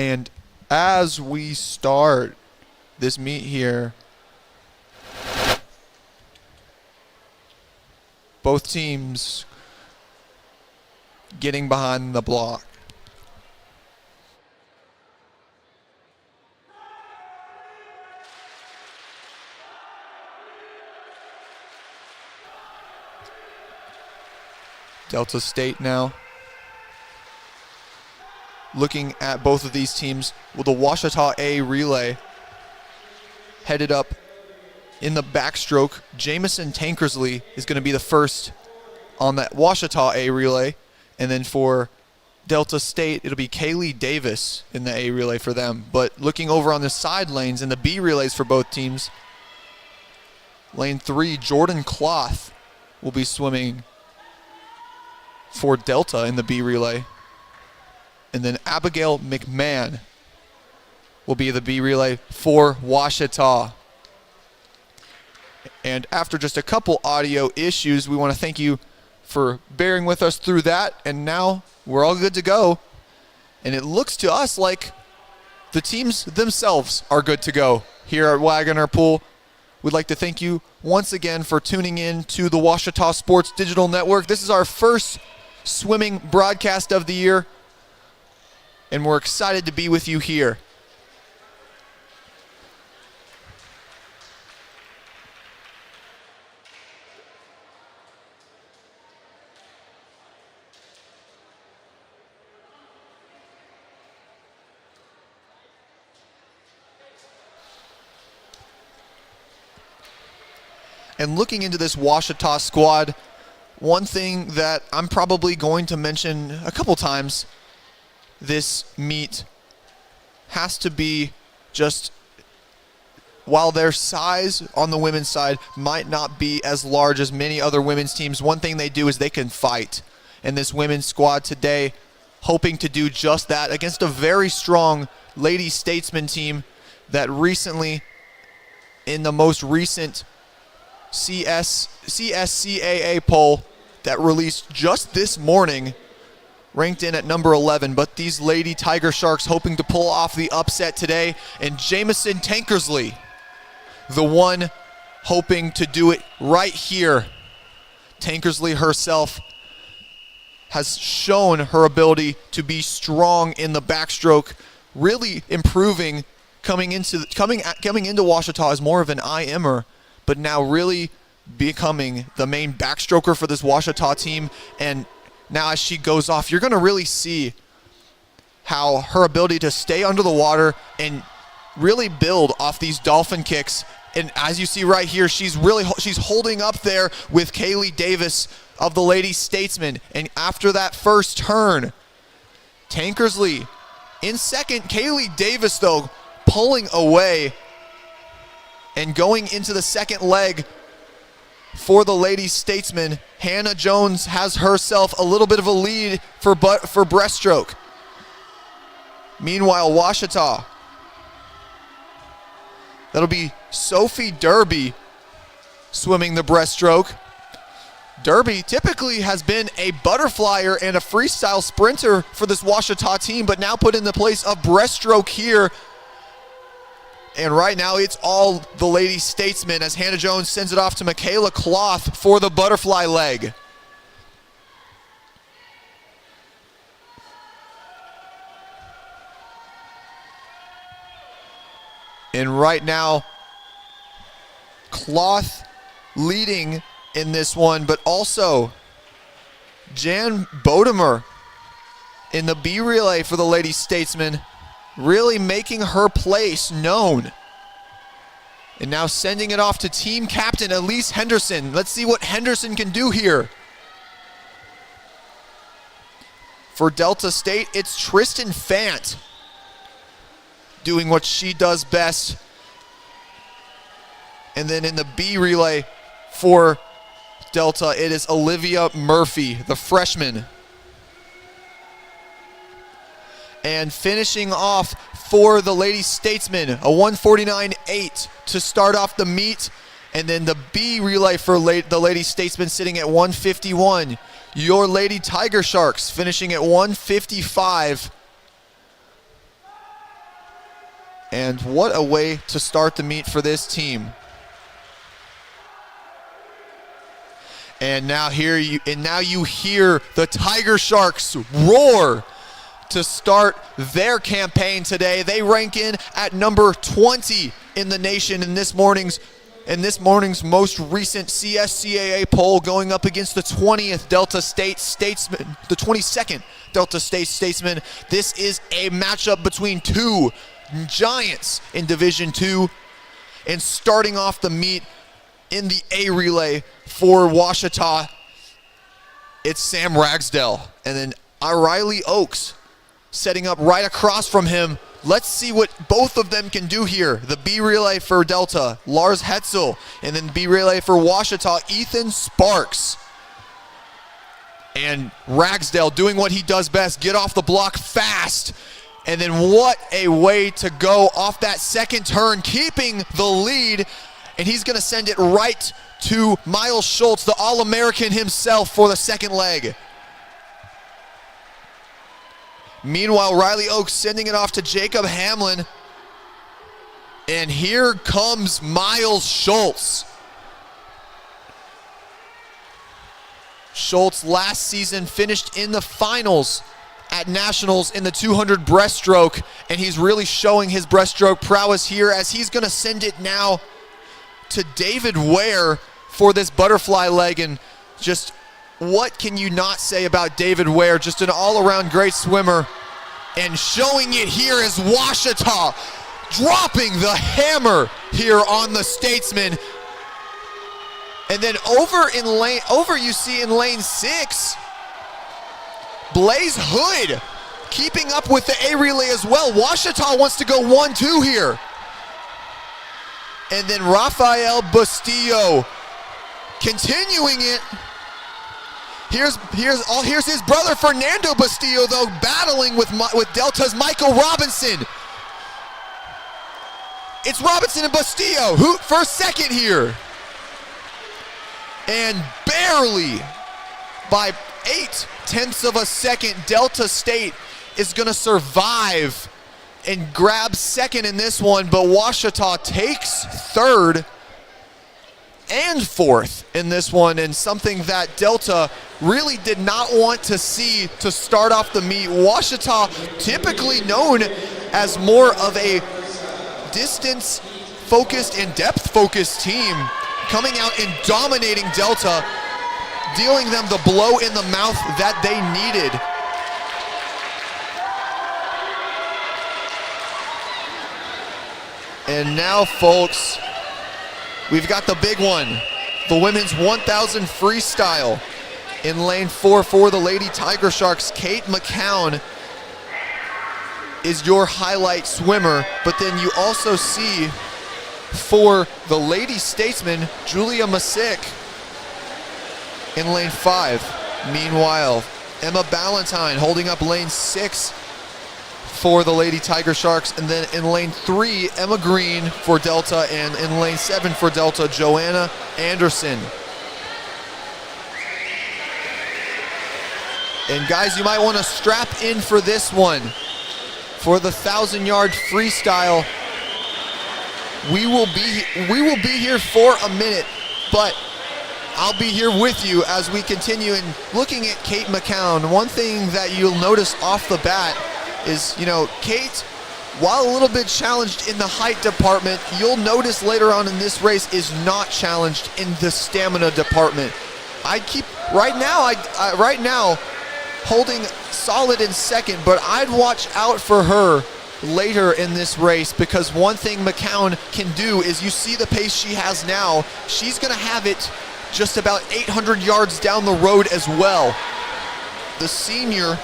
And as we start this meet here, both teams getting behind the block. Delta State now looking at both of these teams with the Ouachita A relay headed up in the backstroke. Jamison Tankersley is going to be the first on that Ouachita A relay. And then for Delta State, it'll be Kaylee Davis in the A relay for them. But looking over on the side lanes in the B relays for both teams, lane 3, Jordan Cloth will be swimming for Delta in the B relay. And then Abigail McMahon will be the B relay for Ouachita. And after just a couple audio issues, we want to thank you for bearing with us through that. And now we're all good to go. And it looks to us like the teams themselves are good to go here at Waggoner Pool. We'd like to thank you once again for tuning in to the Ouachita Sports Digital Network. This is our first swimming broadcast of the year, and we're excited to be with you here. And looking into this Ouachita squad, one thing that I'm probably going to mention a couple times this meet has to be just, while their size on the women's side might not be as large as many other women's teams, one thing they do is they can fight. And this women's squad today hoping to do just that against a very strong Lady Statesman team that recently, in the most recent CSCAA poll that released just this morning, ranked in at number 11. But these Lady Tiger Sharks hoping to pull off the upset today. And Jamison Tankersley, the one hoping to do it right here. Tankersley herself has shown her ability to be strong in the backstroke, really improving coming into Ouachita as more of an IMer, but now really becoming the main backstroker for this Ouachita team. And now as she goes off, you're going to really see how her ability to stay under the water and really build off these dolphin kicks. And as you see right here, she's holding up there with Kaylee Davis of the Lady Statesman. And after that first turn, Tankersley in second. Kaylee Davis, though, pulling away and going into the second leg for the Lady Statesman. Hannah Jones has herself a little bit of a lead for breaststroke. Meanwhile, Ouachita, that'll be Sophie Derby swimming the breaststroke. Derby typically has been a butterflyer and a freestyle sprinter for this Ouachita team, but now put in the place of breaststroke here. And right now it's all the Lady Statesman as Hannah Jones sends it off to Michaela Cloth for the butterfly leg. And right now, Cloth leading in this one, but also Jan Bodemer in the B relay for the Lady Statesman, really making her place known. And now sending it off to team captain Elise Henderson. Let's see what Henderson can do here. For Delta State, it's Tristan Fant doing what she does best. And then in the B relay for Delta, it is Olivia Murphy, the freshman. And finishing off for the Lady Statesman, a 149.8 to start off the meet. And then the B relay for the Lady Statesman sitting at 151. Your Lady Tiger Sharks finishing at 155. And what a way to start the meet for this team. And now you hear the Tiger Sharks roar to start their campaign today. They rank in at number 20 in the nation in this morning's most recent CSCAA poll, going up against the 20th Delta State Statesmen, the 22nd Delta State Statesmen. This is a matchup between two giants in Division II, and starting off the meet in the A relay for Ouachita, it's Sam Ragsdale, and then Riley Oaks setting up right across from him. Let's see what both of them can do here. The B relay for Delta, Lars Hetzel, and then B relay for Ouachita, Ethan Sparks. And Ragsdale doing what he does best, get off the block fast. And then what a way to go off that second turn, keeping the lead. And he's going to send it right to Miles Schultz, the All-American himself, for the second leg. Meanwhile, Riley Oaks sending it off to Jacob Hamlin. And here comes Miles Schultz. Schultz last season finished in the finals at Nationals in the 200 breaststroke, and he's really showing his breaststroke prowess here as he's going to send it now to David Ware for this butterfly leg. And just what can you not say about David Ware? Just an all-around great swimmer. And showing it here is Ouachita dropping the hammer here on the Statesman. And then you see in lane 6, Blaze Hood keeping up with the A relay as well. Ouachita wants to go 1-2 here. And then Rafael Bustillo continuing it. Here's his brother Fernando Bustillo, though, battling with Delta's Michael Robinson. It's Robinson and Bustillo who for second here. And barely by 0.8 of a second, Delta State is going to survive and grab second in this one, but Ouachita takes third and fourth in this one, and something that Delta really did not want to see to start off the meet. Ouachita, typically known as more of a distance-focused and depth-focused team, coming out and dominating Delta, dealing them the blow in the mouth that they needed. And now, folks, we've got the big one, the women's 1,000 freestyle. In lane 4 for the Lady Tiger Sharks, Kate McCown is your highlight swimmer, but then you also see for the Lady Statesman, Julia Masick in lane 5. Meanwhile, Emma Ballantyne holding up lane 6 for the Lady Tiger Sharks, and then in lane 3, Emma Green for Delta, and in lane 7 for Delta, Joanna Anderson. And guys, you might want to strap in for this one. For the 1,000-yard freestyle, we will be here for a minute, but I'll be here with you as we continue. And looking at Kate McCown, one thing that you'll notice off the bat is, Kate, while a little bit challenged in the height department, you'll notice later on in this race is not challenged in the stamina department. Right now, holding solid in second, but I'd watch out for her later in this race, because one thing McCown can do is, you see the pace she has now, she's going to have it just about 800 yards down the road as well. The senior,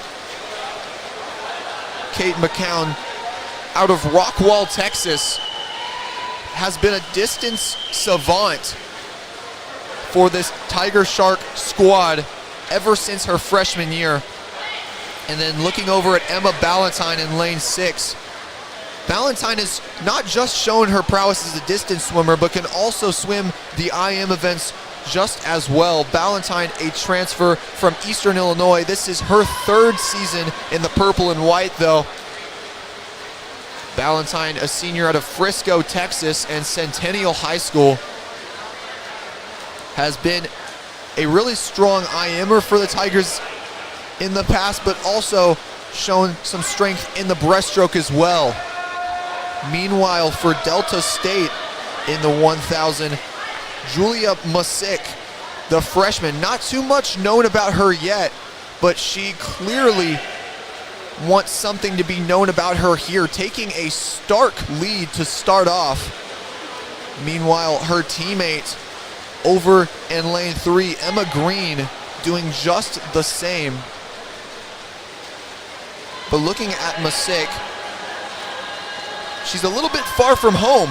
Kate McCown, out of Rockwall, Texas, has been a distance savant for this Tiger Shark squad ever since her freshman year. And then looking over at Emma Ballantyne in lane 6. Ballantyne has not just shown her prowess as a distance swimmer, but can also swim the IM events just as well. Ballantyne, a transfer from Eastern Illinois. This is her third season in the purple and white, though. Ballantyne, a senior out of Frisco, Texas, and Centennial High School, has been a really strong IMer for the Tigers in the past, but also shown some strength in the breaststroke as well. Meanwhile, for Delta State in the 1,000, Julia Masick, the freshman, not too much known about her yet, but she clearly wants something to be known about her here, taking a stark lead to start off. Meanwhile, her teammate over in lane 3, Emma Green, doing just the same. But looking at Masick, she's a little bit far from home.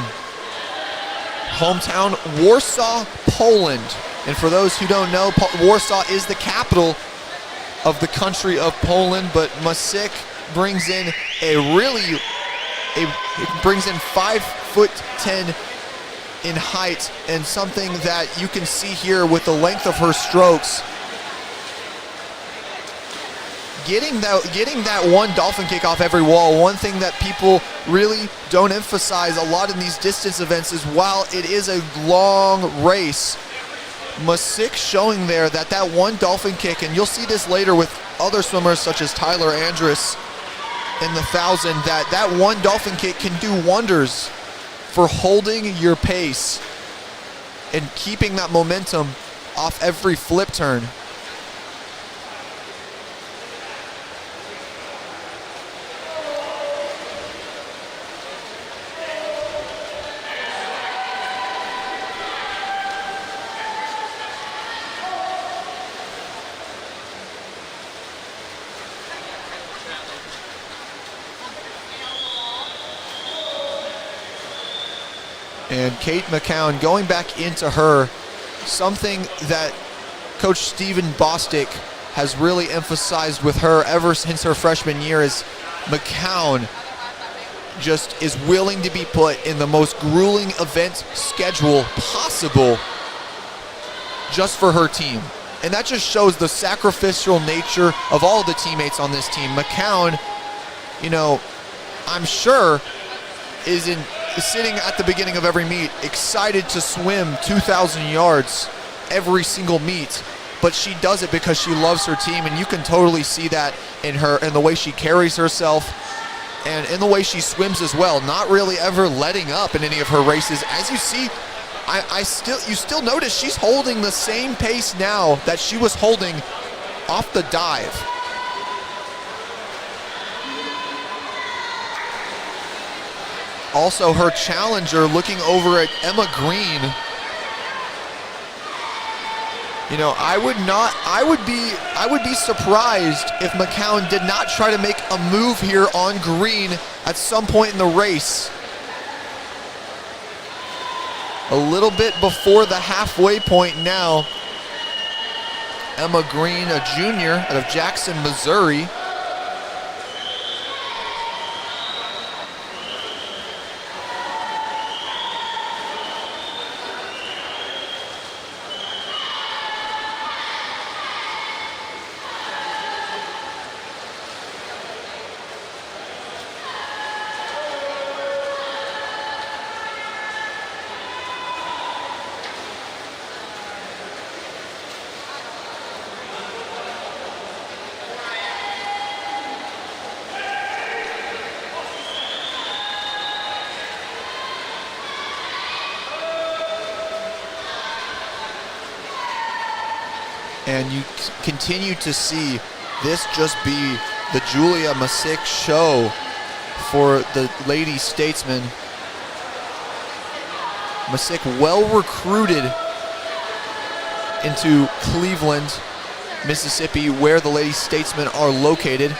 Hometown, Warsaw, Poland. And for those who don't know, Warsaw is the capital of the country of Poland, but Masick brings in brings in 5'10" in height, and something that you can see here with the length of her strokes. Getting that one dolphin kick off every wall, one thing that people really don't emphasize a lot in these distance events is while it is a long race, Masick showing there that one dolphin kick, and you'll see this later with other swimmers such as Tyler Andrus in the 1,000, that one dolphin kick can do wonders for holding your pace and keeping that momentum off every flip turn. And Kate McCown going back into her, something that Coach Stephen Bostic has really emphasized with her ever since her freshman year is McCown just is willing to be put in the most grueling event schedule possible just for her team. And that just shows the sacrificial nature of all the teammates on this team. McCown, you know, I'm sure is sitting at the beginning of every meet, excited to swim 2,000 yards every single meet, but she does it because she loves her team, and you can totally see that in her, in the way she carries herself and in the way she swims as well, not really ever letting up in any of her races. As you see, you still notice she's holding the same pace now that she was holding off the dive. Also, her challenger looking over at Emma Green. You know, I would be surprised if McCown did not try to make a move here on Green at some point in the race. A little bit before the halfway point now. Emma Green, a junior out of Jackson, Missouri. And you continue to see this just be the Julia Masick show for the Lady Statesman. Masick well recruited into Cleveland, Mississippi, where the Lady Statesmen are located.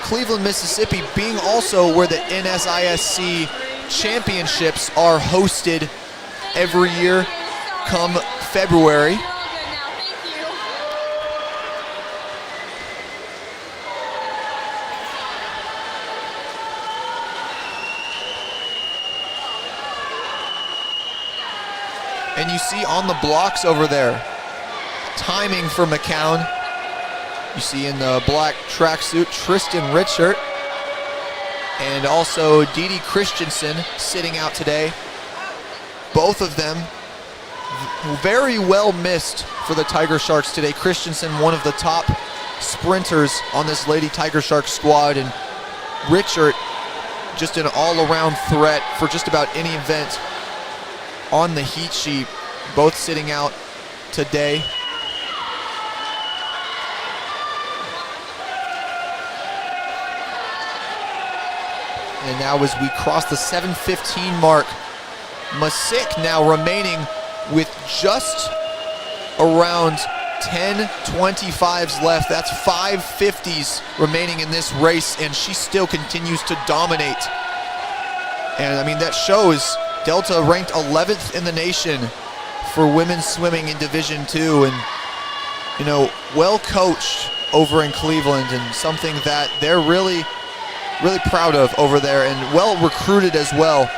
Cleveland, Mississippi being also where the NSISC championships are hosted every year come February. And you see on the blocks over there, timing for McCown. You see in the black tracksuit, Tristan Richard. and also Dee Dee Christensen sitting out today. Both of them very well missed for the Tiger Sharks today. Christensen, one of the top sprinters on this Lady Tiger Sharks squad, and Richard, just an all-around threat for just about any event on the heat sheet, both sitting out today. And now as we cross the 7:15 mark, Masick now remaining with just around 10 25s left. That's 5:50s remaining in this race, and she still continues to dominate. And I mean, that shows Delta ranked 11th in the nation for women's swimming in Division II, and you know, well coached over in Cleveland, and something that they're really proud of over there, and well recruited as well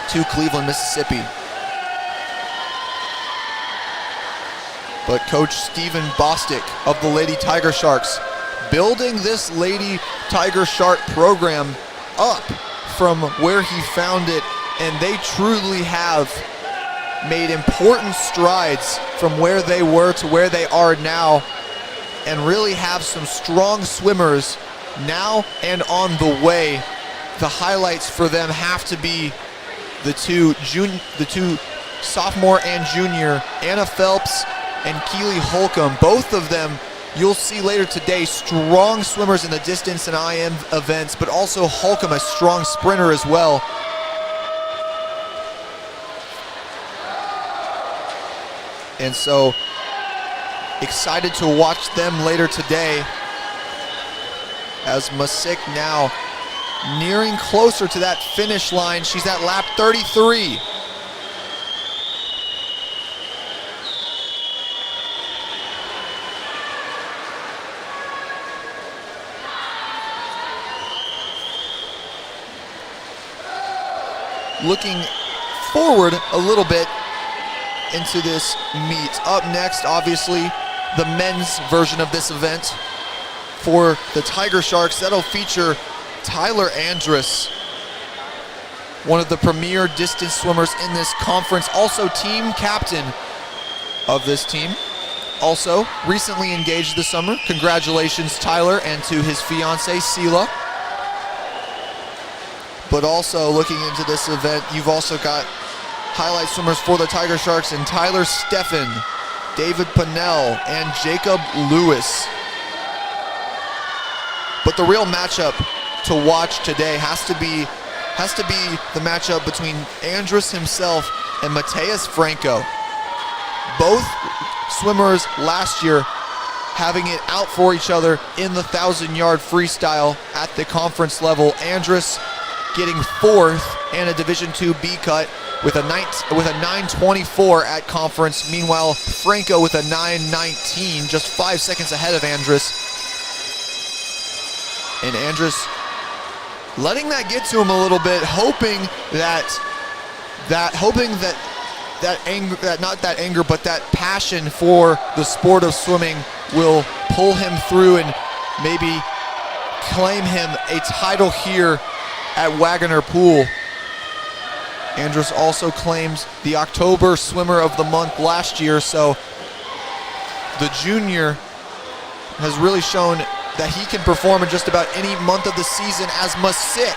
to Cleveland, Mississippi. But Coach Stephen Bostic of the Lady Tiger Sharks building this Lady Tiger Shark program up from where he found it, and they truly have made important strides from where they were to where they are now, and really have some strong swimmers now and on the way. The highlights for them have to be the two sophomore and junior, Anna Phelps and Keely Holcomb. Both of them, you'll see later today, strong swimmers in the distance and IM events, but also Holcomb, a strong sprinter as well. And so excited to watch them later today, as Masick now nearing closer to that finish line. She's at lap 33. Looking forward a little bit into this meet. Up next, obviously, the men's version of this event for the Tiger Sharks. That'll feature Tyler Andrus, one of the premier distance swimmers in this conference, also team captain of this team. Also recently engaged this summer. Congratulations, Tyler, and to his fiancée, Sela. But also looking into this event, you've also got highlight swimmers for the Tiger Sharks in Tyler Steffen, David Pinnell, and Jacob Lewis. But the real matchup to watch today has to be the matchup between Andrus himself and Mateus Franco. Both swimmers last year having it out for each other in the 1,000-yard freestyle at the conference level. Andrus getting fourth and a Division II B cut with a 9:24 at conference. Meanwhile, Franco with a 9:19, just 5 seconds ahead of Andrus. And Andrus letting that get to him a little bit, hoping that passion for the sport of swimming will pull him through and maybe claim him a title here at Wagoner Pool. Andrus also claimed the October Swimmer of the Month last year, so the junior has really shown that he can perform in just about any month of the season, as Masick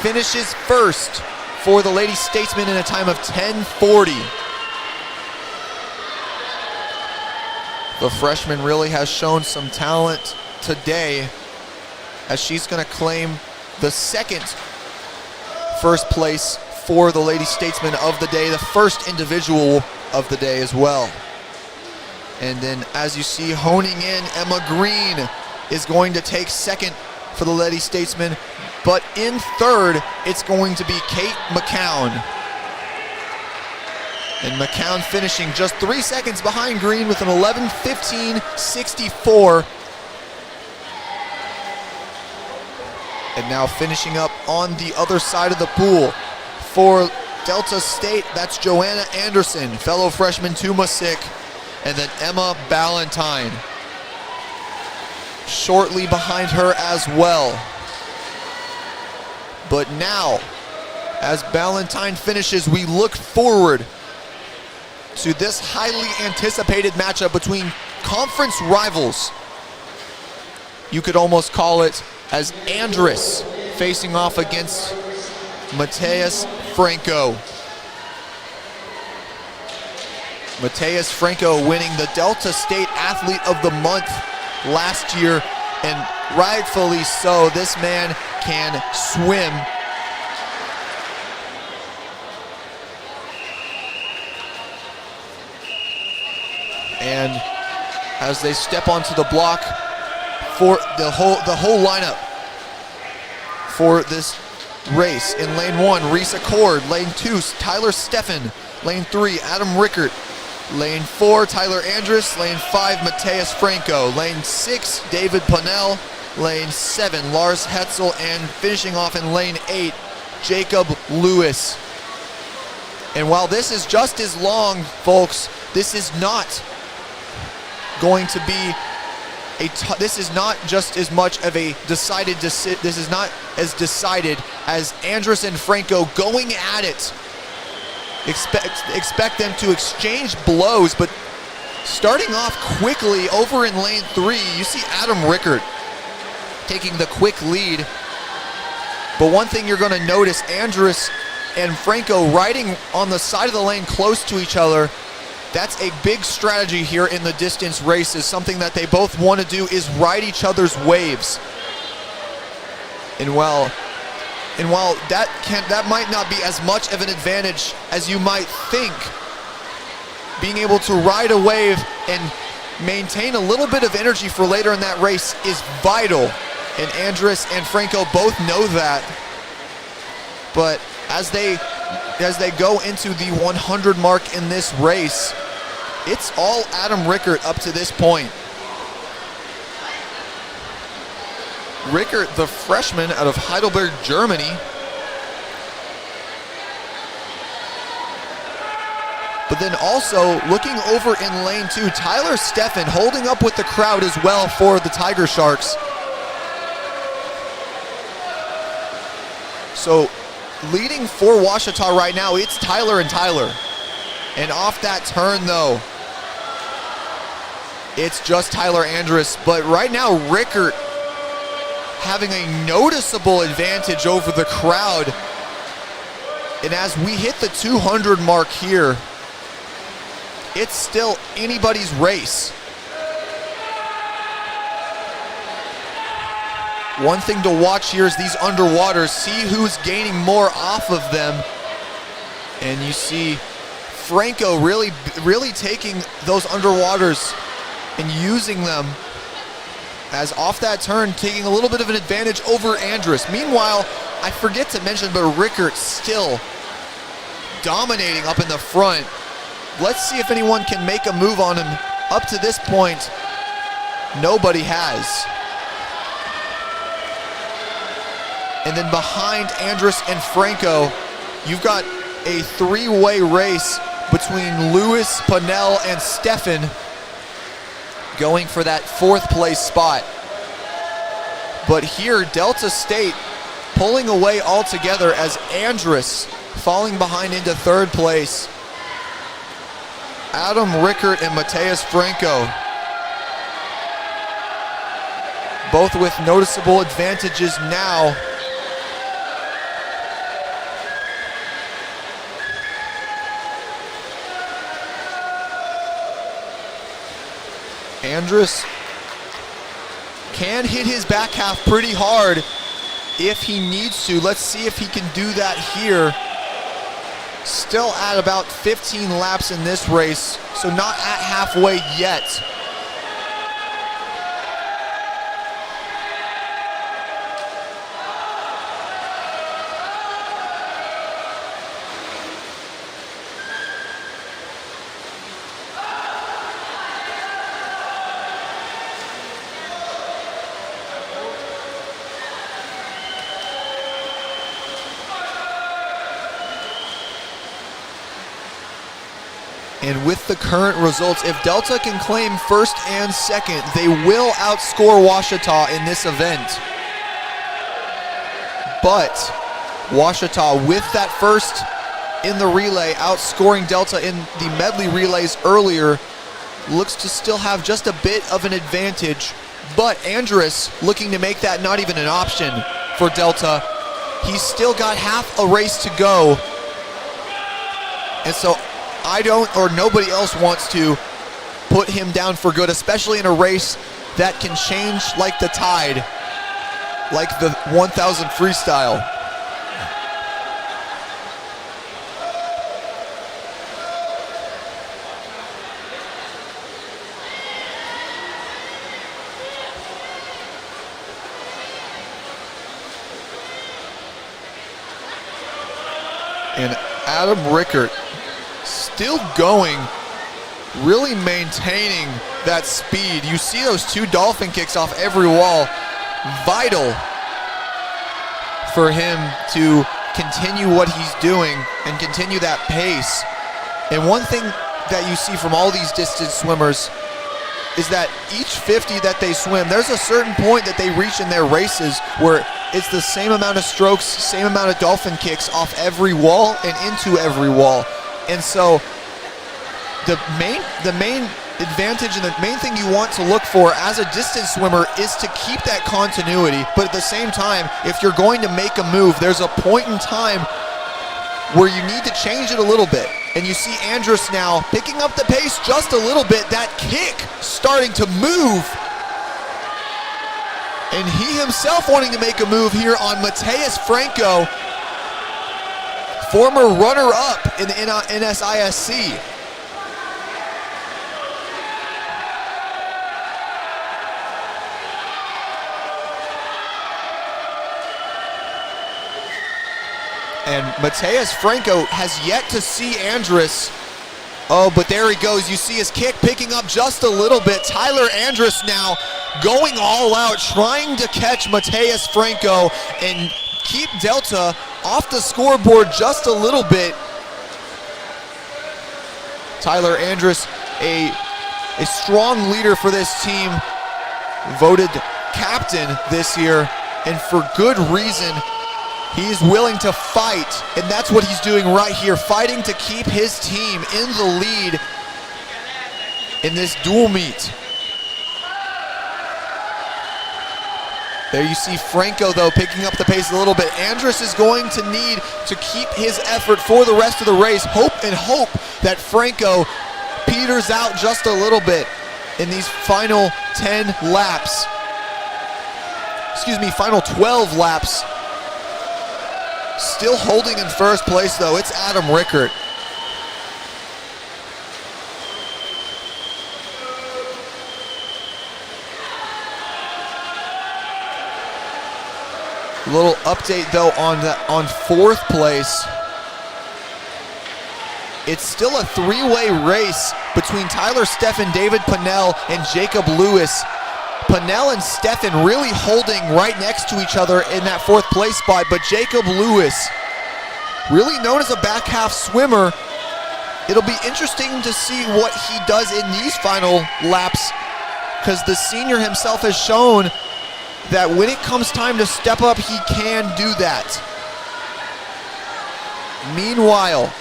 finishes first for the Lady Statesman in a time of 10:40. The freshman really has shown some talent today, as she's going to claim the second first place for the Lady Statesman of the day, the first individual of the day as well. And then, as you see, honing in, Emma Green is going to take second for the Lady Statesman, but in third, it's going to be Kate McCown. And McCown finishing just 3 seconds behind Green with an 11:15.64. And now finishing up on the other side of the pool for Delta State, that's Joanna Anderson, fellow freshman to Masick, and then Emma Ballantyne shortly behind her as well. But now, as Ballantyne finishes, we look forward to this highly anticipated matchup between conference rivals. You could almost call it, as Andrus facing off against Mateus Franco. Mateus Franco winning the Delta State Athlete of the Month last year, and rightfully so. This man can swim. And as they step onto the block for the whole lineup for this race, in lane 1, Reese Accord, lane 2, Tyler Steffen, lane 3, Adam Rickert, lane 4, Tyler Andrus, lane 5, Mateus Franco, lane 6, David Pannell, lane 7, Lars Hetzel, and finishing off in lane 8, Jacob Lewis. And while this is just as long, folks, this is not going to be this is not just as much of a decided this is not as decided as Andrus and Franco going at it. Expect them to exchange blows, but starting off quickly over in lane 3, you see Adam Rickert taking the quick lead. But one thing you're going to notice, Andrus and Franco riding on the side of the lane close to each other. That's a big strategy here in the distance races. Something that they both want to do is ride each other's waves. And while that might not be as much of an advantage as you might think, being able to ride a wave and maintain a little bit of energy for later in that race is vital. And Andrus and Franco both know that. But as they go into the 100 mark in this race, it's all Adam Rickert up to this point. Rickert, the freshman out of Heidelberg, Germany. But then also looking over in lane 2, Tyler Steffen holding up with the crowd as well for the Tiger Sharks. So leading for Ouachita right now, it's Tyler and Tyler. And off that turn though, it's just Tyler Andrus. But right now, Rickert having a noticeable advantage over the crowd. And as we hit the 200 mark here, it's still anybody's race. One thing to watch here is these underwaters. See who's gaining more off of them. And you see Franco really taking those underwaters and using them as off that turn, taking a little bit of an advantage over Andrus. Meanwhile, I forget to mention, but Rickert still dominating up in the front. Let's see if anyone can make a move on him. Up to this point, nobody has. And then behind Andrus and Franco, you've got a three-way race between Lewis, Pannell, and Steffen going for that 4th place spot. But here, Delta State pulling away altogether as Andrus falling behind into 3rd place. Adam Rickert and Mateus Franco, both with noticeable advantages now. Andrus can hit his back half pretty hard if he needs to. Let's see if he can do that here. Still at about 15 laps in this race, so not at halfway yet. And with the current results, if Delta can claim 1st and 2nd, they will outscore Ouachita in this event. But Ouachita with that first in the relay, outscoring Delta in the medley relays earlier. Looks to still have just a bit of an advantage, but Andrus looking to make that not even an option for Delta. He's still got half a race to go, and so I don't, or nobody else wants to put him down for good, especially in a race that can change like the tide, like the 1000 freestyle. And Adam Rickert still going, really maintaining that speed. You see those two dolphin kicks off every wall. Vital for him to continue what he's doing and continue that pace. And one thing that you see from all these distance swimmers is that each 50 that they swim, there's a certain point that they reach in their races where it's the same amount of strokes, same amount of dolphin kicks off every wall and into every wall. And so the main advantage and the main thing you want to look for as a distance swimmer is to keep that continuity. But at the same time, if you're going to make a move, there's a point in time where you need to change it a little bit. And you see Andrus now picking up the pace just a little bit, that kick starting to move. And he himself wanting to make a move here on Mateus Franco, former runner-up in the NSISC. And Mateus Franco has yet to see Andrus. Oh, but there he goes. You see his kick picking up just a little bit. Tyler Andrus now going all out, trying to catch Mateus Franco and keep Delta off the scoreboard just a little bit. Tyler Andrus, a strong leader for this team, voted captain this year, and for good reason. He's willing to fight, and that's what he's doing right here, fighting to keep his team in the lead in this dual meet. There you see Franco, though, picking up the pace a little bit. Andrus is going to need to keep his effort for the rest of the race. Hope that Franco peters out just a little bit in these final 10 laps. Excuse me, final 12 laps. Still holding in first place, though, it's Adam Rickert. A little update, though, on fourth place. It's still a three-way race between Tyler Steffen, David Pannell, and Jacob Lewis. Pannell and Steffen really holding right next to each other in that fourth place spot, but Jacob Lewis, really known as a back half swimmer, it'll be interesting to see what he does in these final laps, because the senior himself has shown that when it comes time to step up, he can do that. Meanwhile,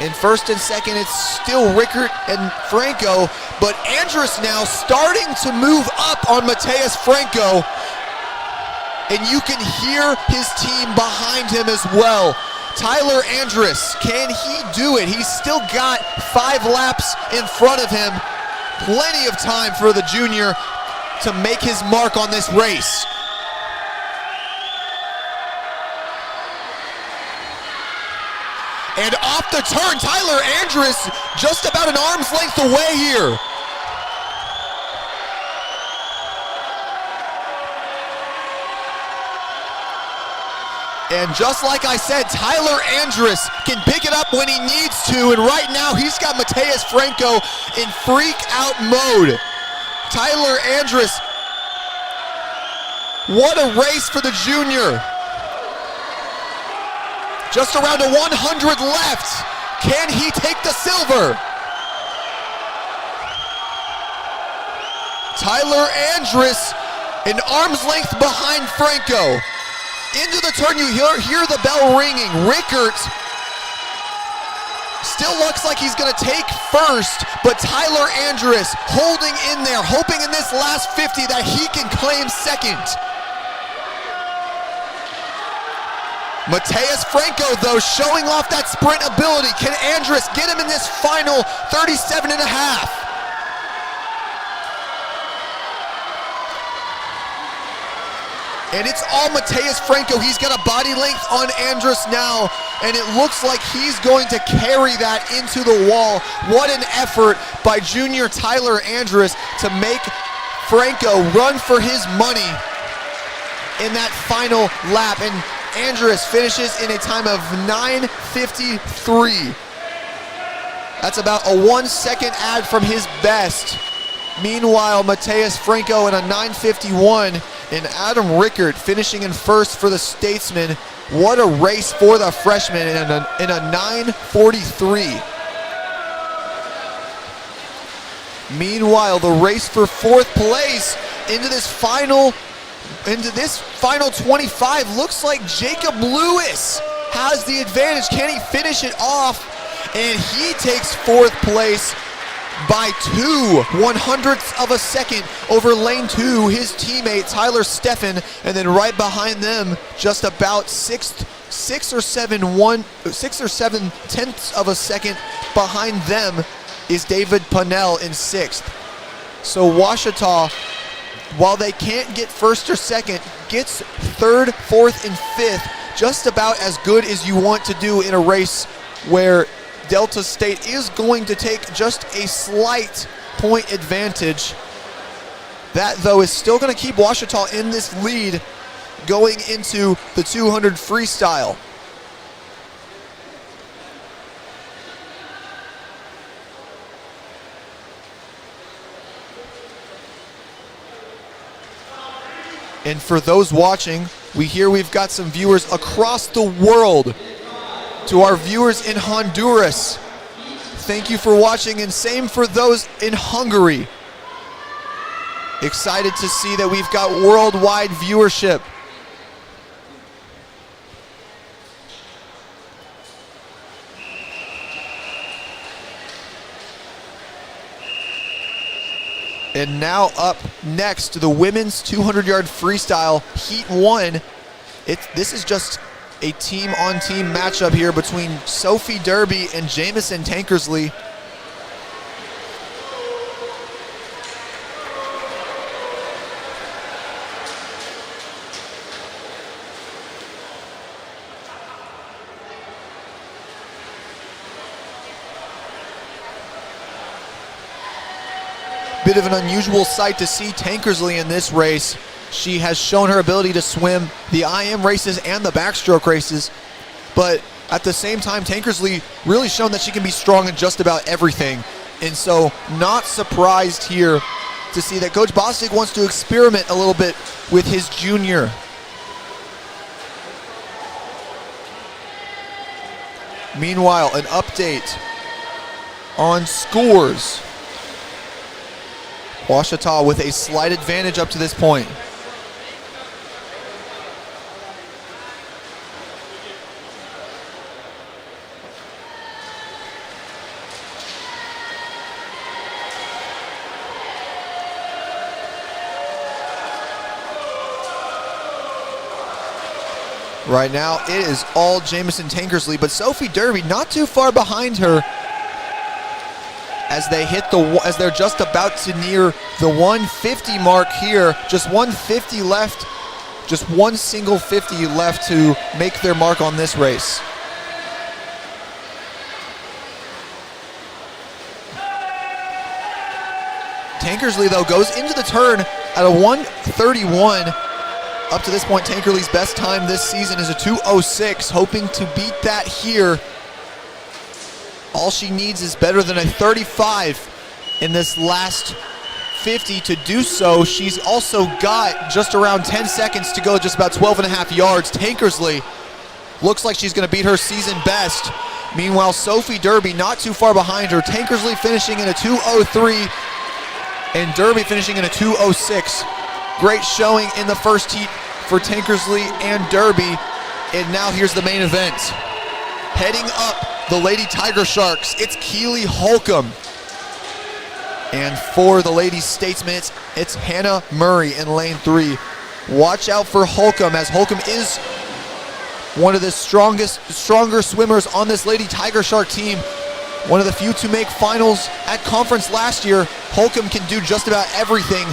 in first and second, it's still Rickert and Franco, but Andrus now starting to move up on Mateus Franco, and you can hear his team behind him as well. Tyler Andrus, can he do it? He's still got 5 laps in front of him. Plenty of time for the junior to make his mark on this race. And off the turn, Tyler Andrus just about an arm's length away here. And just like I said, Tyler Andrus can pick it up when he needs to, and right now he's got Mateus Franco in freak out mode. Tyler Andrus, what a race for the junior. Just around a 100 left. Can he take the silver? Tyler Andrus an arm's length behind Franco. Into the turn, you hear the bell ringing. Rickert still looks like he's going to take first, but Tyler Andrus holding in there, hoping in this last 50 that he can claim second. Mateus Franco, though, showing off that sprint ability. Can Andrus get him in this final 37 and a half? And it's all Mateus Franco. He's got a body length on Andrus now, and it looks like he's going to carry that into the wall. What an effort by junior Tyler Andrus to make Franco run for his money in that final lap. And Andrus finishes in a time of 9:53. That's about a 1 second add from his best. Meanwhile, Mateus Franco in a 9:51 and Adam Rickert finishing in first for the Statesman. What a race for the freshman in a 9:43. Meanwhile, the race for fourth place into this final 25 looks like Jacob Lewis has the advantage. Can he finish it off? And he takes fourth place by 0.02 of a second over lane 2, his teammate Tyler Steffen, and then right behind them, just about 6 or 7 tenths of a second behind them is David Pannell in 6th. So Ouachita, while they can't get first or second, gets 3rd, 4th, and 5th, just about as good as you want to do in a race where Delta State is going to take just a slight point advantage. That, though, is still going to keep Ouachita in this lead going into the 200 freestyle. And for those watching, we've got some viewers across the world. To our viewers in Honduras, thank you for watching, and same for those in Hungary. Excited to see that we've got worldwide viewership. And now up next to the women's 200-yard freestyle, Heat 1. This is just a team-on-team matchup here between Sophie Derby and Jamison Tankersley. Bit of an unusual sight to see Tankersley in this race. She has shown her ability to swim the IM races and the backstroke races, but at the same time, Tankersley really shown that she can be strong in just about everything. And so not surprised here to see that Coach Bostic wants to experiment a little bit with his junior. Meanwhile, an update on scores. Ouachita with a slight advantage up to this point. Right now, it is all Jamison Tankersley, but Sophie Derby not too far behind her as they're just about to near the 150 mark here. Just 150 left, just one single 50 left to make their mark on this race. Tankersley, though, goes into the turn at a 131. Up to this point, Tankersley's best time this season is a 2:06, hoping to beat that here. All she needs is better than a 35 in this last 50 to do so. She's also got just around 10 seconds to go, just about 12 and a half yards. Tankersley looks like she's going to beat her season best. Meanwhile, Sophie Derby not too far behind her. Tankersley finishing in a 2:03 and Derby finishing in a 2:06. Great showing in the first heat for Tankersley and Derby. And now here's the main event. Heading up the Lady Tiger Sharks, it's Keely Holcomb. And for the Lady Statesmen, it's Hannah Murray in lane 3. Watch out for Holcomb, as Holcomb is one of the stronger swimmers on this Lady Tiger Shark team. One of the few to make finals at conference last year. Holcomb can do just about everything.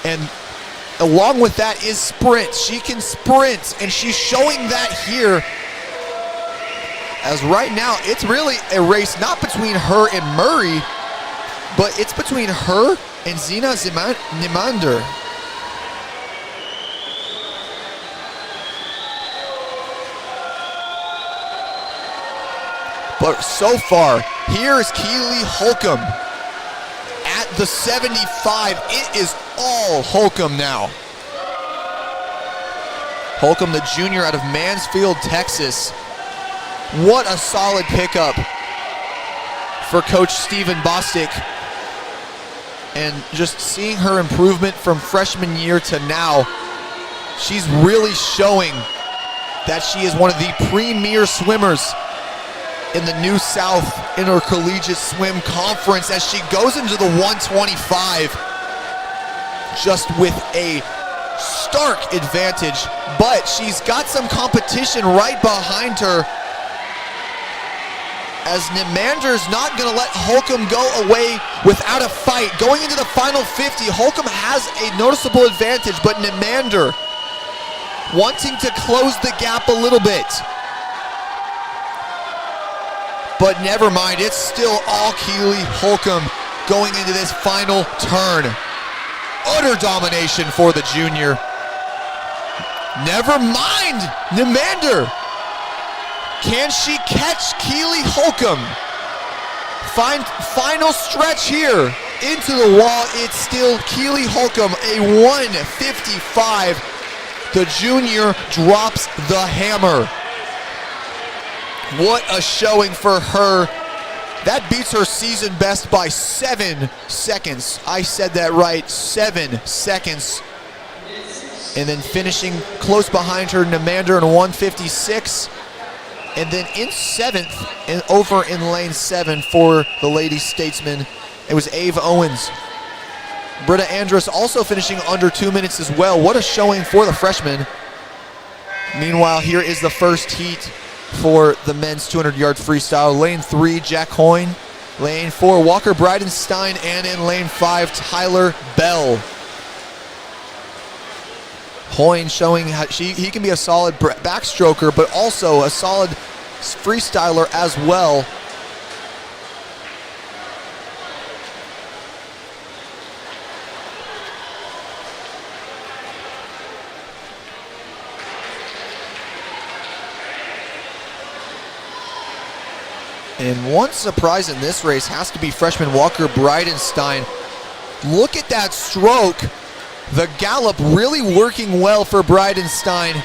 And along with that is sprint. She can sprint, and she's showing that here. As right now, it's really a race not between her and Murray, but it's between her and Zina Nimander. But so far, here is Keely Holcomb at the 75. It is all Holcomb now. Holcomb, the junior out of Mansfield, Texas. What a solid pickup for Coach Stephen Bostic. And just seeing her improvement from freshman year to now, she's really showing that she is one of the premier swimmers in the New South Intercollegiate Swim Conference as she goes into the 125 just with a stark advantage. But she's got some competition right behind her, as Nimander's not going to let Holcomb go away without a fight. Going into the final 50, Holcomb has a noticeable advantage, but Nimander wanting to close the gap a little bit. But never mind, it's still all Keely Holcomb going into this final turn. Utter domination for the junior. Never mind, Nimander. Can she catch Keely Holcomb? Final stretch here into the wall. It's still Keely Holcomb, a 155. The junior drops the hammer. What a showing for her. That beats her season best by 7 seconds. I said that right, 7 seconds. And then finishing close behind her, Nimander in 156. And then in 7th, and over in lane 7 for the Lady Statesmen, it was Ave Owens. Britta Andrus also finishing under 2 minutes as well. What a showing for the freshman. Meanwhile, here is the first heat for the men's 200-yard freestyle. Lane 3, Jack Hoyne. Lane 4, Walker Bridenstine. And in lane 5, Tyler Bell. Hoyne showing how he can be a solid backstroker, but also a solid freestyler as well. And one surprise in this race has to be freshman Walker Bridenstine. Look at that stroke. The gallop really working well for Bridenstine.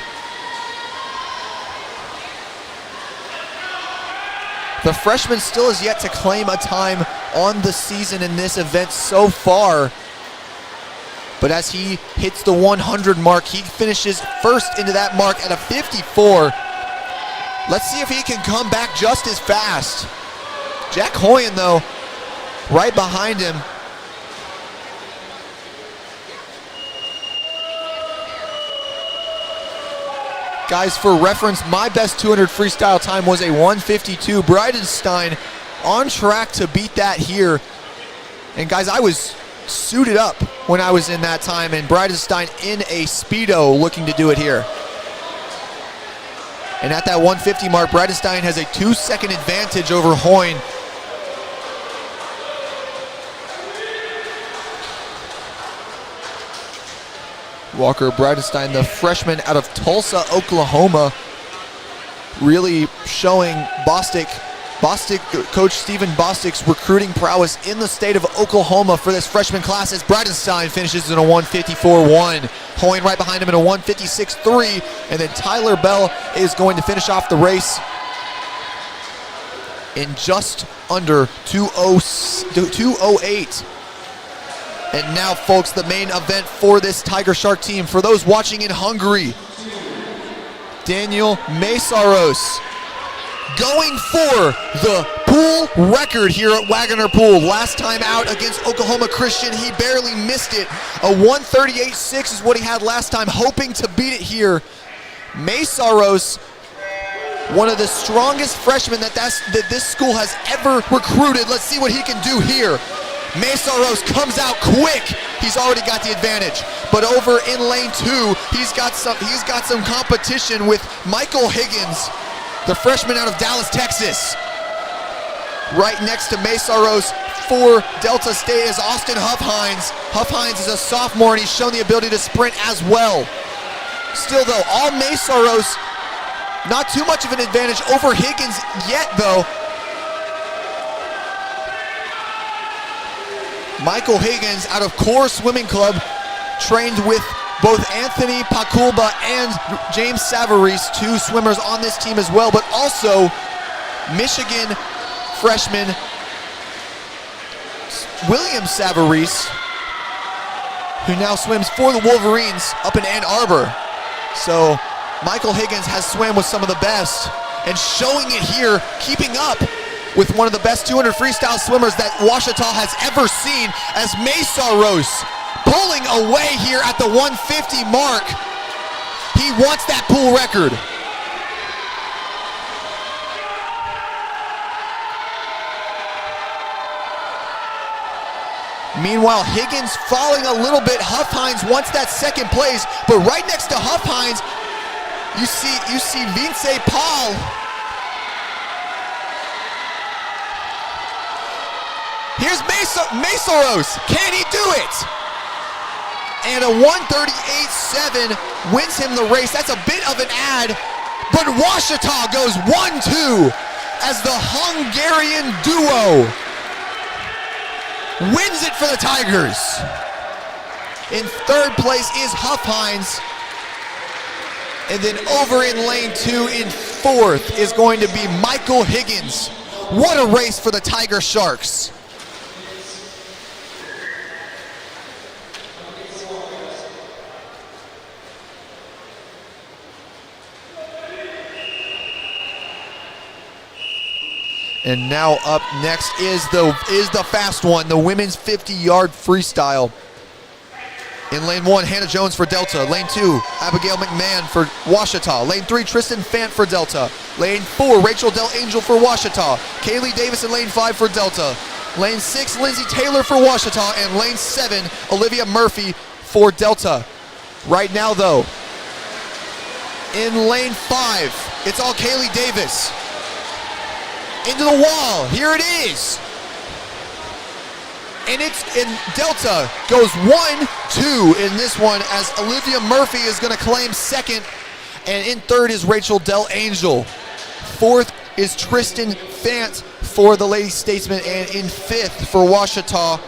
The freshman still has yet to claim a time on the season in this event so far. But as he hits the 100 mark, he finishes first into that mark at a 54. Let's see if he can come back just as fast. Jack Hoyne, though, right behind him. Guys, for reference, my best 200 freestyle time was a 152. Bridenstine on track to beat that here. And guys, I was suited up when I was in that time, and Bridenstine in a Speedo looking to do it here. And at that 150 mark, Bridenstine has a 2-second advantage over Hoyne. Walker Bridenstine, the freshman out of Tulsa, Oklahoma, really showing Coach Stephen Bostic's recruiting prowess in the state of Oklahoma for this freshman class, as Bridenstine finishes in a 154.1. Hoyne right behind him in a 156.3, and then Tyler Bell is going to finish off the race in just under 208. And now, folks, the main event for this Tiger Shark team. For those watching in Hungary, Daniel Mészáros going for the pool record here at Wagner Pool. Last time out against Oklahoma Christian, he barely missed it. A 138.6 is what he had last time, hoping to beat it here. Mészáros, one of the strongest freshmen that this school has ever recruited. Let's see what he can do here. Mészáros comes out quick. He's already got the advantage. But over in lane 2, he's got some competition with Michael Higgins, the freshman out of Dallas, Texas. Right next to Mészáros for Delta State is Austin Huffhines. Huffhines is a sophomore and he's shown the ability to sprint as well. Still though, all Mészáros, not too much of an advantage over Higgins yet though. Michael Higgins out of Core Swimming Club, trained with both Anthony Paculba and James Savarese, two swimmers on this team as well, but also Michigan freshman William Savarese, who now swims for the Wolverines up in Ann Arbor. So Michael Higgins has swam with some of the best and showing it here, keeping up with one of the best 200 freestyle swimmers that Ouachita has ever seen, as Mészáros pulling away here at the 150 mark. He wants that pool record. Meanwhile, Higgins falling a little bit. Huffhines wants that second place, but right next to Huffhines, you see Vince Paul. Here's Mészáros. Can he do it? And a 138.7 wins him the race. That's a bit of an ad, but Ouachita goes 1-2 as the Hungarian duo wins it for the Tigers. In third place is Huffhines. And then over in lane 2 in fourth is going to be Michael Higgins. What a race for the Tiger Sharks. And now up next is the fast one, the women's 50-yard freestyle. In lane 1, Hannah Jones for Delta. Lane 2, Abigail McMahon for Ouachita. Lane 3, Tristan Fant for Delta. Lane 4, Rachel Del Angel for Ouachita. Kaylee Davis in lane 5 for Delta. Lane 6, Lindsay Taylor for Ouachita. And lane 7, Olivia Murphy for Delta. Right now though, in lane 5, it's all Kaylee Davis. Into the wall, here it is. And Delta goes 1-2 in this one, as Olivia Murphy is gonna claim second, and in third is Rachel Del Angel. Fourth is Tristan Fant for the Lady Statesman, and in fifth for Ouachita,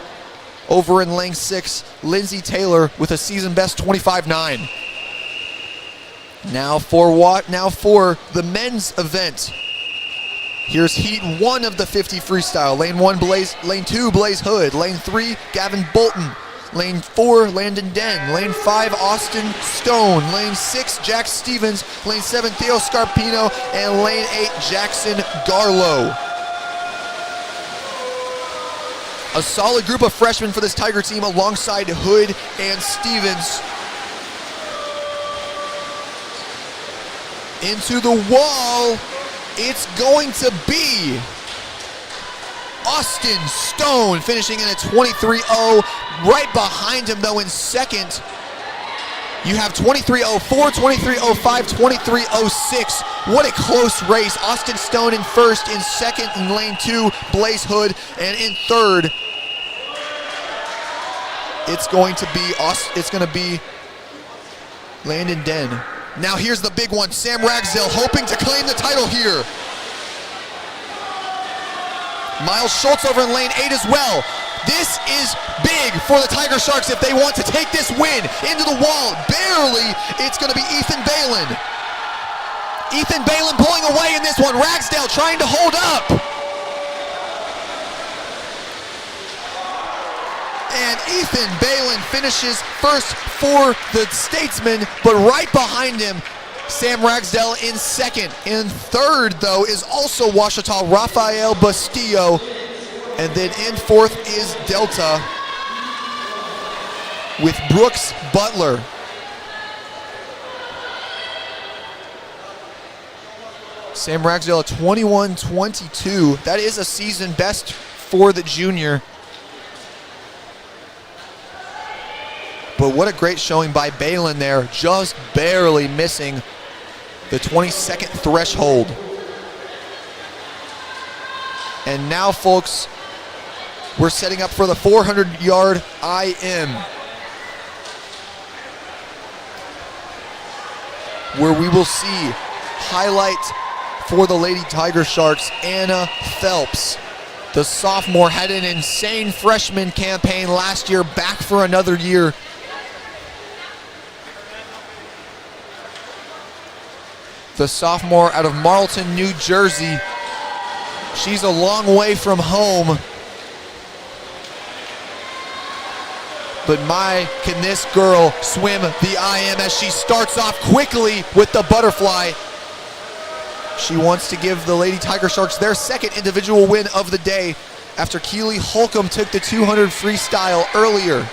over in lane 6, Lindsay Taylor with a season best 25.9. Now for the men's event. Here's heat 1 of the 50 freestyle. Lane 2, Blaze Hood. Lane 3, Gavin Bolton. Lane 4, Landon Den. Lane 5, Austin Stone. Lane 6, Jack Stevens. Lane 7, Theo Scarpino. And lane 8, Jackson Garlow. A solid group of freshmen for this Tiger team alongside Hood and Stevens. Into the wall. It's going to be Austin Stone finishing in a 23.0. Right behind him though in second, you have 23.04, 23.05, 23.06. What a close race. Austin Stone in first, in second in lane 2, Blaze Hood, and in third, it's going to be Landon Den. Now here's the big one, Sam Ragsdale hoping to claim the title here. Miles Schultz over in lane 8 as well. This is big for the Tiger Sharks if they want to take this win into the wall. Barely, it's gonna be Ethan Balin. Ethan Balin pulling away in this one. Ragsdale trying to hold up. And Ethan Balin finishes first for the Statesman, but right behind him, Sam Ragsdale in second. In third, though, is also Ouachita Rafael Bastillo. And then in fourth is Delta with Brooks Butler. Sam Ragsdale at 21-22. That is a season best for the junior. But what a great showing by Balin there, just barely missing the 22nd threshold. And now, folks, we're setting up for the 400-yard IM, where we will see highlight for the Lady Tiger Sharks, Anna Phelps. The sophomore had an insane freshman campaign last year, back for another year. The sophomore out of Marlton, New Jersey. She's a long way from home. But my, can this girl swim the IM as she starts off quickly with the butterfly. She wants to give the Lady Tiger Sharks their second individual win of the day after Keely Holcomb took the 200 freestyle earlier.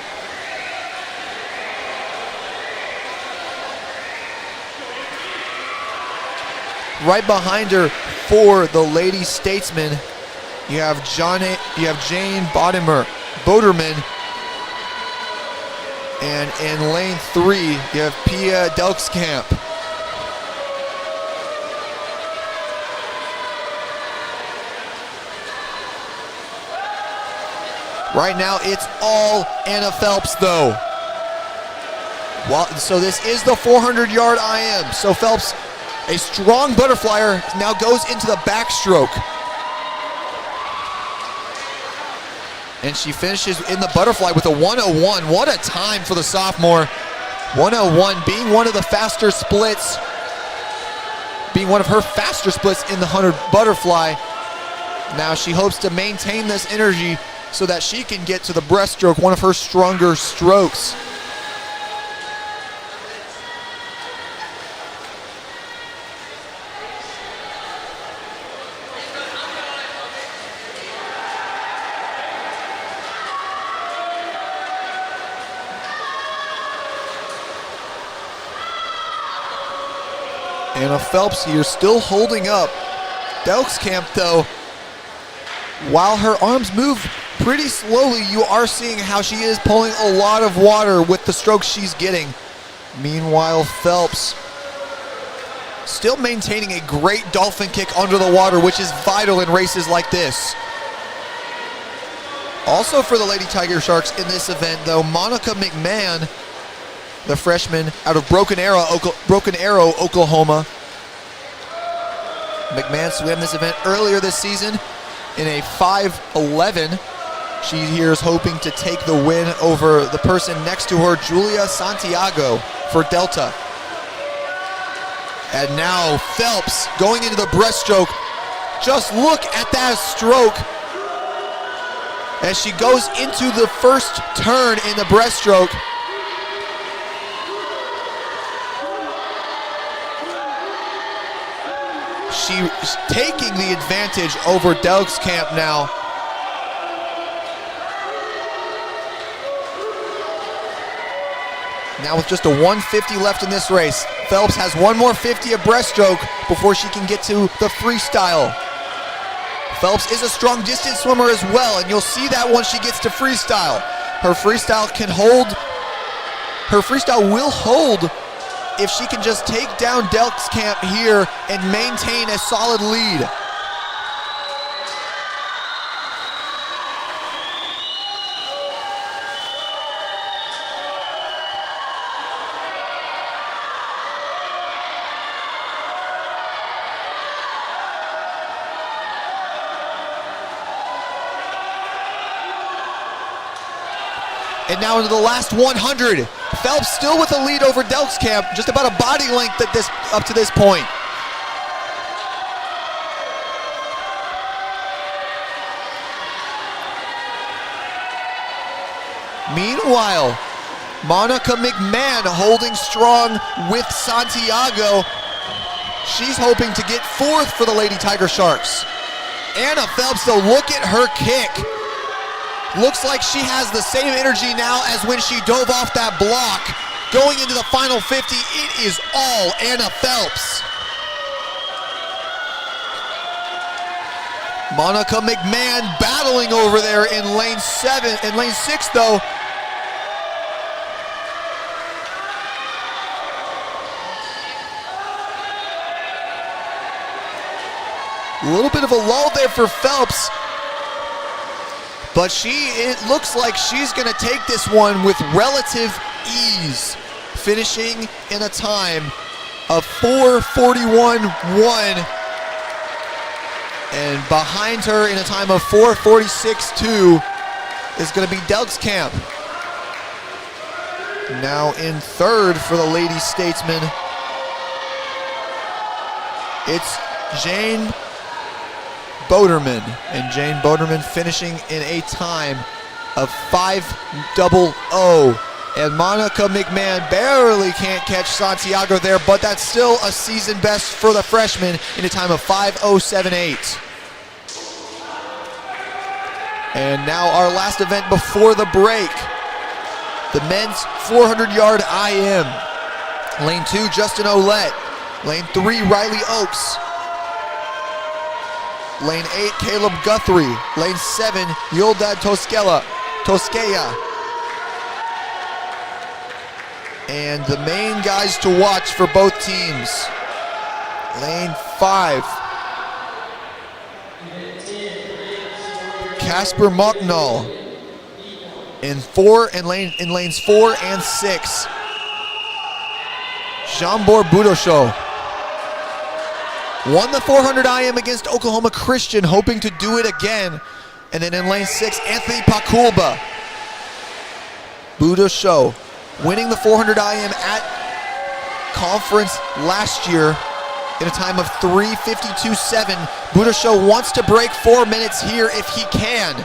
Right behind her for the Lady Statesman, you have Jane Boderman. And in lane 3, you have Pia Delkskamp. Right now, it's all Anna Phelps, though. So this is the 400-yard IM. So Phelps, a strong butterflyer, now goes into the backstroke. And she finishes in the butterfly with a 101. What a time for the sophomore. 101 being one of the faster splits, being one of her faster splits in the 100 butterfly. Now she hopes to maintain this energy so that she can get to the breaststroke, one of her stronger strokes. Anna Phelps here still holding up. Delkskamp, though, while her arms move pretty slowly, you are seeing how she is pulling a lot of water with the strokes she's getting. Meanwhile, Phelps still maintaining a great dolphin kick under the water, which is vital in races like this. Also for the Lady Tiger Sharks in this event, though, Monica McMahon, the freshman out of Broken Arrow, Oklahoma. McMahon swam this event earlier this season in a 5:11. She here is hoping to take the win over the person next to her, Julia Santiago, for Delta. And now Phelps going into the breaststroke. Just look at that stroke as she goes into the first turn in the breaststroke. She's taking the advantage over Delkskamp now. Now with just a 150 left in this race, Phelps has one more 50 of breaststroke before she can get to the freestyle. Phelps is a strong distance swimmer as well, and you'll see that once she gets to freestyle. Her freestyle will hold if she can just take down Delkskamp here and maintain a solid lead. And now into the last 100. Phelps still with a lead over Delkskamp, just about a body length up to this point. Meanwhile, Monica McMahon holding strong with Santiago. She's hoping to get fourth for the Lady Tiger Sharks. Anna Phelps, though, look at her kick. Looks like she has the same energy now as when she dove off that block. Going into the final 50, it is all Anna Phelps. Monica McMahon battling over there in lane 6 though. A little bit of a lull there for Phelps, but it looks like she's gonna take this one with relative ease, finishing in a time of 4:41.1, and behind her in a time of 4:46.2 is gonna be Delkskamp. Now in third for the Lady Statesman, it's Jane Boderman, and Jane Boderman finishing in a time of 5:00. And Monica McMahon barely can't catch Santiago there, but that's still a season best for the freshman in a time of 5:07.8. And now our last event before the break, the men's 400-yard IM. Lane 2, Justin Ouellette. Lane 3, Riley Oakes. Lane 8, Caleb Guthrie. Lane 7, Yildad Toskeya. And the main guys to watch for both teams. Lane 5, Casper Mocknall. In lanes 4 and 6, Jambor Budosho. Won the 400 IM against Oklahoma Christian, hoping to do it again. And then in lane 6, Anthony Pakulba. Budosho winning the 400 IM at conference last year in a time of 3:52.7. Budosho wants to break 4 minutes here if he can.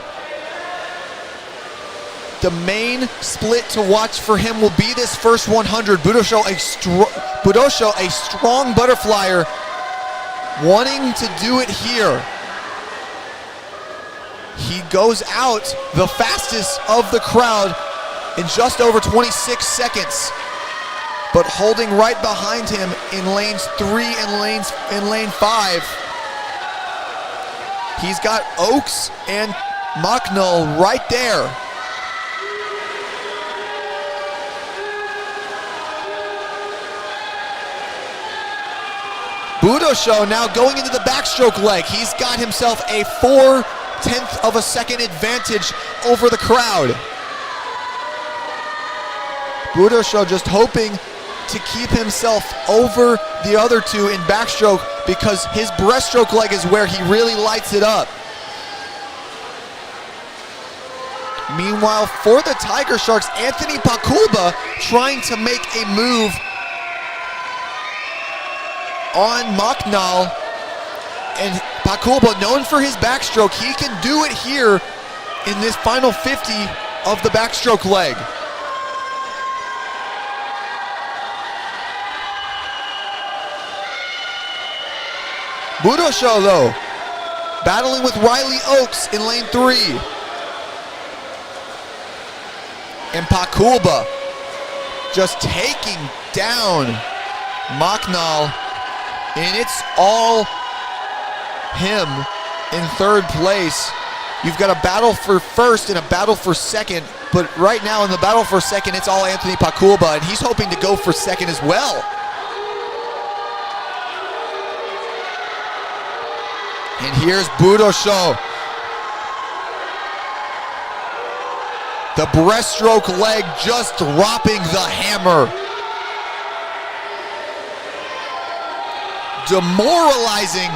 The main split to watch for him will be this first 100. Budosho, a strong butterflyer, wanting to do it here. He goes out the fastest of the crowd in just over 26 seconds, but holding right behind him in lanes 3 and lane 5. He's got Oakes and Mocknall right there. Budosho now going into the backstroke leg. He's got himself a 0.4 of a second advantage over the crowd. Budosho just hoping to keep himself over the other two in backstroke because his breaststroke leg is where he really lights it up. Meanwhile, for the Tiger Sharks, Anthony Pakulba trying to make a move on Mocknall, and Pakulba, known for his backstroke, he can do it here in this final 50 of the backstroke leg. Budosho, though, battling with Riley Oakes in lane 3. And Pakulba just taking down Mocknall. And it's all him in third place. You've got a battle for first and a battle for second, but right now in the battle for second, it's all Anthony Pakulba, and he's hoping to go for second as well. And here's Budosho. The breaststroke leg just dropping the hammer. Demoralizing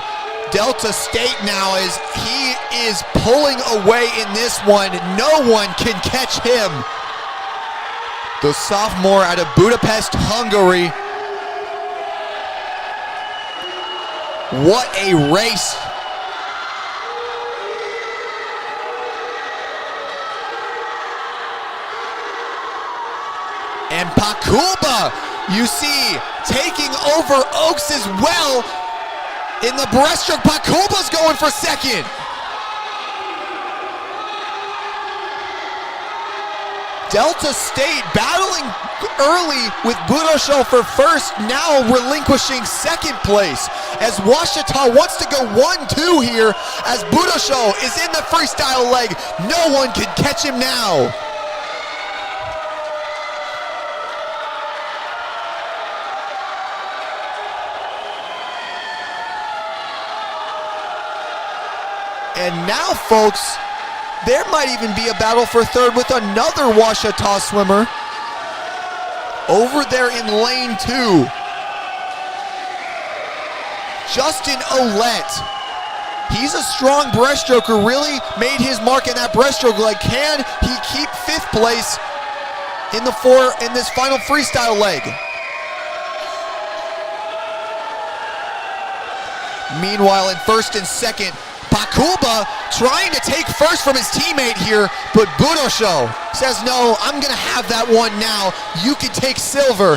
Delta State now as he is pulling away in this one. No one can catch him. The sophomore out of Budapest, Hungary. What a race. And Pakulba, you see, taking over Oaks as well. In the breaststroke, Pakulba's going for second. Delta State battling early with Budosho for first, now relinquishing second place as Ouachita wants to go 1-2 here as Budosho is in the freestyle leg. No one can catch him now. And now, folks, there might even be a battle for third with another Ouachita swimmer over there in lane 2. Justin Ouellette. He's a strong breaststroker, really made his mark in that breaststroke leg. Can he keep 5th place in this final freestyle leg? Meanwhile, in first and second, Pakulba trying to take first from his teammate here, but Budosho says, no, I'm gonna have that one now. You can take silver,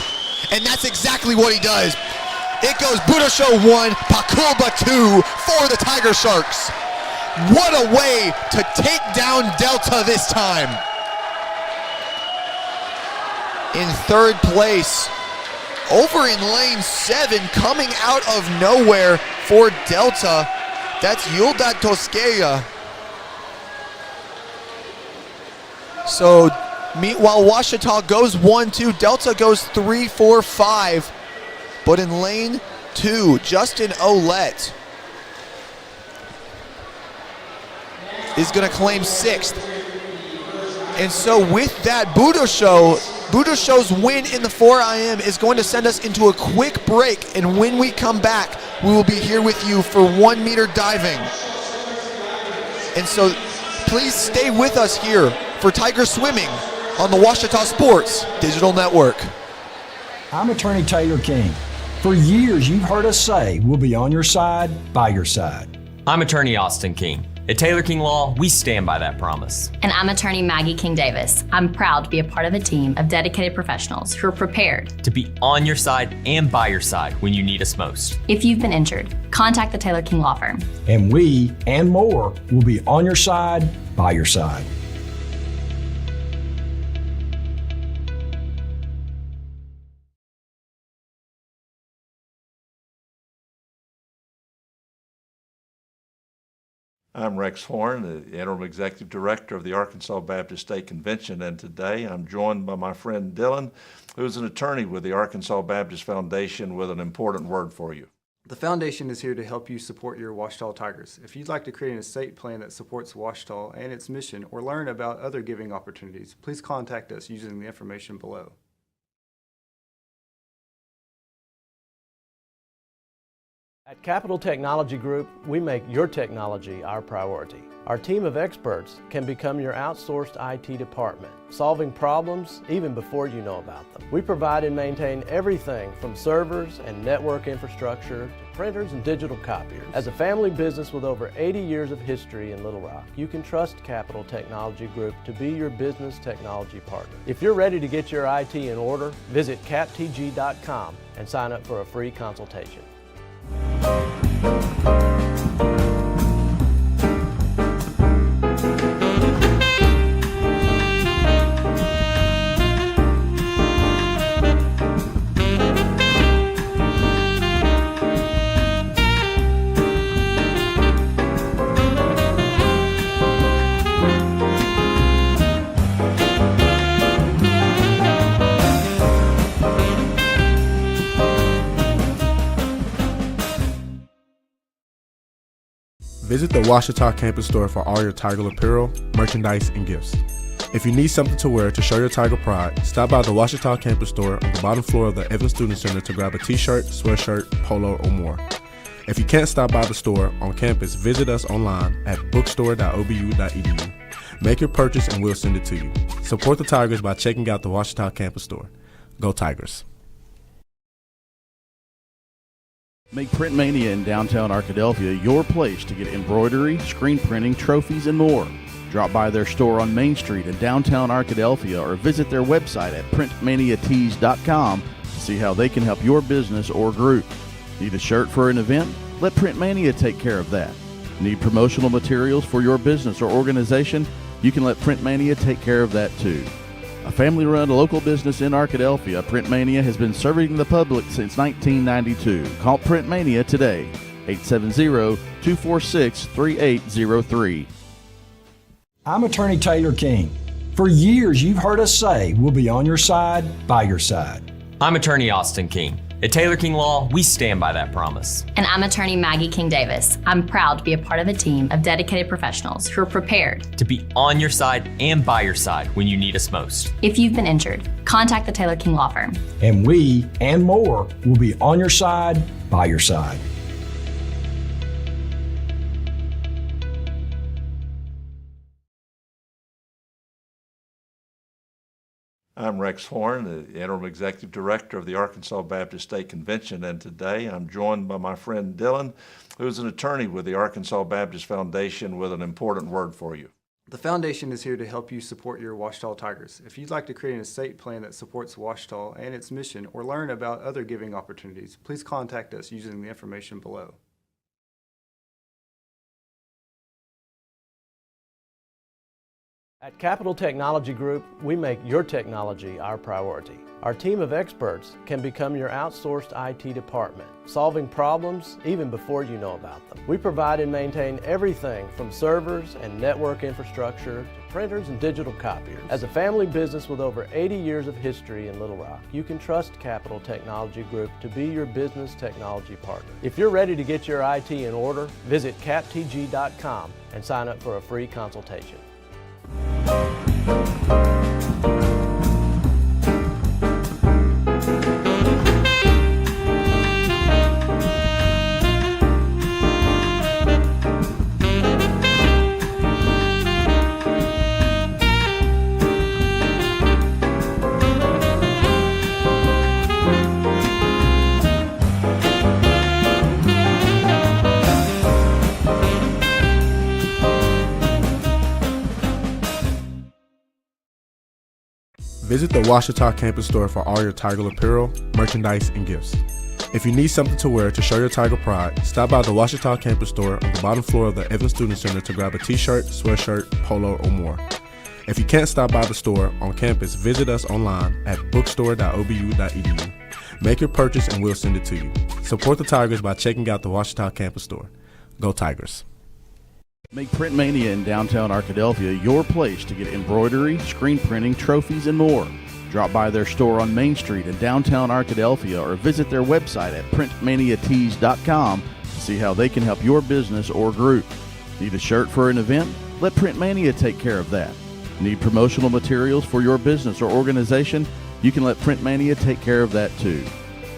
and that's exactly what he does. It goes Budosho 1, Pakulba 2 for the Tiger Sharks. What a way to take down Delta this time. In third place, over in lane 7, coming out of nowhere for Delta, that's Yulda Tosqueya. So, while Ouachita goes 1-2, Delta goes 3-4-5. But in lane 2, Justin Ouellette is going to claim 6th. And so with that, Budosho's win in the 4IM is going to send us into a quick break. And when we come back, we will be here with you for 1 meter diving. And so please stay with us here for Tiger Swimming on the Ouachita Sports Digital Network. I'm attorney Taylor King. For years, you've heard us say we'll be on your side, by your side. I'm attorney Austin King. At Taylor King Law, we stand by that promise. And I'm attorney Maggie King Davis. I'm proud to be a part of a team of dedicated professionals who are prepared to be on your side and by your side when you need us most. If you've been injured, contact the Taylor King Law Firm. And we, and more, will be on your side, by your side. I'm Rex Horn, the Interim Executive Director of the Arkansas Baptist State Convention, and today I'm joined by my friend Dylan, who's an attorney with the Arkansas Baptist Foundation with an important word for you. The foundation is here to help you support your Ouachita Tigers. If you'd like to create an estate plan that supports Ouachita and its mission or learn about other giving opportunities, please contact us using the information below. At Capital Technology Group, we make your technology our priority. Our team of experts can become your outsourced IT department, solving problems even before you know about them. We provide and maintain everything from servers and network infrastructure to printers and digital copiers. As a family business with over 80 years of history in Little Rock, you can trust Capital Technology Group to be your business technology partner. If you're ready to get your IT in order, visit captg.com and sign up for a free consultation. Visit the Ouachita campus store for all your Tiger apparel, merchandise, and gifts. If you need something to wear to show your Tiger pride, stop by the Ouachita campus store on the bottom floor of the Evans Student Center to grab a t-shirt, sweatshirt, polo, or more. If you can't stop by the store on campus, visit us online at bookstore.obu.edu. Make your purchase and we'll send it to you. Support the Tigers by checking out the Ouachita campus store. Go Tigers. Make Print Mania in downtown Arkadelphia your place to get embroidery, screen printing, trophies, and more. Drop by their store on Main Street in downtown Arkadelphia or visit their website at printmaniatees.com to see how they can help your business or group. Need a shirt for an event? Let Printmania take care of that. Need promotional materials for your business or organization? You can let Printmania take care of that too. A family-run local business in Arkadelphia, Printmania has been serving the public since 1992. Call Printmania today, 870-246-3803. I'm Attorney Taylor King. For years, you've heard us say we'll be on your side, by your side. I'm Attorney Austin King. At Taylor King Law, we stand by that promise. And I'm attorney Maggie King Davis. I'm proud to be a part of a team of dedicated professionals who are prepared To be on your side and by your side when you need us most. If you've been injured, contact the Taylor King Law Firm. And we, and more, will be on your side, by your side. I'm Rex Horn, the Interim Executive Director of the Arkansas Baptist State Convention, and today I'm joined by my friend Dylan, who is an attorney with the Arkansas Baptist Foundation with an important word for you. The foundation is here to help you support your Ouachita Tigers. If you'd like to create an estate plan that supports Ouachita and its mission or learn about other giving opportunities, please contact us using the information below. At Capital Technology Group, we make your technology our priority. Our team of experts can become your outsourced IT department, solving problems even before you know about them. We provide and maintain everything from servers and network infrastructure to printers and digital copiers. As a family business with over 80 years of history in Little Rock, you can trust Capital Technology Group to be your business technology partner. If you're ready to get your IT in order, visit captg.com and sign up for a free consultation. Visit the Ouachita campus store for all your Tiger apparel, merchandise, and gifts. If you need something to wear to show your Tiger pride, stop by the Ouachita campus store on the bottom floor of the Evans Student Center to grab a t-shirt, sweatshirt, polo, or more. If you can't stop by the store on campus, visit us online at bookstore.obu.edu. Make your purchase and we'll send it to you. Support the Tigers by checking out the Ouachita campus store. Go Tigers. Make Printmania in downtown Arkadelphia your place to get embroidery, screen printing, trophies, and more. Drop by their store on Main Street in downtown Arkadelphia or visit their website at printmaniatees.com to see how they can help your business or group. Need a shirt for an event? Let Printmania take care of that. Need promotional materials for your business or organization? You can let Printmania take care of that too.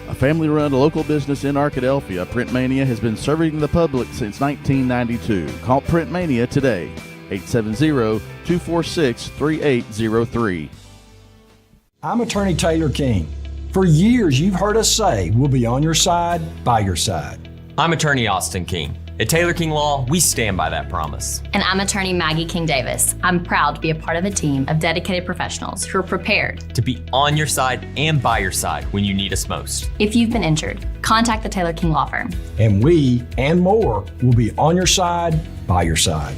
A family-run local business in Arkadelphia, Printmania has been serving the public since 1992. Call Printmania today, 870-246-3803. I'm Attorney Taylor King. For years, you've heard us say we'll be on your side, by your side. I'm Attorney Austin King. At Taylor King Law, we stand by that promise. And I'm attorney Maggie King Davis. I'm proud to be a part of a team of dedicated professionals who are prepared To be on your side and by your side when you need us most. If you've been injured, contact the Taylor King Law Firm. And we, and more, will be on your side, by your side.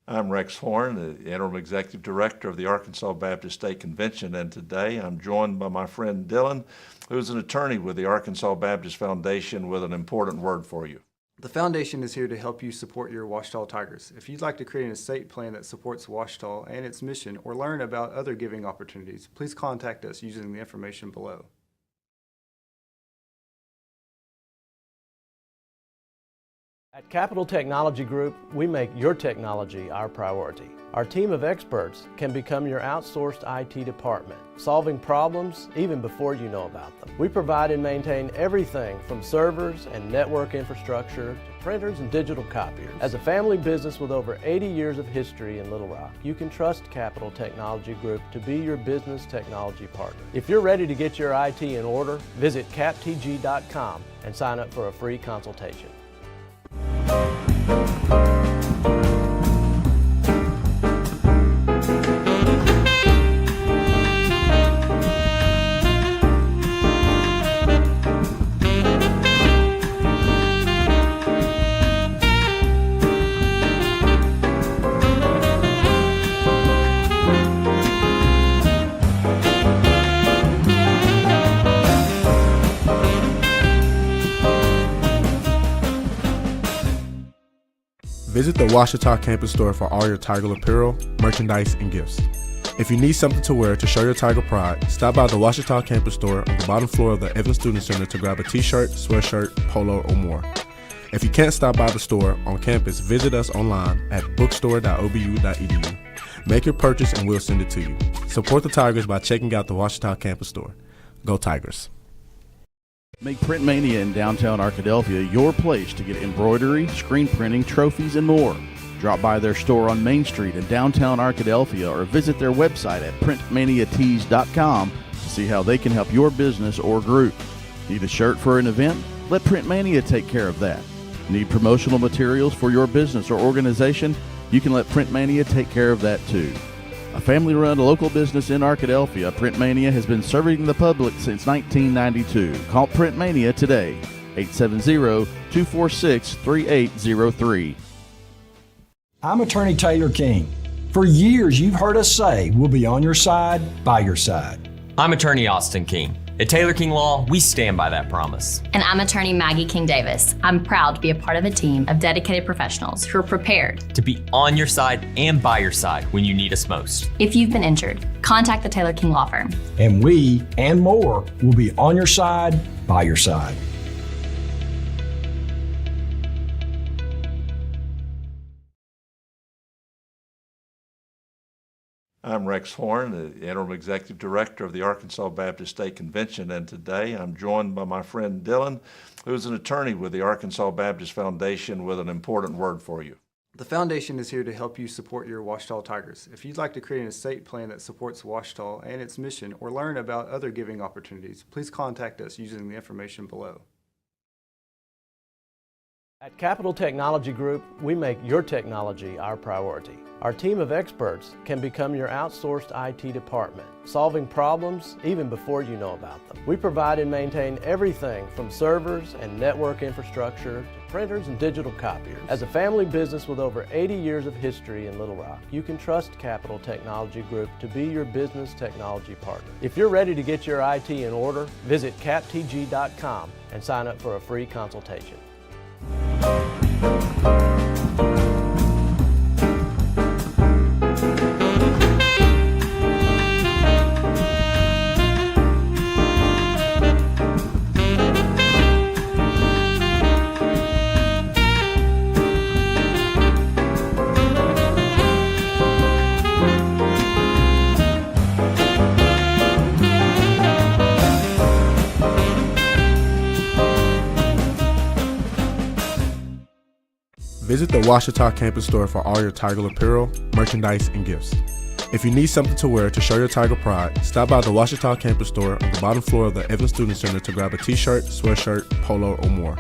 I'm Rex Horn, the Interim Executive Director of the Arkansas Baptist State Convention, and today I'm joined by my friend Dylan, who is an attorney with the Arkansas Baptist Foundation with an important word for you. The foundation is here to help you support your Ouachita Tigers. If you'd like to create an estate plan that supports Ouachita and its mission or learn about other giving opportunities, please contact us using the information below. At Capital Technology Group, we make your technology our priority. Our team of experts can become your outsourced IT department, solving problems even before you know about them. We provide and maintain everything from servers and network infrastructure to printers and digital copiers. As a family business with over 80 years of history in Little Rock, you can trust Capital Technology Group to be your business technology partner. If you're ready to get your IT in order, visit captg.com and sign up for a free consultation. Visit the Ouachita campus store for all your Tiger apparel, merchandise, and gifts. If you need something to wear to show your Tiger pride, stop by the Ouachita campus store on the bottom floor of the Evans Student Center to grab a t-shirt, sweatshirt, polo, or more. If you can't stop by the store on campus, visit us online at bookstore.obu.edu. Make your purchase and we'll send it to you. Support the Tigers by checking out the Ouachita campus store. Go Tigers! Make Print Mania in downtown Arkadelphia your place to get embroidery, screen printing, trophies, and more. Drop by their store on Main Street in downtown Arkadelphia or visit their website at printmaniatees.com to see how they can help your business or group. Need a shirt for an event? Let Print Mania take care of that. Need promotional materials for your business or organization? You can let Print Mania take care of that too. A family-run local business in Arkadelphia, Print Mania has been serving the public since 1992. Call Print Mania today, 870-246-3803. I'm Attorney Taylor King. For years, you've heard us say we'll be on your side, by your side. I'm Attorney Austin King. At Taylor King Law, we stand by that promise. And I'm attorney Maggie King Davis. I'm proud to be a part of a team of dedicated professionals who are prepared To be on your side and by your side when you need us most. If you've been injured, contact the Taylor King Law Firm. And we, and more, will be on your side, by your side. I'm Rex Horn, the Interim Executive Director of the Arkansas Baptist State Convention, and today I'm joined by my friend Dylan, who's an attorney with the Arkansas Baptist Foundation with an important word for you. The foundation is here to help you support your Ouachita Tigers. If you'd like to create an estate plan that supports Ouachita and its mission or learn about other giving opportunities, please contact us using the information below. At Capital Technology Group, we make your technology our priority. Our team of experts can become your outsourced IT department, solving problems even before you know about them. We provide and maintain everything from servers and network infrastructure to printers and digital copiers. As a family business with over 80 years of history in Little Rock, you can trust Capital Technology Group to be your business technology partner. If you're ready to get your IT in order, visit captg.com and sign up for a free consultation. Visit the Ouachita campus store for all your Tiger apparel, merchandise, and gifts. If you need something to wear to show your Tiger pride, stop by the Ouachita campus store on the bottom floor of the Evans Student Center to grab a t-shirt, sweatshirt, polo, or more.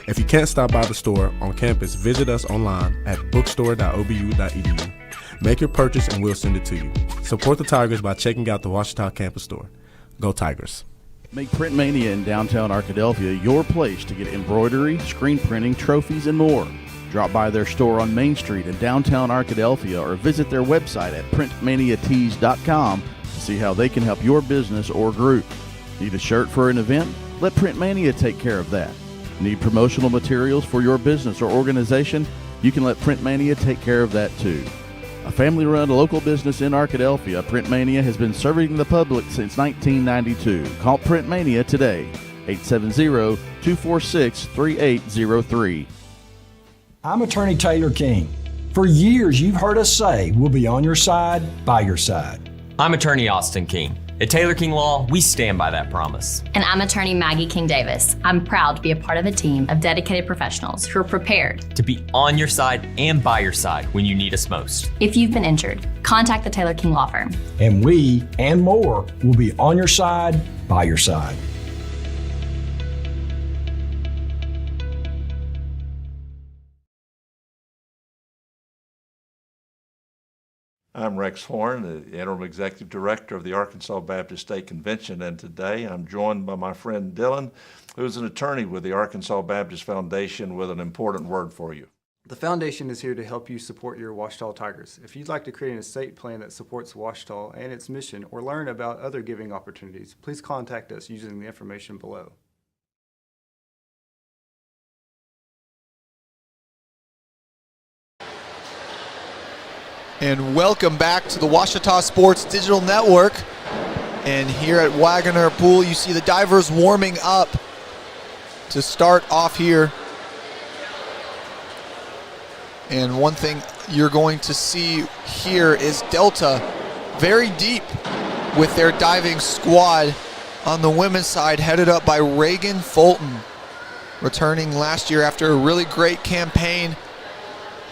If you can't stop by the store on campus, visit us online at bookstore.obu.edu. Make your purchase and we'll send it to you. Support the Tigers by checking out the Ouachita campus store. Go Tigers! Make Print Mania in downtown Arkadelphia your place to get embroidery, screen printing, trophies, and more. Drop by their store on Main Street in downtown Arkadelphia or visit their website at printmaniatees.com to see how they can help your business or group. Need a shirt for an event? Let Print Mania take care of that. Need promotional materials for your business or organization? You can let Print Mania take care of that too. A family-run local business in Arkadelphia, Print Mania has been serving the public since 1992. Call Print Mania today, 870-246-3803. I'm Attorney Taylor King. For years, you've heard us say we'll be on your side, by your side. I'm attorney Austin King. At Taylor King Law, we stand by that promise. And I'm attorney Maggie King Davis. I'm proud to be a part of a team of dedicated professionals who are prepared. To be on your side and by your side when you need us most. If you've been injured, contact the Taylor King Law Firm. And we, and more, will be on your side, by your side. I'm Rex Horn, the Interim Executive Director of the Arkansas Baptist State Convention, and today I'm joined by my friend Dylan, who's an attorney with the Arkansas Baptist Foundation with an important word for you. The foundation is here to help you support your Ouachita Tigers. If you'd like to create an estate plan that supports Ouachita and its mission or learn about other giving opportunities, please contact us using the information below. And welcome back to the Ouachita Sports Digital Network. And here at Waggoner Pool, you see the divers warming up to start off here. And one thing you're going to see here is Delta very deep with their diving squad on the women's side, headed up by Reagan Fulton, returning last year after a really great campaign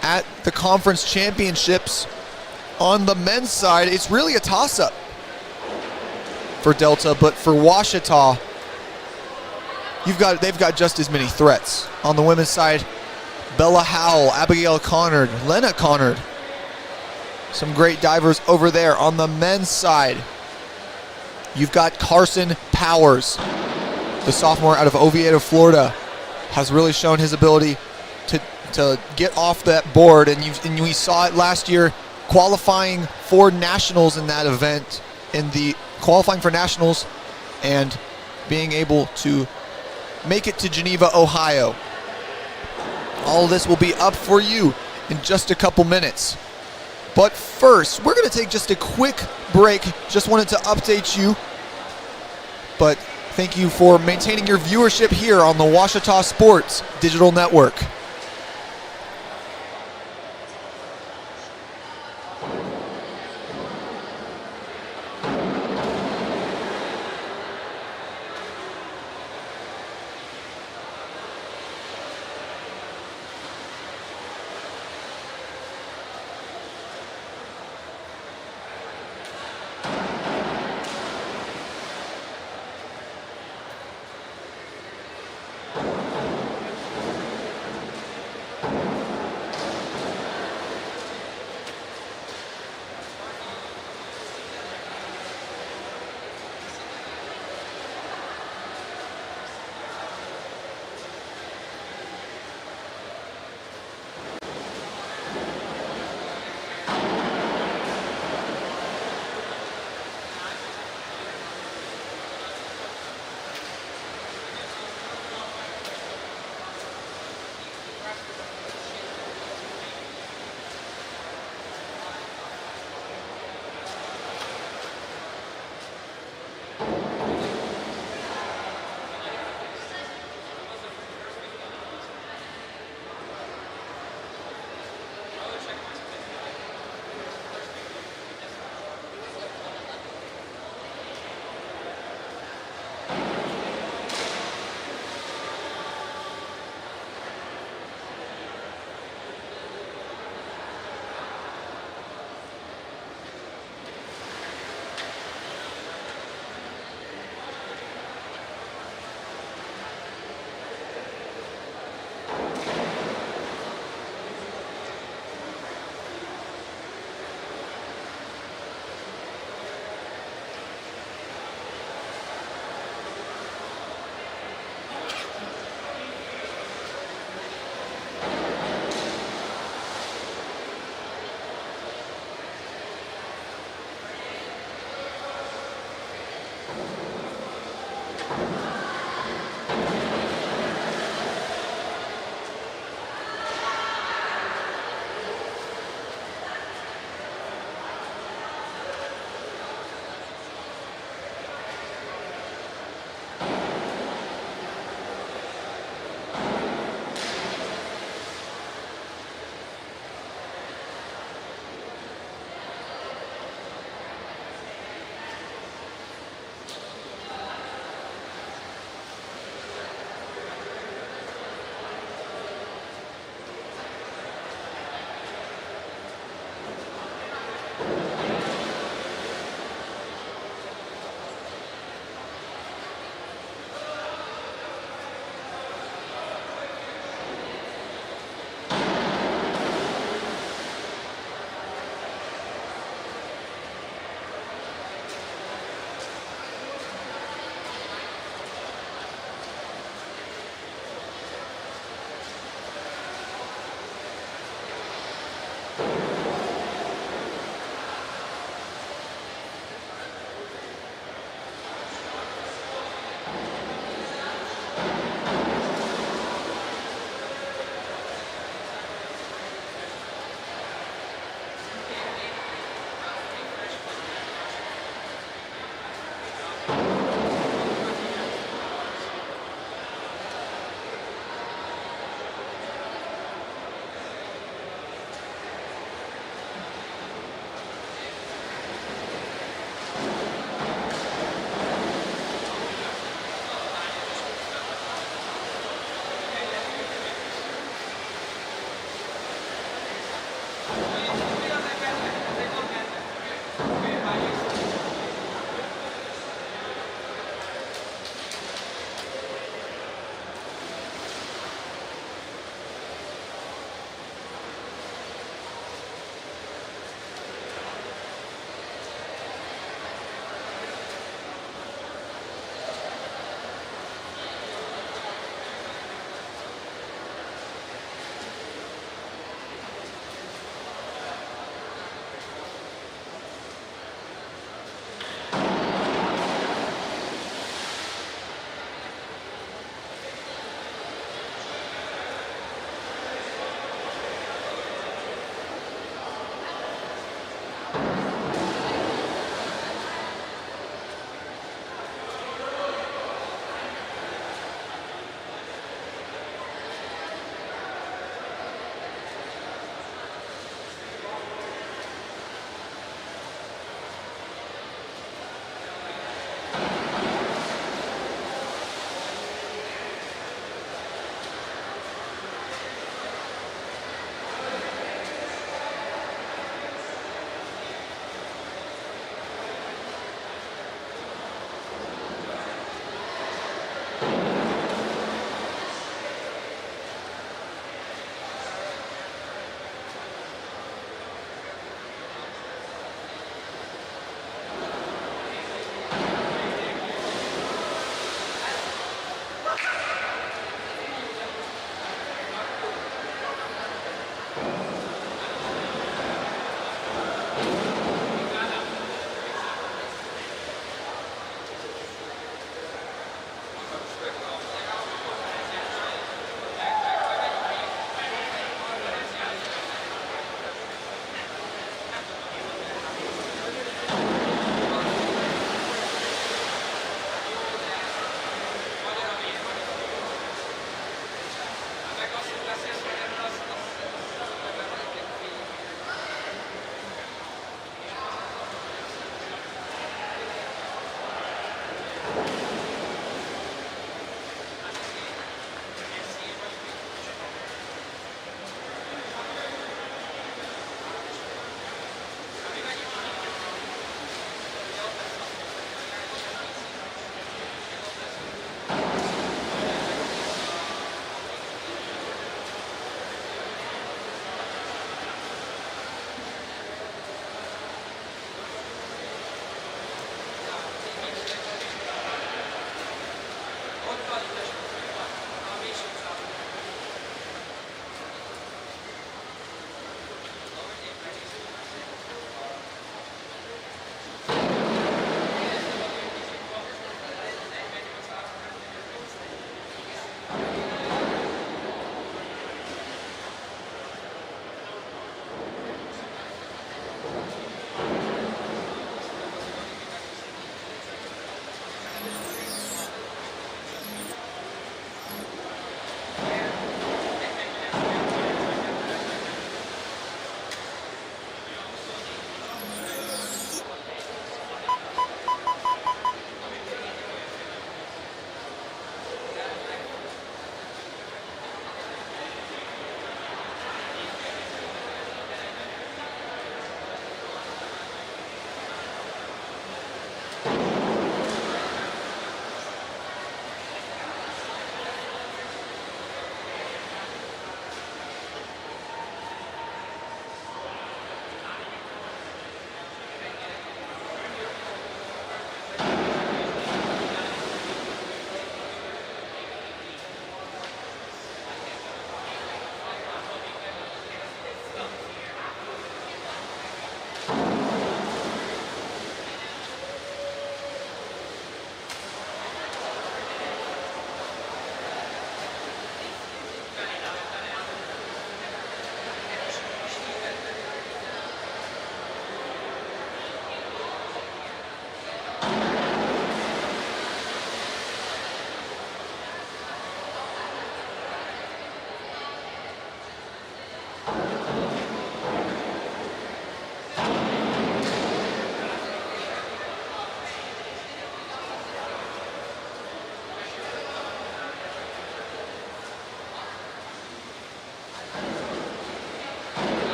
at the conference championships. On the men's side, it's really a toss-up for Delta, but for Ouachita, they've got just as many threats. On the women's side, Bella Howell, Abigail Connard, Lena Connard. Some great divers over there. On the men's side, you've got Carson Powers, the sophomore out of Oviedo, Florida, has really shown his ability to get off that board, and we saw it last year qualifying for nationals in that event, qualifying for nationals and being able to make it to Geneva, Ohio. All of this will be up for you in just a couple minutes. But first, we're going to take just a quick break. Just wanted to update you, but thank you for maintaining your viewership here on the Ouachita Sports Digital Network.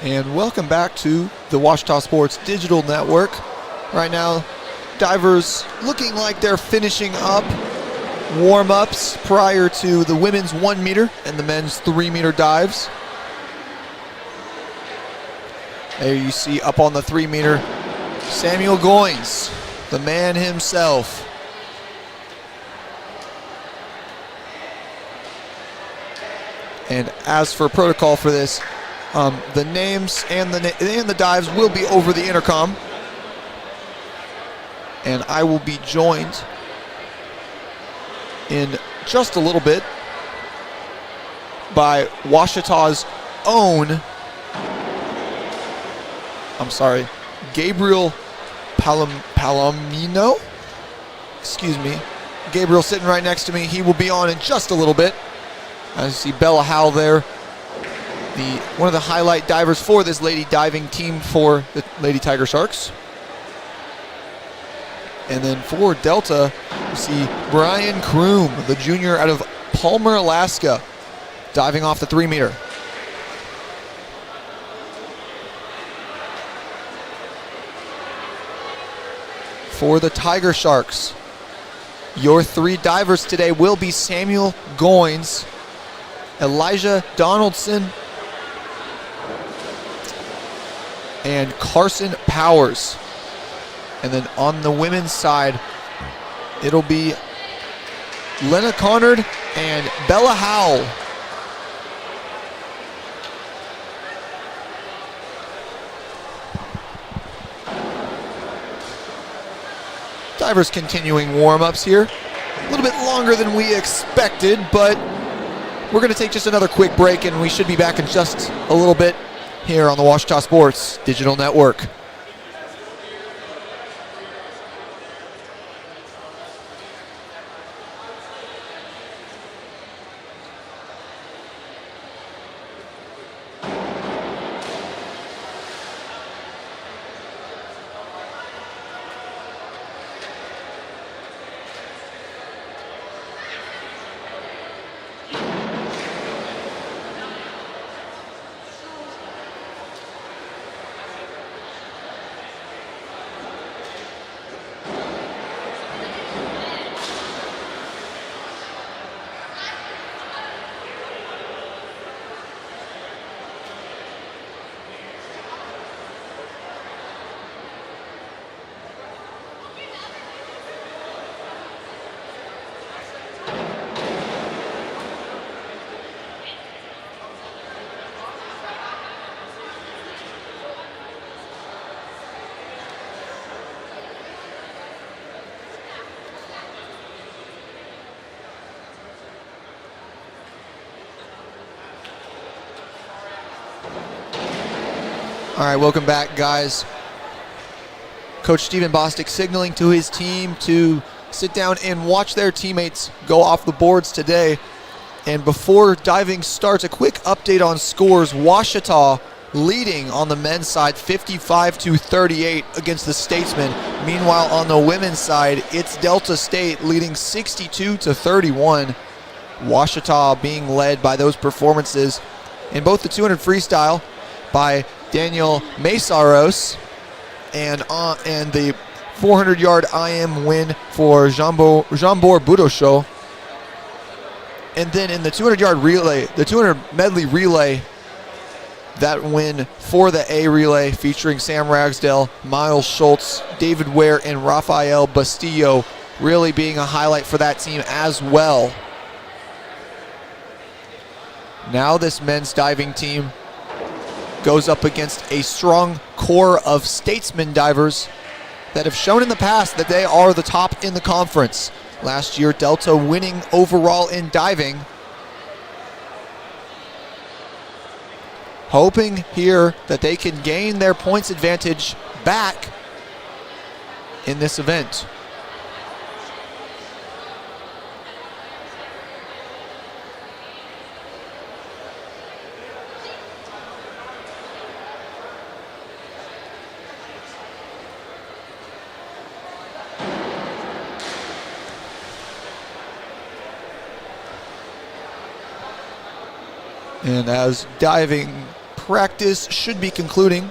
And welcome back to the Ouachita Sports Digital Network. Right now, divers looking like they're finishing up warm-ups prior to the women's 1 meter and the men's 3 meter dives. There you see up on the 3 meter, Samuel Goins, the man himself. And as for protocol for this, the names and the dives will be over the intercom. And I will be joined in just a little bit by Ouachita's own, Gabriel Palomino. Excuse me. Gabriel sitting right next to me. He will be on in just a little bit. I see Bella Howell there, one of the highlight divers for this lady diving team for the Lady Tiger Sharks. And then for Delta, you see Brian Kroom, the junior out of Palmer, Alaska, diving off the 3 meter. For the Tiger Sharks, your 3 divers today will be Samuel Goins, Elijah Donaldson, and Carson Powers. And then on the women's side, it'll be Lena Conard and Bella Howell. Divers continuing warm-ups here. A little bit longer than we expected, but we're going to take just another quick break, and we should be back in just a little bit here on the Ouachita Sports Digital Network. All right, welcome back, guys. Coach Stephen Bostic signaling to his team to sit down and watch their teammates go off the boards today. And before diving starts, a quick update on scores. Ouachita leading on the men's side 55-38 against the Statesmen. Meanwhile, on the women's side, it's Delta State leading 62-31. Ouachita being led by those performances in both the 200 freestyle by Daniel Mesaros and the 400-yard IM win for Jambor Budosho. And then in the 200-yard relay, the 200 medley relay, that win for the A relay featuring Sam Ragsdale, Miles Schultz, David Ware, and Rafael Bastillo really being a highlight for that team as well. Now this men's diving team goes up against a strong core of Statesman divers that have shown in the past that they are the top in the conference. Last year, Delta winning overall in diving. Hoping here that they can gain their points advantage back in this event. And as diving practice should be concluding.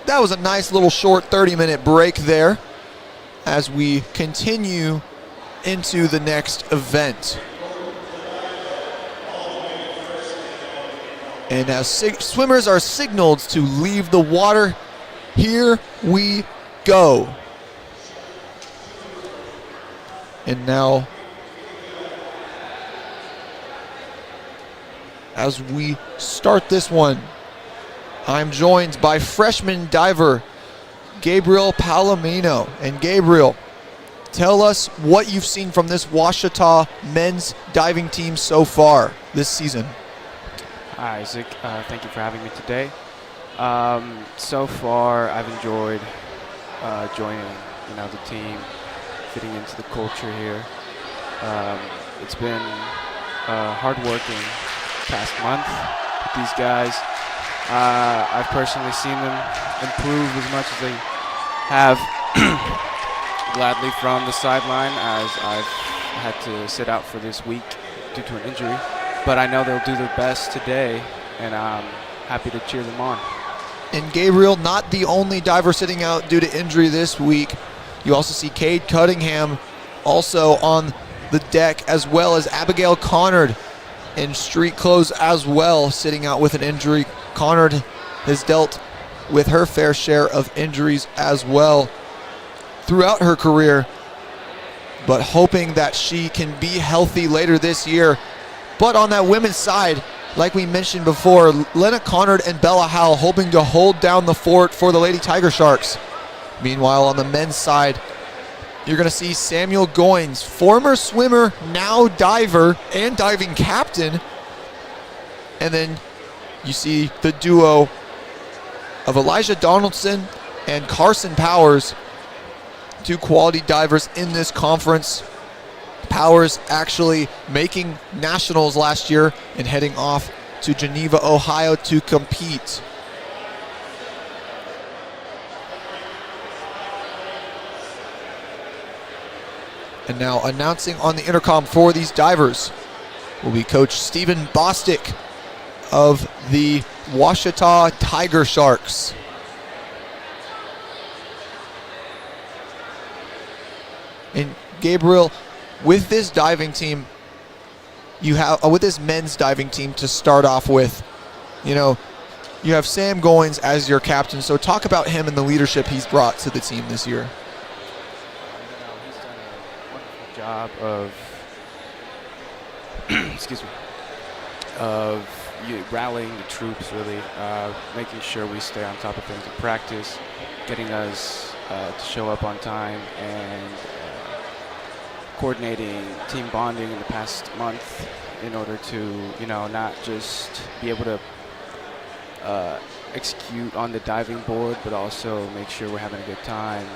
That was a nice little short 30-minute break there as we continue into the next event. And as swimmers are signaled to leave the water, here we go. And now, as we start this one, I'm joined by freshman diver Gabriel Palomino. And Gabriel, tell us what you've seen from this Ouachita men's diving team so far this season. Hi, Isaac. Thank you for having me today. So far, I've enjoyed joining, the team, fitting into the culture here. It's been hard-working past month with these guys. I've personally seen them improve as much as they have gladly from the sideline, as I've had to sit out for this week due to an injury. But I know they'll do their best today, and I'm happy to cheer them on. And Gabriel, not the only diver sitting out due to injury this week. You also see Cade Cunningham also on the deck, as well as Abigail Connard in street clothes as well, sitting out with an injury. Connard has dealt with her fair share of injuries as well throughout her career, but hoping that she can be healthy later this year. But on that women's side, like we mentioned before, Lena Connard and Bella Howell hoping to hold down the fort for the Lady Tiger Sharks. Meanwhile, on the men's side, you're going to see Samuel Goins, former swimmer, now diver and diving captain. And then you see the duo of Elijah Donaldson and Carson Powers, two quality divers in this conference. Powers actually making nationals last year and heading off to Geneva, Ohio to compete. And now announcing on the intercom for these divers will be Coach Stephen Bostic of the Ouachita Tiger Sharks. And Gabriel, with this diving team, you have with this men's diving team to start off with, you have Sam Goins as your captain. So talk about him and the leadership he's brought to the team this year. He's done a wonderful job of, rallying the troops, really, making sure we stay on top of things in practice, getting us to show up on time, and coordinating team bonding in the past month in order to, not just be able to execute on the diving board, but also make sure we're having a good time,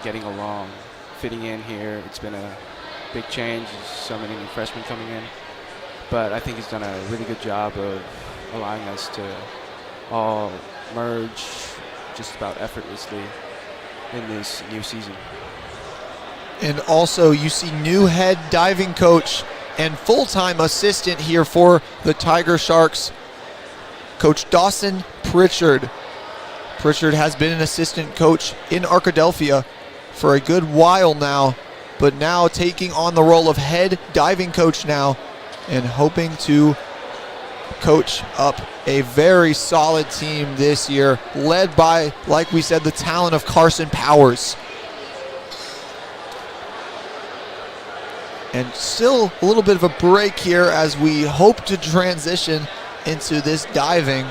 getting along, fitting in here. It's been a big change. There's so many new freshmen coming in, but I think he's done a really good job of allowing us to all merge just about effortlessly in this new season. And also you see new head diving coach and full-time assistant here for the Tiger Sharks, Coach Dawson Pritchard. Pritchard has been an assistant coach in Arkadelphia for a good while now, but now taking on the role of head diving coach now and hoping to coach up a very solid team this year, led by, like we said, the talent of Carson Powers. And still a little bit of a break here as we hope to transition into this diving.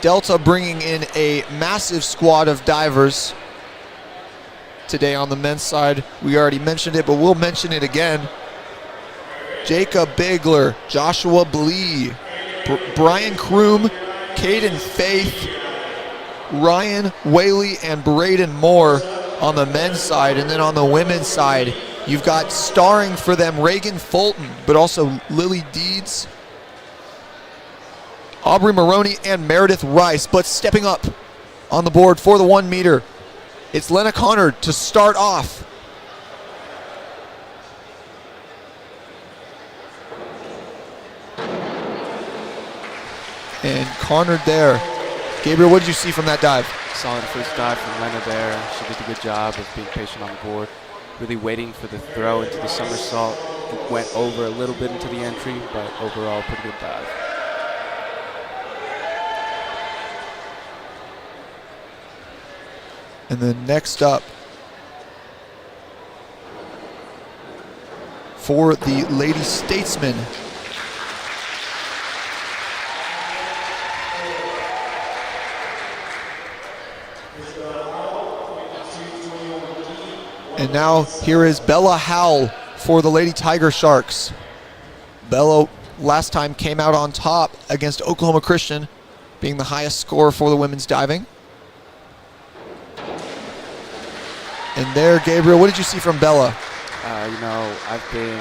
Delta bringing in a massive squad of divers today on the men's side. We already mentioned it, but we'll mention it again. Jacob Bigler, Joshua Blee, Brian Kroom, Caden Faith, Ryan Whaley, and Braden Moore on the men's side. And then on the women's side, you've got starring for them Reagan Fulton, but also Lily Deeds, Aubrey Maroney, and Meredith Rice. But stepping up on the board for the 1 meter, it's Lena Connard to start off. And cornered there. Gabriel, what did you see from that dive? Solid first dive from Lena there. She did a good job of being patient on the board, really waiting for the throw into the somersault. It went over a little bit into the entry, but overall, pretty good dive. And then next up, for the Lady Statesmen, and now here is Bella Howell for the Lady Tiger Sharks. Bella last time came out on top against Oklahoma Christian, being the highest scorer for the women's diving. And there, Gabriel, what did you see from Bella? I've been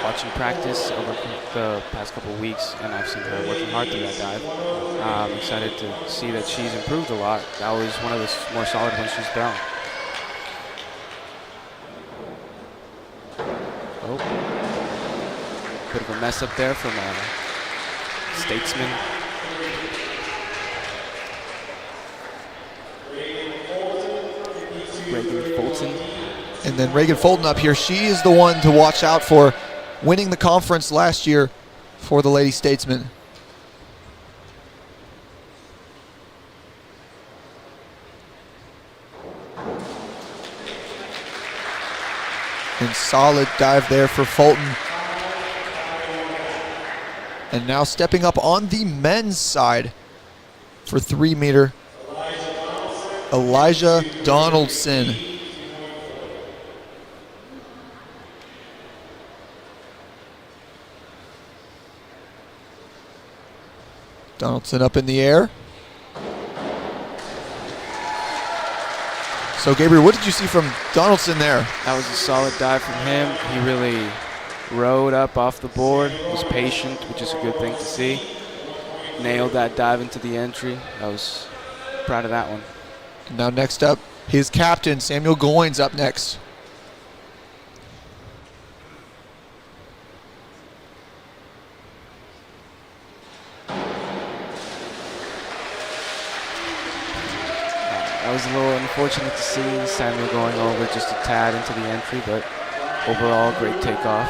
watching practice over the past couple of weeks, and I've seen her working hard through that dive. I'm excited to see that she's improved a lot. That was one of the more solid ones she's thrown. Oh, bit of a mess up there from Statesman. Reagan Fulton. And then Reagan Fulton up here. She is the one to watch out for, winning the conference last year for the Lady Statesmen. And solid dive there for Fulton. And now stepping up on the men's side for 3 meter, Elijah Donaldson. Donaldson up in the air. So Gabriel, what did you see from Donaldson there? That was a solid dive from him. He really rode up off the board, was patient, which is a good thing to see. Nailed that dive into the entry. I was proud of that one. Now next up, his captain, Samuel Goins, up next. That was a little unfortunate to see Samuel going over just a tad into the entry, but overall, great takeoff.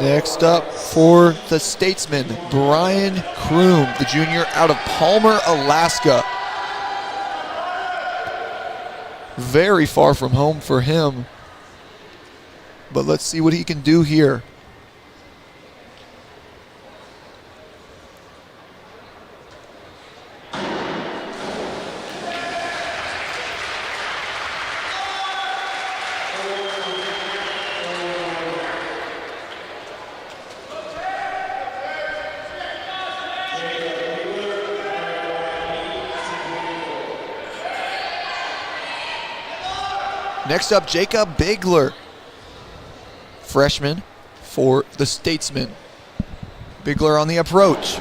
Next up for the Statesman, Brian Kroom, the junior out of Palmer, Alaska. Very far from home for him, but let's see what he can do here. Next up, Jacob Bigler, freshman for the Statesmen. Bigler on the approach.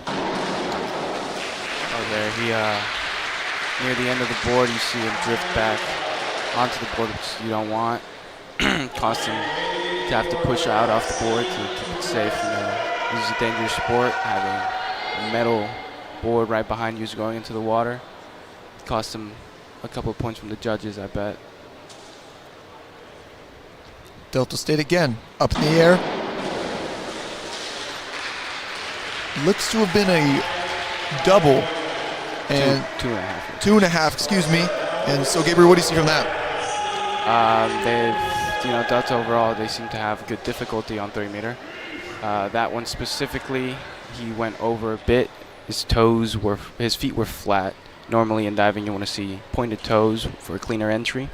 Oh, there he, near the end of the board, you see him drift back onto the board, which you don't want. Cost him to have to push out off the board to keep it safe. This is a dangerous sport, having a metal board right behind you is going into the water. It cost him a couple of points from the judges, I bet. Delta State again, up in the air. Looks to have been a double. And two and a half. 2.5, excuse me. And so, Gabriel, what do you see from that? Delta overall, they seem to have good difficulty on 3 meter. That one specifically, he went over a bit. His feet were flat. Normally in diving, you want to see pointed toes for a cleaner entry.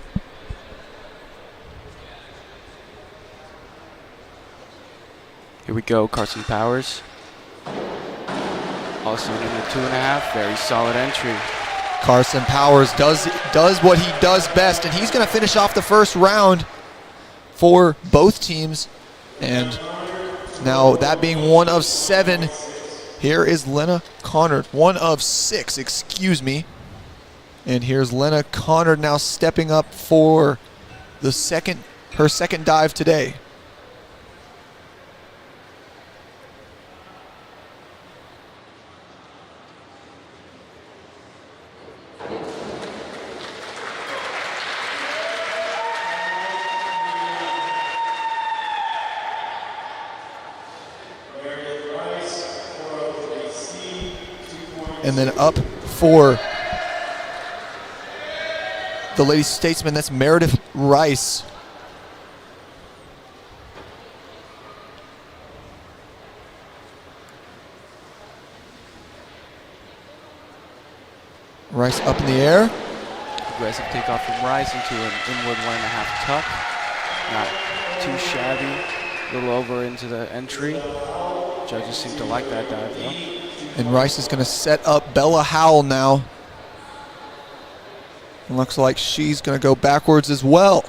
Here we go, Carson Powers. Also in the 2.5, very solid entry. Carson Powers does what he does best, and he's going to finish off the first round for both teams. And now that being one of 7, here is Lena Connard, 1 of 6, excuse me. And here's Lena Connard now stepping up for her second dive today. And then up for the Lady Statesman, that's Meredith Rice. Rice up in the air. Aggressive takeoff from Rice into an inward 1.5 tuck. Not too shabby. A little over into the entry. Judges seem to like that dive though. And Rice is going to set up Bella Howell now. Looks like she's going to go backwards as well.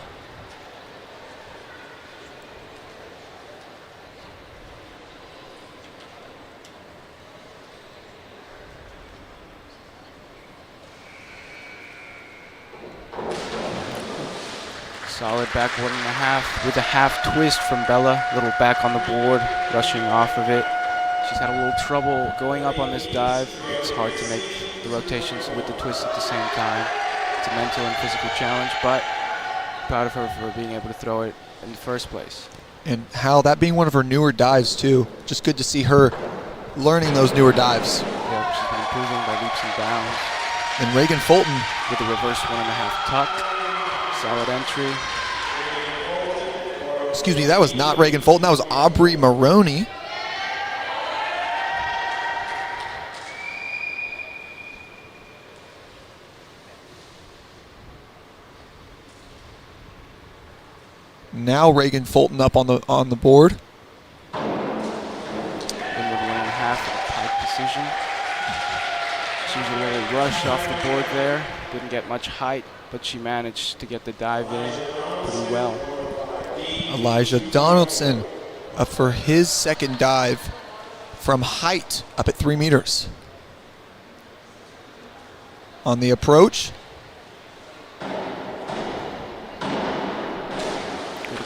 Solid back 1.5 with a half twist from Bella. Little back on the board, rushing off of it. She's had a little trouble going up on this dive. It's hard to make the rotations with the twist at the same time. It's a mental and physical challenge, but proud of her for being able to throw it in the first place. And Hal, that being one of her newer dives too. Just good to see her learning those newer dives. Yeah, she's been improving by leaps and bounds. And Reagan Fulton with a reverse 1.5 tuck. Solid entry. Excuse me, that was not Reagan Fulton. That was Aubrey Maroney. Now Reagan Fulton up on the board. Inward 1.5 pike precision. She's really rushed off the board there. Didn't get much height, but she managed to get the dive in pretty well. Elijah Donaldson up for his second dive from height up at 3 meters. On the approach. Good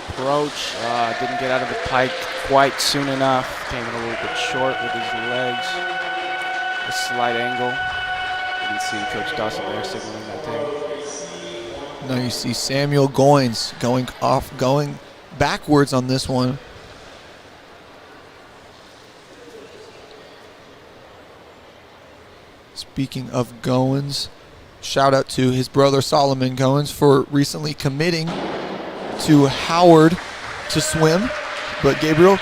approach. Didn't get out of the pike quite soon enough. Came in a little bit short with his legs. A slight angle. You can see Coach Dawson there signaling that to him. Now you see Samuel Goins going backwards on this one. Speaking of Goins, shout out to his brother Solomon Goins for recently committing to Howard to swim. But Gabriel?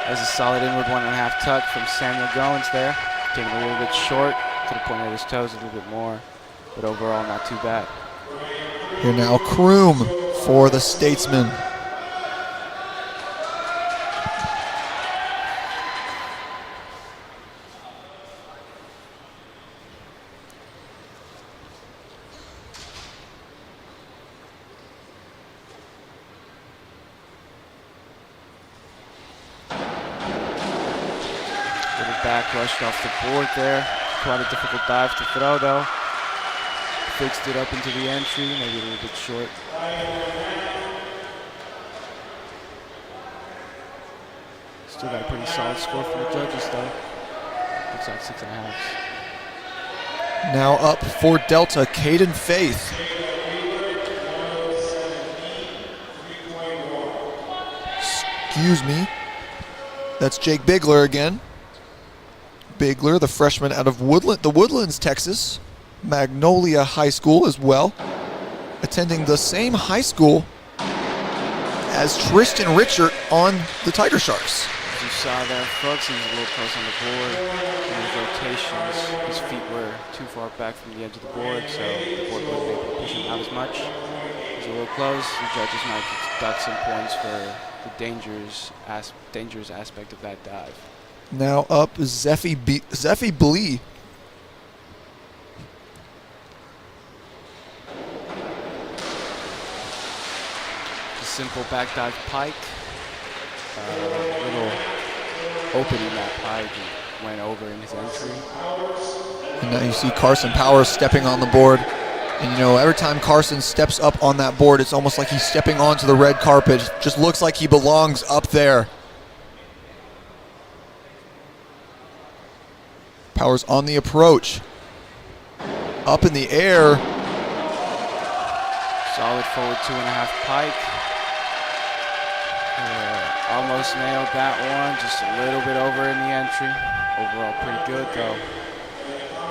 There's a solid inward 1.5 tuck from Samuel Goins there. Came a little bit short. Could have pointed his toes a little bit more, but overall not too bad. Here now, Kroom for the Statesman. Little back rushed off the board there. Quite a difficult dive to throw though. Fixed it up into the entry, maybe a little bit short. Still got a pretty solid score from the judges though. Looks like 6.5. Now up for Delta, Caden Faith. Excuse me. That's Jake Bigler again. Bigler, the freshman out of the Woodlands, Texas. Magnolia High School as well. Attending the same high school as Tristan Richard on the Tiger Sharks. As you saw there, folks, he was a little close on the board. In his rotations, his feet were too far back from the edge of the board, so the board wasn't able to push him out as much. He was a little close. The judges might deduct some points for the dangerous aspect of that dive. Now up Zeffie Blee. Simple back dive pike. Little opening that pike and went over in his entry. And now you see Carson Powers stepping on the board. And you know, every time Carson steps up on that board, it's almost like he's stepping onto the red carpet. It just looks like he belongs up there. Powers on the approach. Up in the air. Solid forward 2.5 pike. Almost nailed that one, just a little bit over in the entry. Overall pretty good though.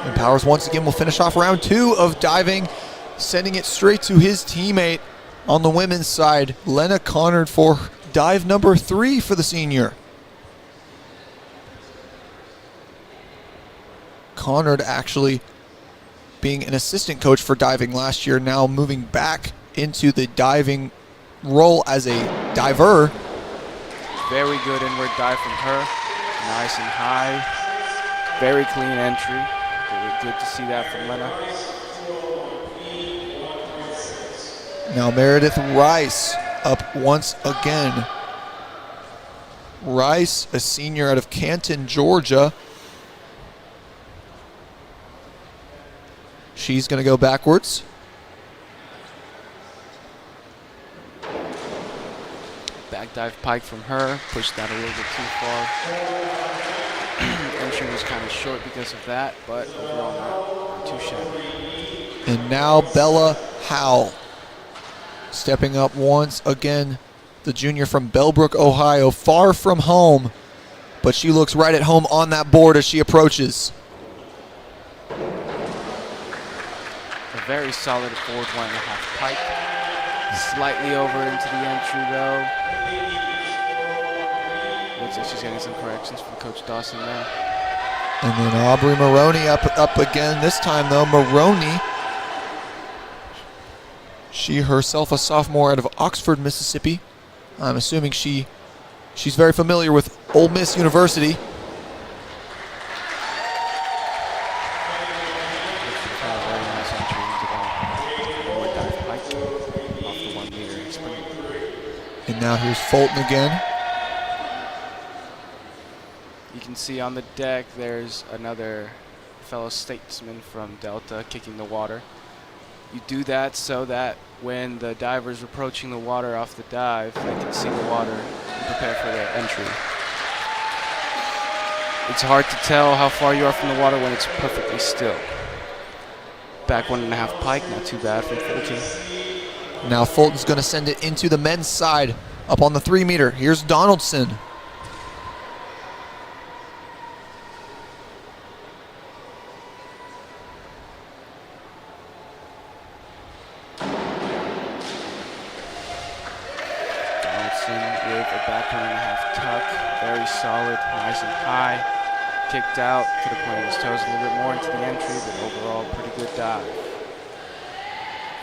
And Powers once again will finish off round 2 of diving, sending it straight to his teammate on the women's side, Lena Connard, for dive number 3 for the senior. Connard actually being an assistant coach for diving last year, now moving back into the diving role as a diver. Very good inward dive from her. Nice and high. Very clean entry. Very good to see that from Lena. Now Meredith Rice up once again. Rice, a senior out of Canton, Georgia. She's going to go backwards. Back dive pike from her. Pushed that a little bit too far. Entry was kind of short because of that, but overall not too shabby. And now Bella Howell stepping up once again. The junior from Bellbrook, Ohio, far from home, but she looks right at home on that board as she approaches. A very solid forward 1.5 pike. Slightly over into the entry though. Looks like she's getting some corrections from Coach Dawson there. And then Aubrey Maroney up again. This time though, Maroney, she herself a sophomore out of Oxford, Mississippi. I'm assuming she's very familiar with Ole Miss University. And now here's Fulton again. You can see on the deck there's another fellow statesman from Delta kicking the water. You do that so that when the diver's approaching the water off the dive, they can see the water and prepare for their entry. It's hard to tell how far you are from the water when it's perfectly still. Back 1.5 pike, not too bad from Fulton. Now Fulton's going to send it into the men's side up on the 3 meter. Here's Donaldson. With a back 1.5 tuck, very solid, nice and high. Kicked out, could have pointed his toes a little bit more into the entry, but overall pretty good dive.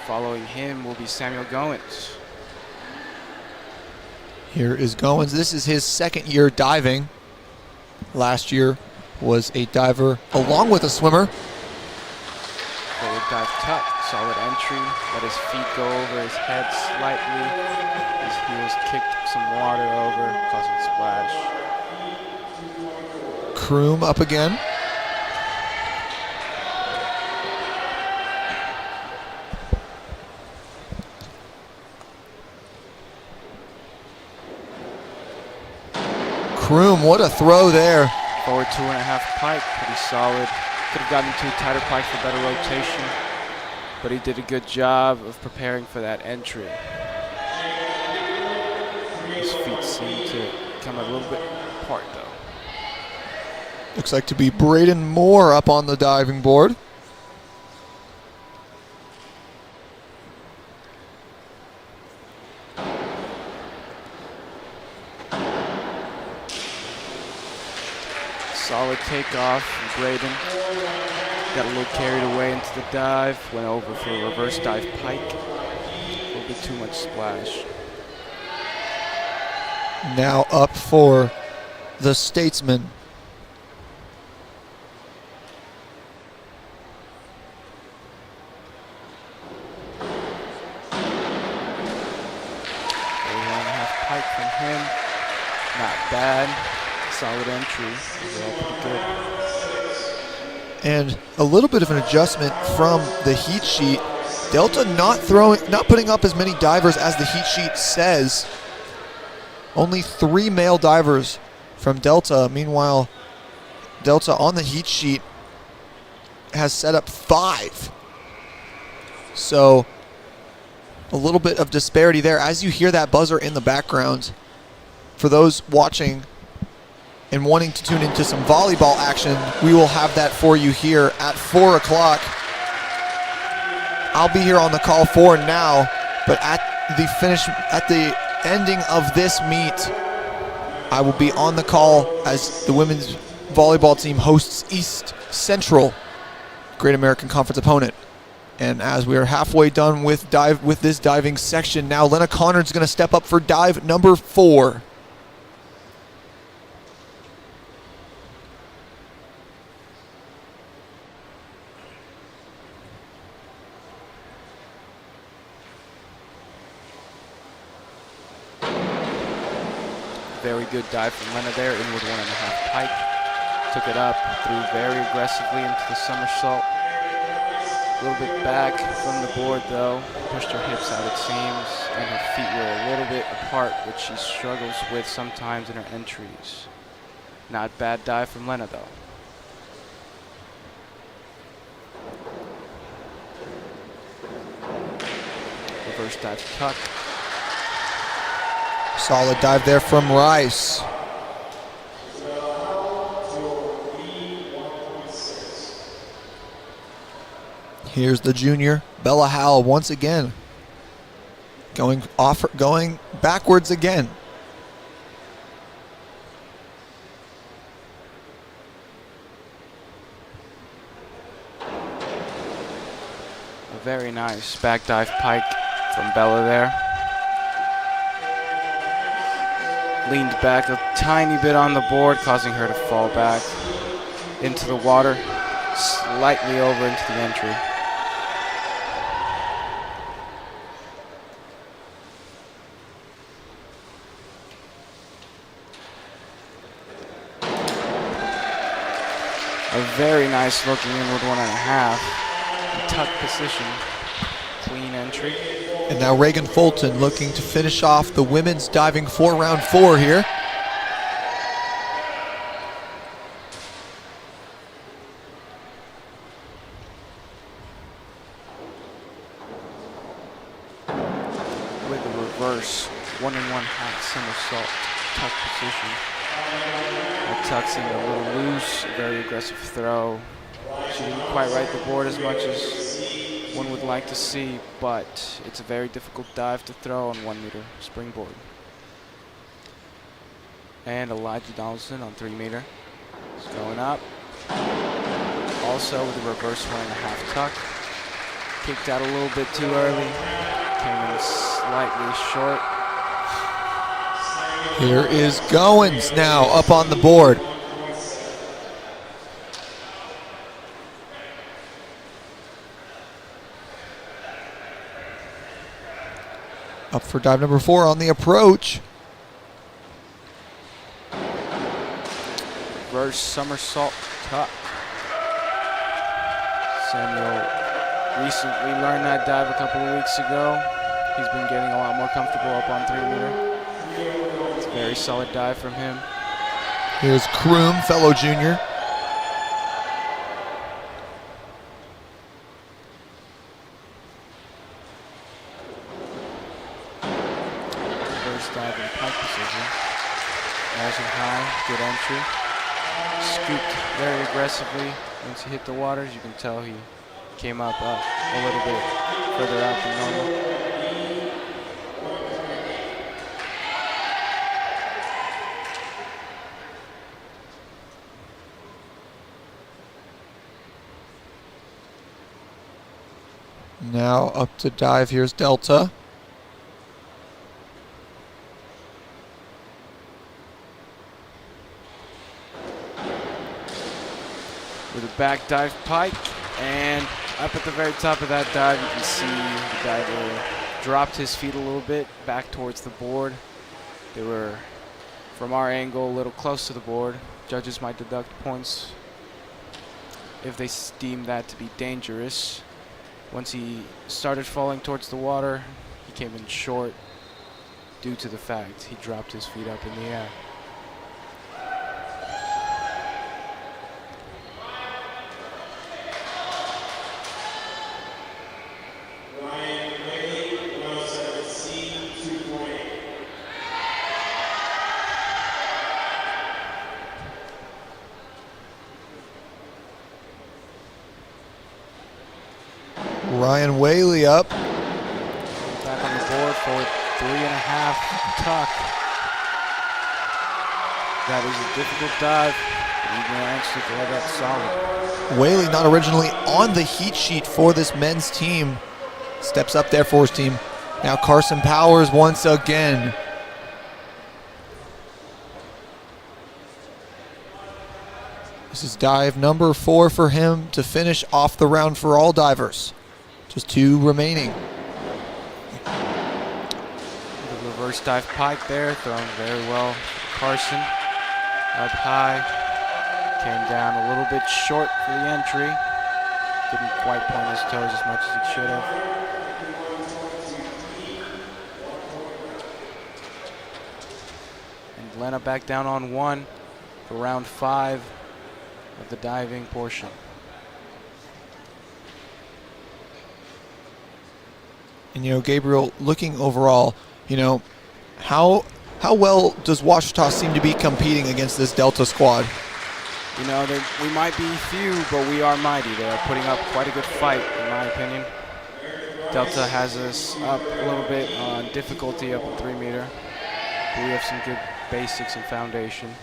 Following him will be Samuel Goins. Here is Goins. This is his 2nd year diving. Last year was a diver along with a swimmer. Forward dive tuck, solid entry. Let his feet go over his head slightly. His heels kicked some water over, causing a splash. Kroom up again. Kroom, what a throw there. Forward 2.5 pike, pretty solid. Could have gotten to a tighter pike for better rotation, but he did a good job of preparing for that entry. His feet seem to come a little bit apart though. Looks like to be Braden Moore up on the diving board. Solid takeoff from Braden. Got a little carried away into the dive. Went over for a reverse dive pike. A little bit too much splash. Now up for the Statesman. Pike from him. Not bad. Solid entry. Overall pretty good. And a little bit of an adjustment from the heat sheet. Delta not putting up as many divers as the heat sheet says. Only 3 male divers from Delta. Meanwhile, Delta on the heat sheet has set up 5. So a little bit of disparity there. As you hear that buzzer in the background, for those watching and wanting to tune into some volleyball action, we will have that for you here at 4 o'clock. I'll be here on the call for now, but at the ending of this meet, I will be on the call as the women's volleyball team hosts East Central, Great American Conference opponent. And as we are halfway done with this diving section, now Lena Conard's going to step up for dive number 4. Very good dive from Lena there, inward 1.5 pike. Took it up, threw very aggressively into the somersault. A little bit back from the board though, pushed her hips out it seems, and her feet were a little bit apart, which she struggles with sometimes in her entries. Not bad dive from Lena though. Reverse dive tuck. Solid dive there from Rice. Here's the junior, Bella Howell, once again. Going backwards again. A very nice back dive pike from Bella there. Leaned back a tiny bit on the board, causing her to fall back into the water, slightly over into the entry. A very nice looking inward 1.5. Tuck position, clean entry. And now Reagan Fulton looking to finish off the women's diving for round 4 here. With the reverse 1.5 somersault tuck position. That tuck seemed a little loose, very aggressive throw. She didn't quite right the board as much as one would like to see, but it's a very difficult dive to throw on 1 meter springboard. And Elijah Donaldson on 3 meter. It's going up. Also with a reverse 1.5 tuck. Kicked out a little bit too early. Came in slightly short. Here is Goins now up on the board. Up for dive number 4 on the approach. Reverse somersault tuck. Samuel recently learned that dive a couple of weeks ago. He's been getting a lot more comfortable up on 3 meter. It's a very solid dive from him. Here's Kroom, fellow junior. Reverse dive in pike position. Rising high, good entry. Scooped very aggressively. Once he hit the waters, you can tell he came up a little bit further out than normal. Now up to dive, here's Delta. With a back dive pike, and up at the very top of that dive, you can see the diver dropped his feet a little bit back towards the board. They were, from our angle, a little close to the board. Judges might deduct points if they deem that to be dangerous. Once he started falling towards the water, he came in short due to the fact he dropped his feet up in the air. Ryan Whaley up. Back on the board for 3.5 tuck. That is a difficult dive. Even actually got that solid. Whaley, not originally on the heat sheet for this men's team, steps up there for his team. Now Carson Powers once again. This is dive number 4 for him to finish off the round for all divers. Just 2 remaining. The reverse dive pike there, thrown very well. Carson up high, came down a little bit short for the entry. Didn't quite point his toes as much as he should have. And Lena back down on 1 for round 5 of the diving portion. And Gabriel, looking overall, how well does Ouachita seem to be competing against this Delta squad? We might be few, but we are mighty. They are putting up quite a good fight, in my opinion. Delta has us up a little bit on difficulty up in 3 meter. But we have some good basics and foundation.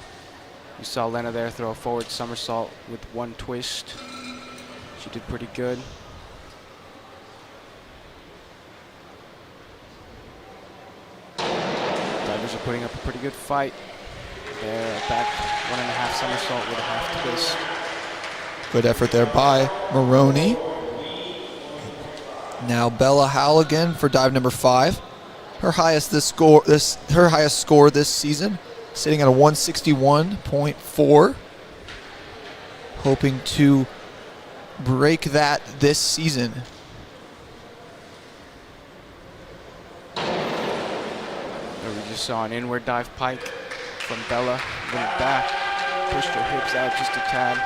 You saw Lena there throw a forward somersault with 1 twist. She did pretty good. Divers are putting up a pretty good fight. They're back 1.5 somersault with a half twist. Good effort there by Maroney. Now Bella Howell again for dive number 5. Her highest score this season, sitting at a 161.4. Hoping to break that this season. There we just saw an inward dive pike from Bella. Went back, pushed her hips out just a tad,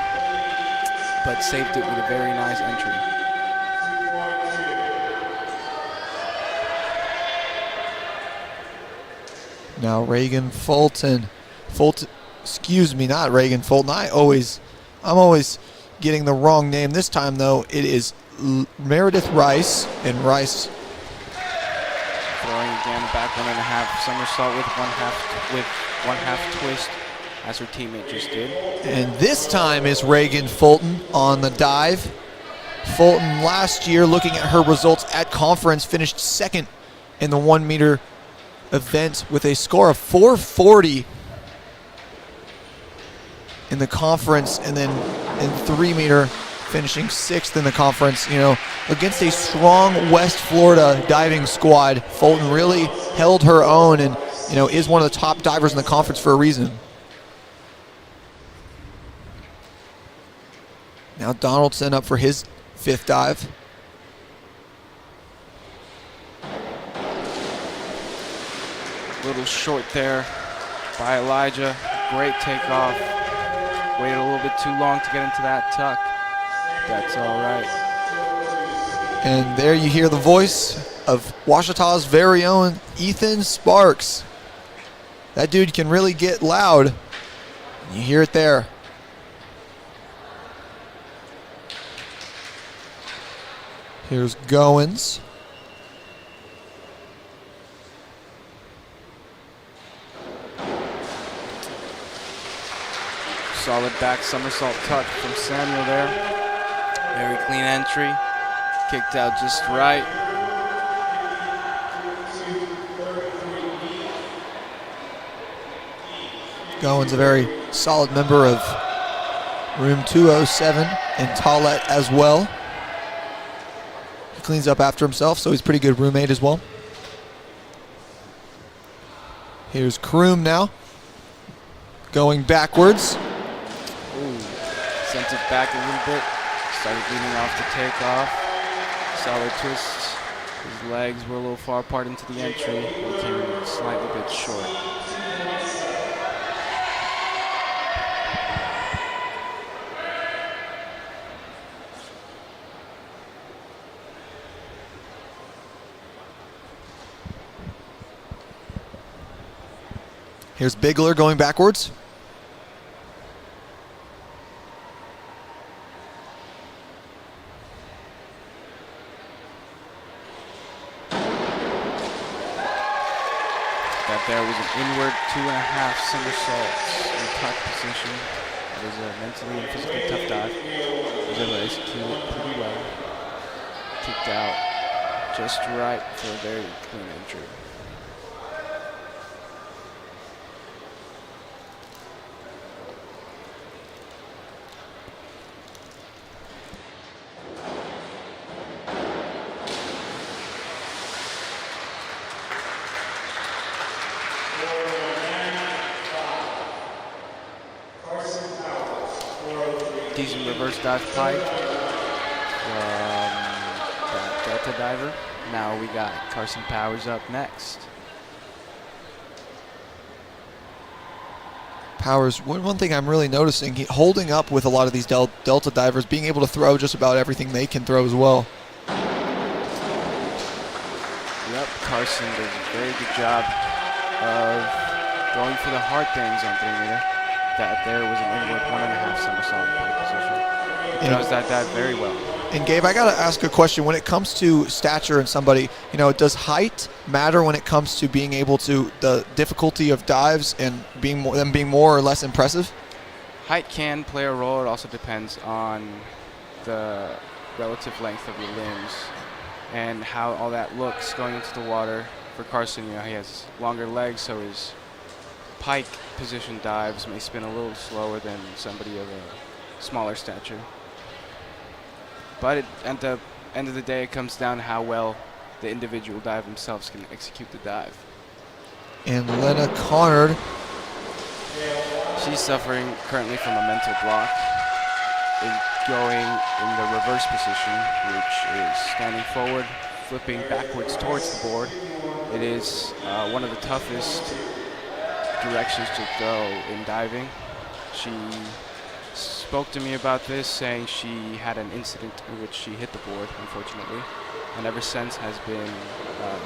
but saved it with a very nice entry. Now Reagan Fulton. Excuse me, not Reagan Fulton. I'm always getting the wrong name. This time though, it is Meredith Rice, and Rice Throwing again back 1.5 somersault with one half twist, as her teammate just did. And this time is Reagan Fulton on the dive. Fulton last year, looking at her results at conference, finished 2nd in the 1 meter event with a score of 440 in the conference, and then in 3 meter finishing 6th in the conference. Against a strong West Florida diving squad, Fulton really held her own and is one of the top divers in the conference for a reason. Now Donaldson up for his 5th dive. Little short there by Elijah. Great takeoff. Waited a little bit too long to get into that tuck. That's all right. And there you hear the voice of Ouachita's very own Ethan Sparks. That dude can really get loud. You hear it there. Here's Goins. Solid back somersault tuck from Samuel there. Very clean entry. Kicked out just right. Goins, a very solid member of room 207, and Tollett as well. He cleans up after himself, so he's a pretty good roommate as well. Here's Kroom now, going backwards. Ooh, sent it back a little bit. Started leaning off the takeoff. Solid twist. His legs were a little far apart into the entry. He came in slightly bit short. Here's Bigler going backwards. there was an inward 2.5 somersaults in tuck position. It was a mentally and physically tough dive. He was able to execute it pretty well. Kicked out just right for a very clean entry. Decent reverse dive pike from that Delta diver. Now we got Carson Powers up next. Powers, one thing I'm really noticing, holding up with a lot of these Delta divers, being able to throw just about everything they can throw as well. Yep, Carson does a very good job of going for the hard things on 3 meter. That there was an inward 1.5 somersault pike position. He does that dive very well. And Gabe, I gotta ask a question. When it comes to stature and somebody, does height matter when it comes to being able to the difficulty of dives and being more or less impressive? Height can play a role. It also depends on the relative length of your limbs and how all that looks going into the water. For Carson, he has longer legs, so his pike position dives may spin a little slower than somebody of a smaller stature. But at the end of the day, it comes down to how well the individual diver themselves can execute the dive. And Lena Connard, she's suffering currently from a mental block, going in the reverse position, which is standing forward, flipping backwards towards the board. It is one of the toughest directions to throw in diving. She spoke to me about this, saying she had an incident in which she hit the board, unfortunately, and ever since has been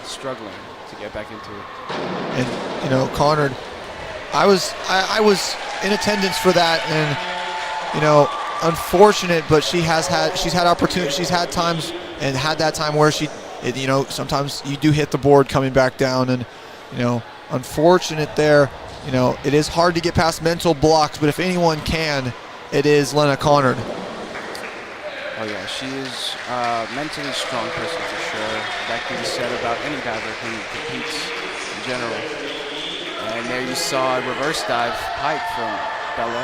struggling to get back into it. And Connard, I was in attendance for that, and unfortunate, but she's had opportunity, she's had times and had that time where sometimes you do hit the board coming back down, and unfortunate there. It is hard to get past mental blocks, but if anyone can, it is Lena Connard. Oh yeah, she is a mentally strong person for sure. That can be said about any diver who competes in general. And there you saw a reverse dive pike from Bella.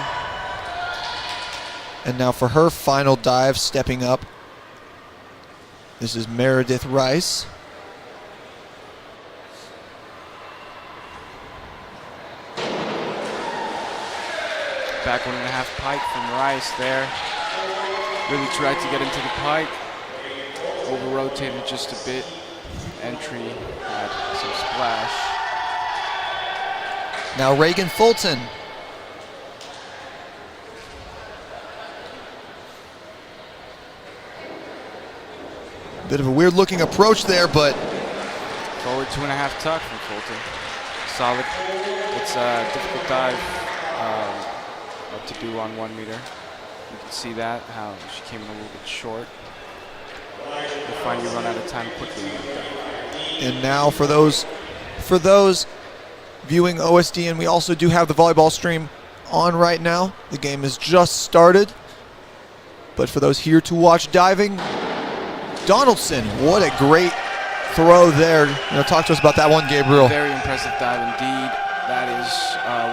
And now for her final dive, stepping up, this is Meredith Rice. Back 1.5 pike from Rice there. Really tried to get into the pike. Over-rotated just a bit. Entry had some splash. Now Reagan Fulton. Bit of a weird looking approach there, but forward 2.5 tuck from Fulton. Solid. It's a difficult dive to do on 1 meter. You can see that, how she came in a little bit short. You'll find you run out of time quickly. And now for those viewing OSD, and we also do have the volleyball stream on right now. The game has just started. But for those here to watch diving, Donaldson, what a great throw there. Talk to us about that one, Gabriel. Very impressive dive indeed. That is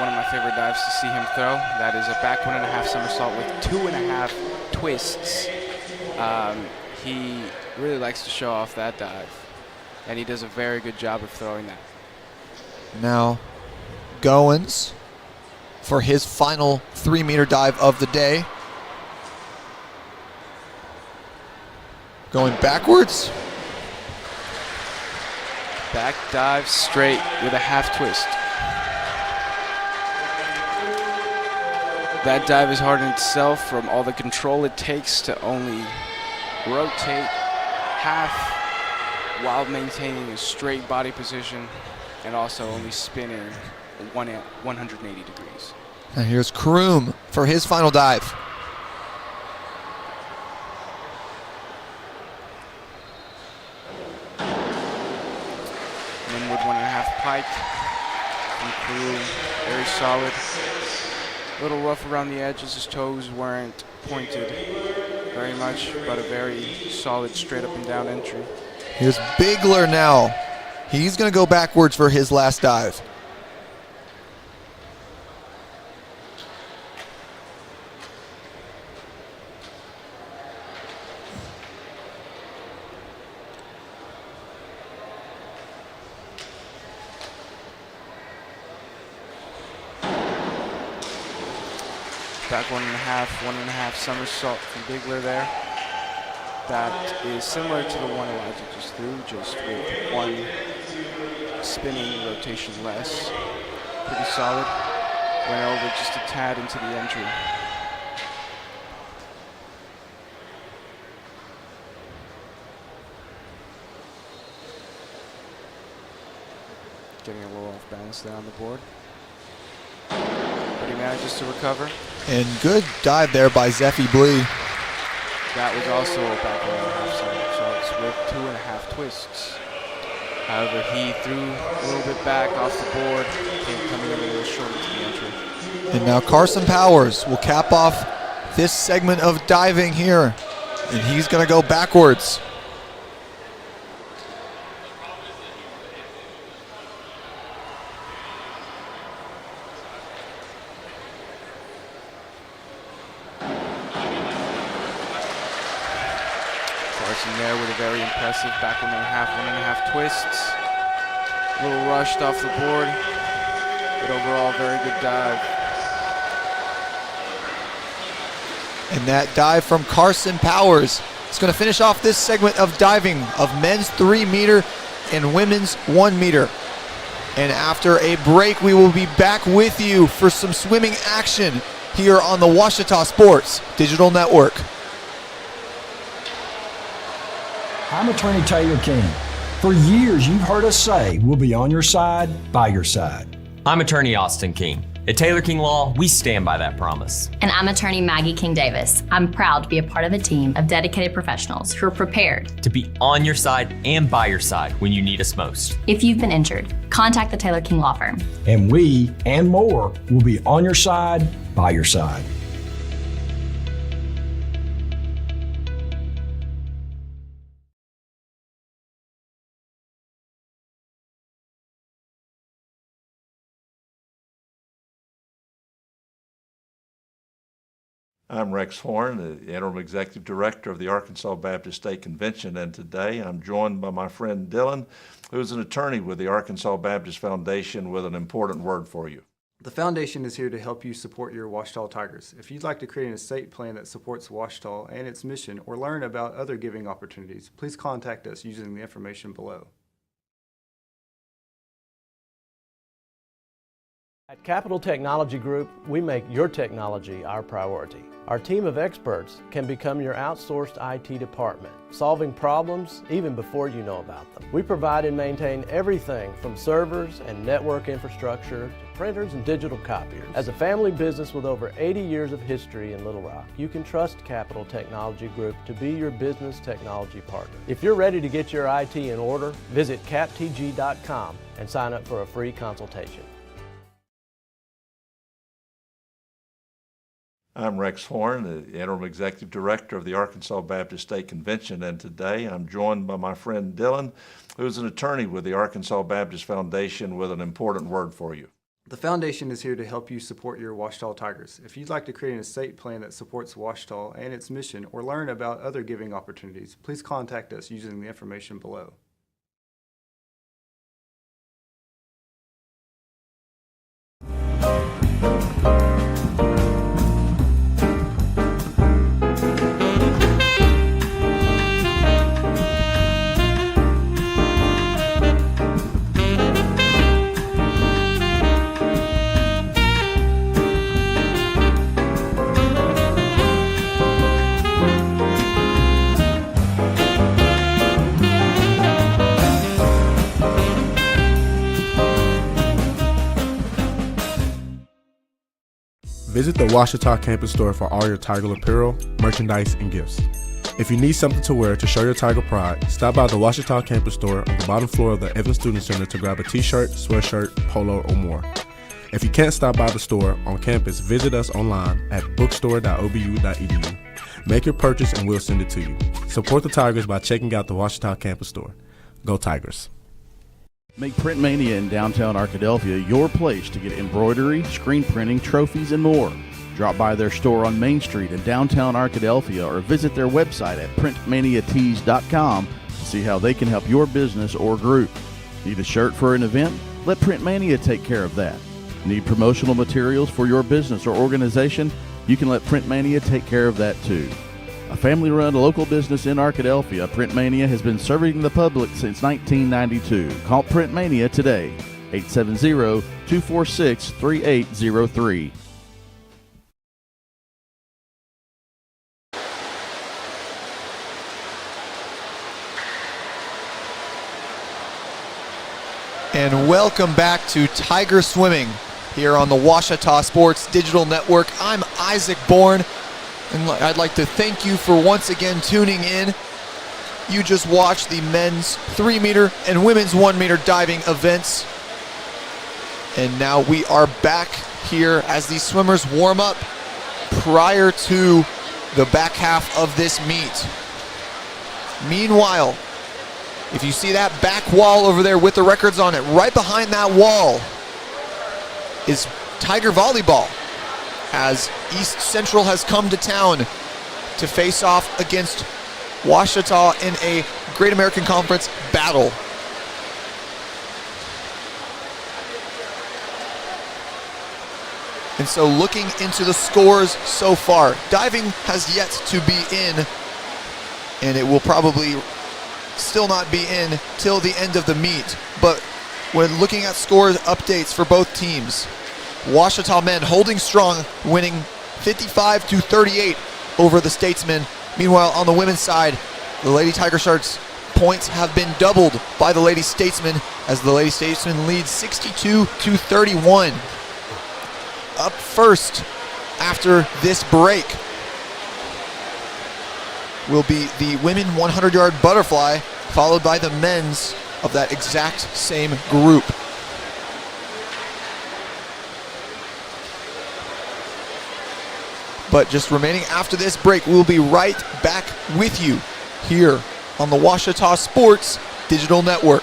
one of my favorite dives to see him throw. That is a back 1.5 somersault with 2.5 twists. He really likes to show off that dive, and he does a very good job of throwing that. Now, Goins for his final 3 meter dive of the day. Going backwards. Back dive straight with a half twist. That dive is hard in itself from all the control it takes to only rotate half while maintaining a straight body position and also only spinning 180 degrees. And here's Kroom for his final dive. Inward 1.5 pike. from Crew. Very solid. A little rough around the edges. His toes weren't pointed very much, but a very solid straight up and down entry. Here's Bigler now. He's going to go backwards for his last dive. Back 1.5 somersault from Bigler there. That is similar to the one Elijah just threw, just with one spinning rotation less. Pretty solid. Went over just a tad into the entry. Getting a little off balance there on the board. But he manages to recover. And good dive there by Zeffie Blee. That was also a back 1.5 somersaults with 2.5 twists. However, he threw a little bit back off the board, coming in a little short into the entry. And now Carson Powers will cap off this segment of diving here. And he's going to go backwards. Carson there with a very impressive back 1.5 twists. A little rushed off the board, but overall very good dive. And that dive from Carson Powers is going to finish off this segment of diving of men's 3 meter and women's 1 meter. And after a break, we will be back with you for some swimming action here on the Ouachita Sports Digital Network. I'm Attorney Taylor King. For years, you've heard us say we'll be on your side, by your side. I'm Attorney Austin King. At Taylor King Law, we stand by that promise. And I'm attorney Maggie King Davis. I'm proud to be a part of a team of dedicated professionals who are prepared To be on your side and by your side when you need us most. If you've been injured, contact the Taylor King Law Firm. And we, and more, will be on your side, by your side. I'm Rex Horn, the Interim Executive Director of the Arkansas Baptist State Convention, and today I'm joined by my friend Dylan, who is an attorney with the Arkansas Baptist Foundation with an important word for you. The foundation is here to help you support your Ouachita Tigers. If you'd like to create an estate plan that supports Ouachita and its mission or learn about other giving opportunities, please contact us using the information below. At Capital Technology Group, we make your technology our priority. Our team of experts can become your outsourced IT department, solving problems even before you know about them. We provide and maintain everything from servers and network infrastructure to printers and digital copiers. As a family business with over 80 years of history in Little Rock, you can trust Capital Technology Group to be your business technology partner. If you're ready to get your IT in order, visit captg.com and sign up for a free consultation. I'm Rex Horn, the Interim Executive Director of the Arkansas Baptist State Convention, and today I'm joined by my friend Dylan, who is an attorney with the Arkansas Baptist Foundation with an important word for you. The foundation is here to help you support your Ouachita Tigers. If you'd like to create an estate plan that supports Ouachita and its mission or learn about other giving opportunities, please contact us using the information below. Visit the Ouachita campus store for all your Tiger apparel, merchandise, and gifts. If you need something to wear to show your Tiger pride, stop by the Ouachita campus store on the bottom floor of the Evans Student Center to grab a t-shirt, sweatshirt, polo, or more. If you can't stop by the store on campus, visit us online at bookstore.obu.edu. Make your purchase and we'll send it to you. Support the Tigers by checking out the Ouachita campus store. Go Tigers. Make Print Mania in downtown Arkadelphia your place to get embroidery, screen printing, trophies, and more. Drop by their store on Main Street in downtown Arkadelphia or visit their website at printmaniatees.com to see how they can help your business or group. Need a shirt for an event? Let Print Mania take care of that. Need promotional materials for your business or organization? You can let Print Mania take care of that too. A family-run local business in Arkadelphia, Print Mania has been serving the public since 1992. Call Print Mania today, 870-246-3803. And welcome back to Tiger Swimming here on the Ouachita Sports Digital Network. I'm Isaac Bourne, and I'd like to thank you for once again tuning in. You just watched the men's 3-meter and women's 1-meter diving events. And now we are back here as the swimmers warm up prior to the back half of this meet. Meanwhile, if you see that back wall over there with the records on it, right behind that wall is Tiger Volleyball, as East Central has come to town to face off against Ouachita in a Great American Conference battle. And so looking into the scores so far, diving has yet to be in, and it will probably still not be in till the end of the meet. But when looking at score updates for both teams, Ouachita men holding strong, winning 55-38 over the Statesmen. Meanwhile, on the women's side, the Lady Tiger Sharks points have been doubled by the Lady Statesmen, as the Lady Statesmen lead 62-31. Up first after this break will be the women 100-yard butterfly, followed by the men's of that exact same group. But just remaining after this break, we'll be right back with you here on the Ouachita Sports Digital Network.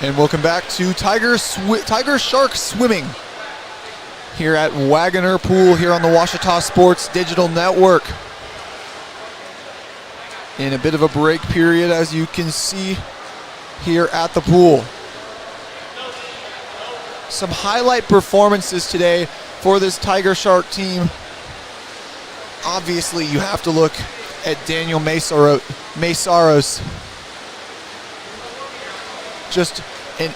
And welcome back to Tiger Shark Swimming here at Wagoner Pool here on the Ouachita Sports Digital Network. In a bit of a break period, as you can see here at the pool. Some highlight performances today for this Tiger Shark team. Obviously, you have to look at Daniel Mesaros. Just an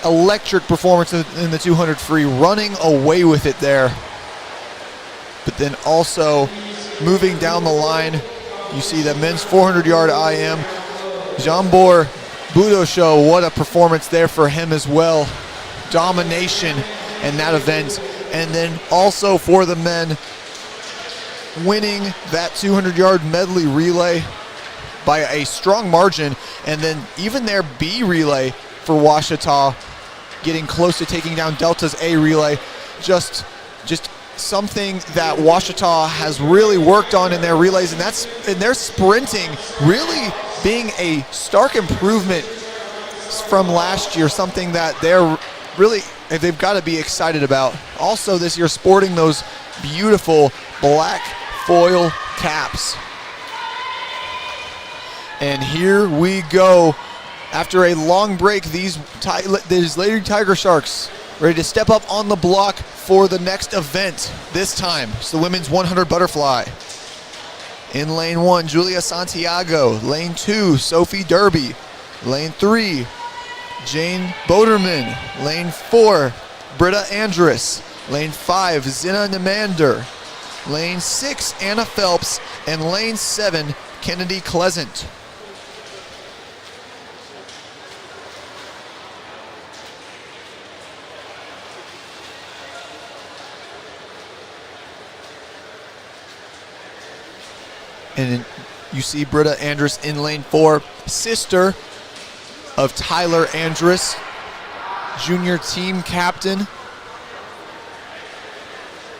electric performance in the 200 free, running away with it there. But then also moving down the line, you see that men's 400-yard IM. Jambor Budosho, what a performance there for him as well. Domination in that event. And then also for the men, winning that 200-yard medley relay by a strong margin, and then even their B relay for Ouachita getting close to taking down Delta's A relay. Just something that Ouachita has really worked on in their relays, and their sprinting really being a stark improvement from last year, something that they've got to be excited about. Also this year sporting those beautiful black foil caps. And here we go. After a long break, these Lady Tiger Sharks ready to step up on the block for the next event. This time, it's the women's 100 butterfly. In lane 1, Julia Santiago. Lane 2, Sophie Derby. Lane 3, Jane Boderman. Lane 4, Britta Andrus. Lane 5, Zina Nemander. Lane 6, Anna Phelps. And lane 7, Kennedy Pleasant. And you see Britta Andrus in lane 4, sister of Tyler Andrus, junior team captain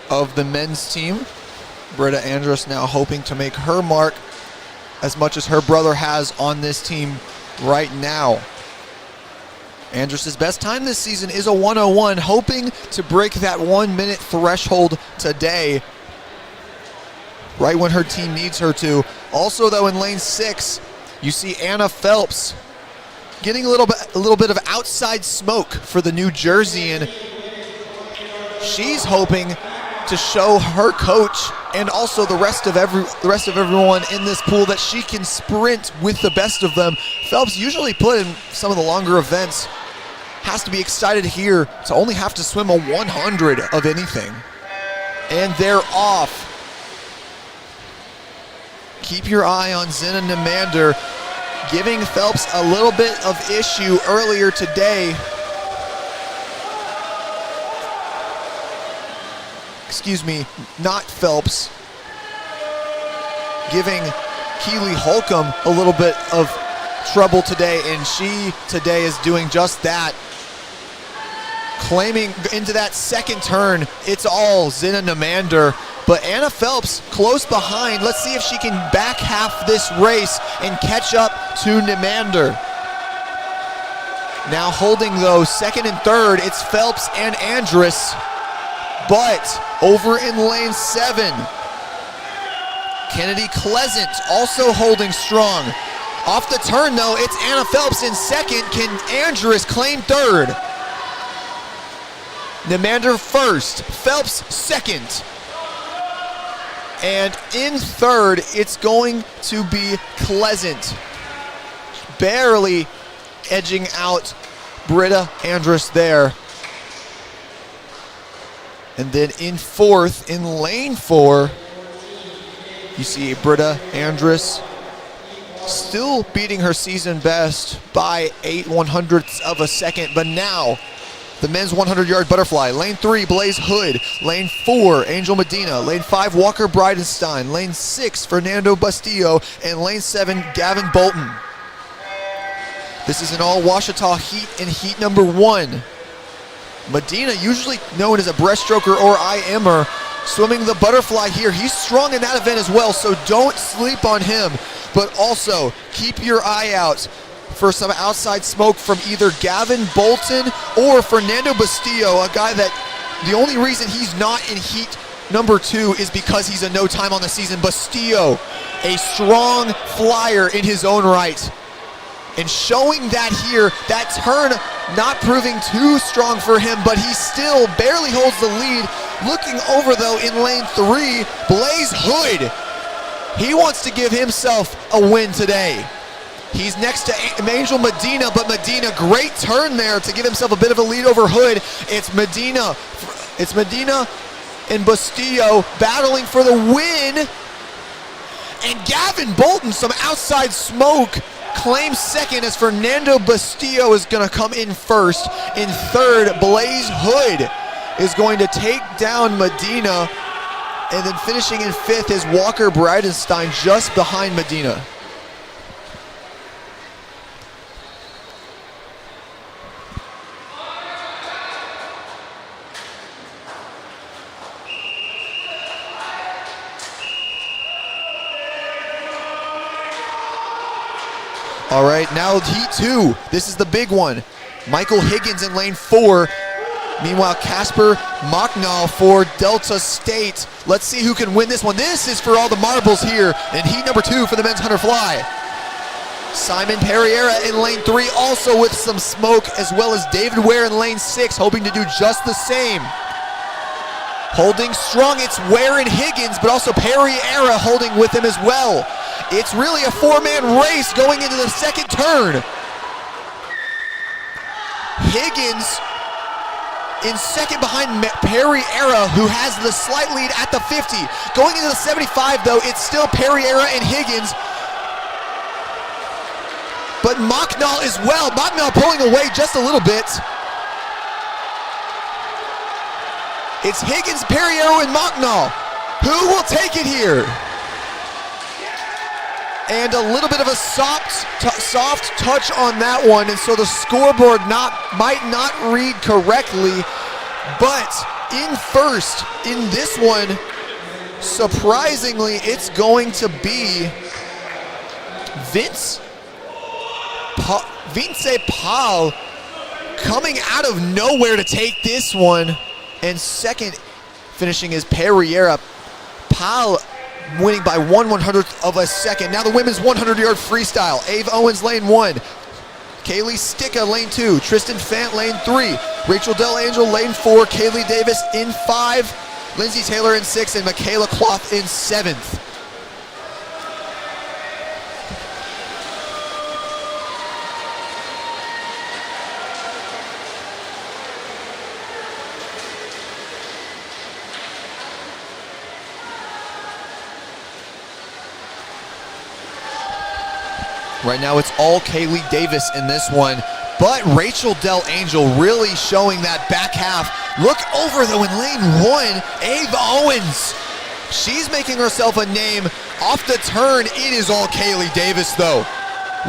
of the men's team. Britta Andrus now hoping to make her mark as much as her brother has on this team right now. Andrus' best time this season is a 1:01, hoping to break that 1 minute threshold today, right when her team needs her to. Also though, in lane 6, you see Anna Phelps getting a little bit of outside smoke for the New Jerseyan. She's hoping to show her coach and also the rest of everyone in this pool that she can sprint with the best of them. Phelps usually put in some of the longer events. Has to be excited here to only have to swim a 100 of anything. And they're off. Keep your eye on Zina Nemander, giving Phelps a little bit of issue earlier today. Excuse me, not Phelps. Giving Keely Holcomb a little bit of trouble today, and she today is doing just that. Claiming into that second turn, it's all Zina Nemander. But Anna Phelps close behind. Let's see if she can back half this race and catch up to Nemander. Now holding though second and third, it's Phelps and Andrus. But over in lane 7, Kennedy Pleasant also holding strong. Off the turn though, it's Anna Phelps in second. Can Andrus claim third? Nemander first, Phelps second. And in third, it's going to be Pleasant, barely edging out Britta Andrus there. And then in fourth, in lane 4, you see Britta Andrus still beating her season best by 8/100ths of a second, but now the men's 100-yard butterfly. Lane 3, Blaze Hood. Lane 4, Angel Medina. Lane 5, Walker Bridenstine. Lane 6, Fernando Bustillo. And lane 7, Gavin Bolton. This is an all Ouachita heat in heat number 1. Medina, usually known as a breaststroker or IMer, swimming the butterfly here. He's strong in that event as well, so don't sleep on him. But also, keep your eye out for some outside smoke from either Gavin Bolton or Fernando Bustillo, a guy that the only reason he's not in heat number 2 is because he's a no time on the season. Bustillo, a strong flyer in his own right. And showing that here, that turn not proving too strong for him, but he still barely holds the lead. Looking over though in lane 3, Blaze Hood. He wants to give himself a win today. He's next to Angel Medina, but Medina, great turn there to give himself a bit of a lead over Hood. It's Medina and Bustillo battling for the win. And Gavin Bolton, some outside smoke, claims second as Fernando Bustillo is going to come in first. In third, Blaze Hood is going to take down Medina. And then finishing in fifth is Walker Bridenstine just behind Medina. All right, now heat 2. This is the big one. Michael Higgins in lane 4. Meanwhile, Casper Mocknall for Delta State. Let's see who can win this one. This is for all the marbles here in heat number 2 for the men's 100 fly. Simon Perriera in lane 3 also with some smoke, as well as David Ware in lane 6 hoping to do just the same. Holding strong, it's Ware and Higgins, but also Perriera holding with him as well. It's really a 4-man race going into the second turn. Higgins in second behind Perriera, who has the slight lead at the 50. Going into the 75 though, it's still Perriera and Higgins. But Mocknall as well. Mocknall pulling away just a little bit. It's Higgins, Perriera, and Mocknall. Who will take it here? And a little bit of a soft touch on that one, and so the scoreboard might not read correctly. But in first, in this one, surprisingly, it's going to be Vince Paul coming out of nowhere to take this one. And second finishing is Perriera. Paul winning by 1/100th of a second. Now the women's 100-yard freestyle. Ave Owens lane 1. Kaylee Sticka lane 2. Tristan Fant lane 3. Rachel Del Angel lane 4. Kaylee Davis in 5. Lindsay Taylor in 6. And Michaela Cloth in 7th. Right now it's all Kaylee Davis in this one, but Rachel Del Angel really showing that back half. Look over though in lane 1, Ave Owens. She's making herself a name. Off the turn, it is all Kaylee Davis though.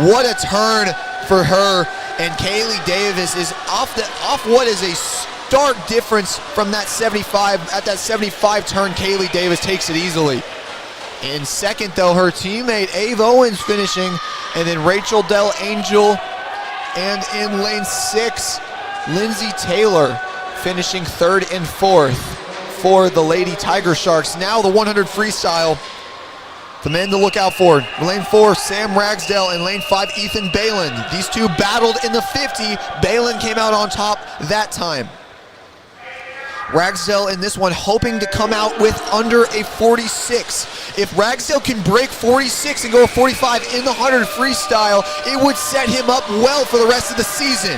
What a turn for her, and Kaylee Davis is off what is a stark difference from that 75. At that 75 turn, Kaylee Davis takes it easily. In second though, her teammate Ave Owens finishing, and then Rachel Del Angel, and in lane 6, Lindsay Taylor finishing 3rd and 4th for the Lady Tiger Sharks. Now the 100 freestyle, the men to look out for. Lane 4, Sam Ragsdale, and lane 5, Ethan Balin. These two battled in the 50. Balin came out on top that time. Ragsdale in this one hoping to come out with under a 46. If Ragsdale can break 46 and go a 45 in the 100 freestyle, it would set him up well for the rest of the season.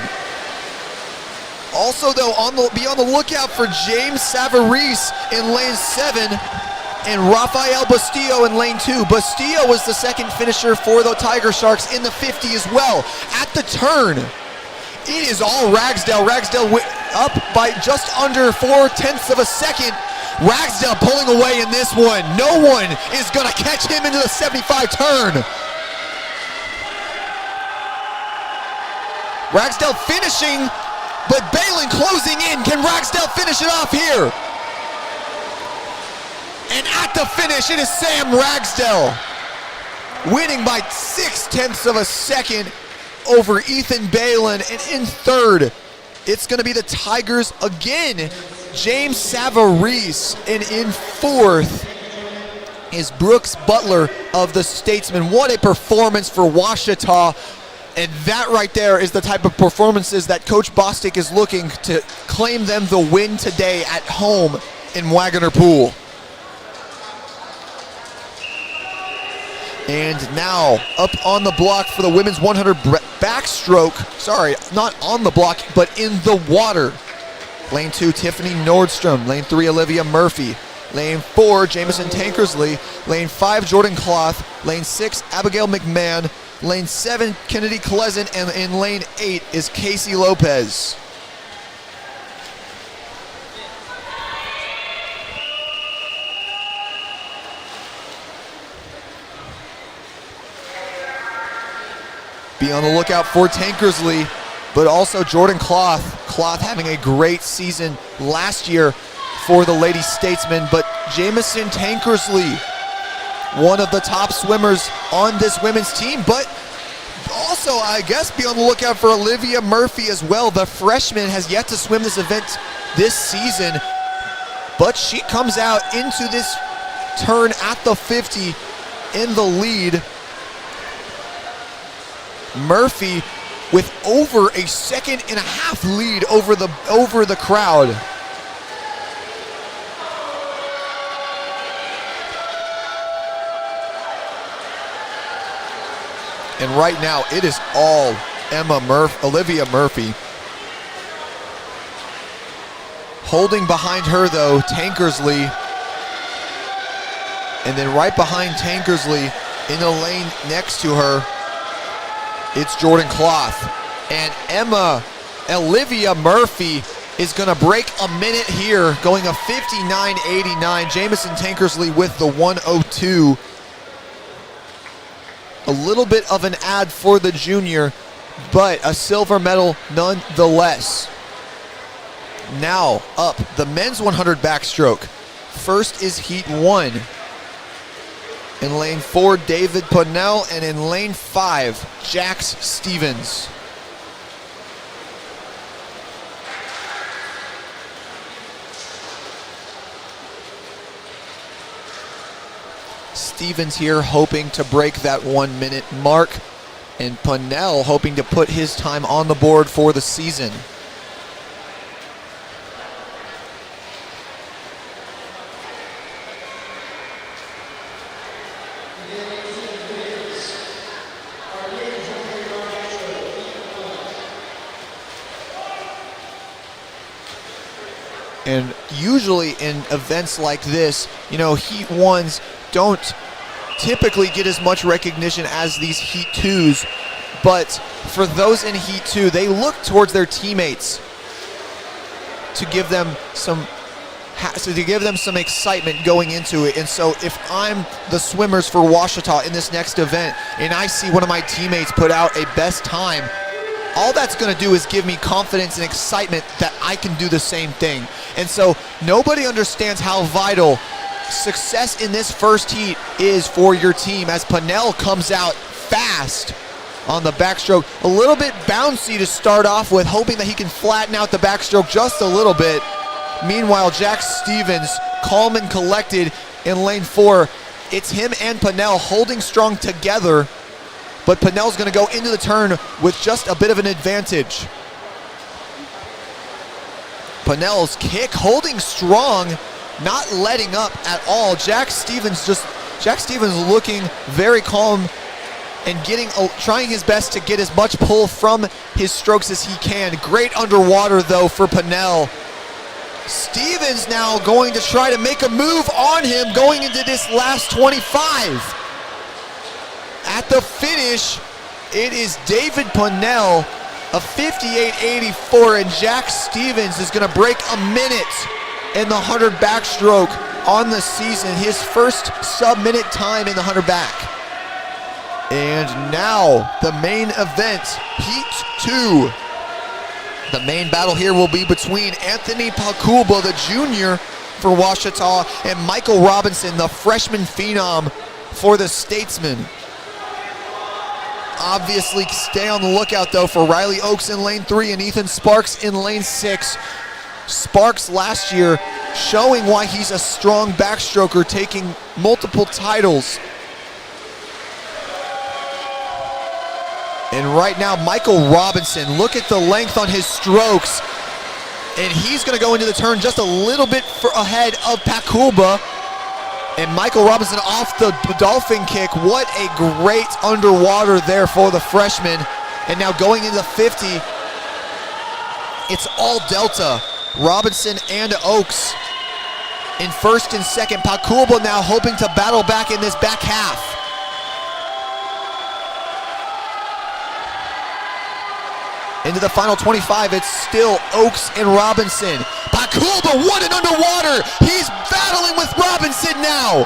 Also though, be on the lookout for James Savarese in lane 7 and Rafael Bustillo in lane 2. Bustillo was the second finisher for the Tiger Sharks in the 50 as well. At the turn, it is all Ragsdale. Ragsdale up by just under 4/10 of a second. Ragsdale pulling away in this one. No one is going to catch him into the 75 turn. Ragsdale finishing, but Balin closing in. Can Ragsdale finish it off here? And at the finish, it is Sam Ragsdale winning by 0.6 of a second. over Ethan Balin. And in third, it's going to be the Tigers again, James Savarese. And in fourth is Brooks Butler of the Statesman. What a performance for Ouachita. And that right there is the type of performances that Coach Bostic is looking to claim them the win today at home in Waggoner Pool. And now up on the block for the women's 100 backstroke. Sorry, not on the block, but in the water. Lane 2, Tiffany Nordstrom. Lane 3, Olivia Murphy. Lane 4, Jamison Tankersley. Lane 5, Jordan Cloth. Lane 6, Abigail McMahon. Lane 7, Kennedy Pleasant. And in lane 8 is Casey Lopez. Be on the lookout for Tankersley, but also Jordan Cloth. Cloth having a great season last year for the Lady Statesmen, but Jamison Tankersley, one of the top swimmers on this women's team, but also, I guess, be on the lookout for Olivia Murphy as well. The freshman has yet to swim this event this season, but she comes out into this turn at the 50 in the lead. Murphy with over a 1.5-second lead over the crowd. And right now it is all Olivia Murphy. Holding behind her though, Tankersley. And then right behind Tankersley in the lane next to her, it's Jordan Cloth. And Olivia Murphy is going to break a minute here, going a 59.89. Jamison Tankersley with the 1:02. A little bit of an ad for the junior, but a silver medal nonetheless. Now up, the men's 100 backstroke. First is heat 1. In lane 4, David Ponnell, and in lane 5, Jax Stevens. Stevens here hoping to break that 1 minute mark, and Ponnell hoping to put his time on the board for the season. And usually in events like this, you know, heat 1s don't typically get as much recognition as these heat 2s, but for those in heat 2, they look towards their teammates to give them some excitement going into it. And so if I'm the swimmers for Ouachita in this next event and I see one of my teammates put out a best time, all that's going to do is give me confidence and excitement that I can do the same thing. And so nobody understands how vital success in this first heat is for your team, as Ponnell comes out fast on the backstroke. A little bit bouncy to start off with, hoping that he can flatten out the backstroke just a little bit. Meanwhile, Jax Stevens, calm and collected in lane 4. It's him and Ponnell holding strong together, but Ponnell's going to go into the turn with just a bit of an advantage. Ponnell's kick holding strong, not letting up at all. Jax Stevens looking very calm and trying his best to get as much pull from his strokes as he can. Great underwater though for Ponnell. Stevens now going to try to make a move on him going into this last 25. At the finish, it is David Ponnell, a 58.84, and Jax Stevens is going to break a minute in the 100 backstroke on the season, his first sub-minute time in the 100 back. And now the main event, heat 2. The main battle here will be between Anthony Paculba, the junior for Ouachita, and Michael Robinson, the freshman phenom for the Statesman. obviously stay on the lookout, though, for Riley Oaks in lane 3 and Ethan Sparks in lane 6. Sparks last year showing why he's a strong backstroker, taking multiple titles. And right now, Michael Robinson, look at the length on his strokes. And he's going to go into the turn just a little bit ahead of Pakulba. And Michael Robinson off the dolphin kick. What a great underwater there for the freshman. And now going into the 50, it's all Delta. Robinson and Oaks in first and second. Pakulba now hoping to battle back in this back half. Into the final 25, it's still Oaks and Robinson. Pakulba won it underwater. He's battling with Robinson now.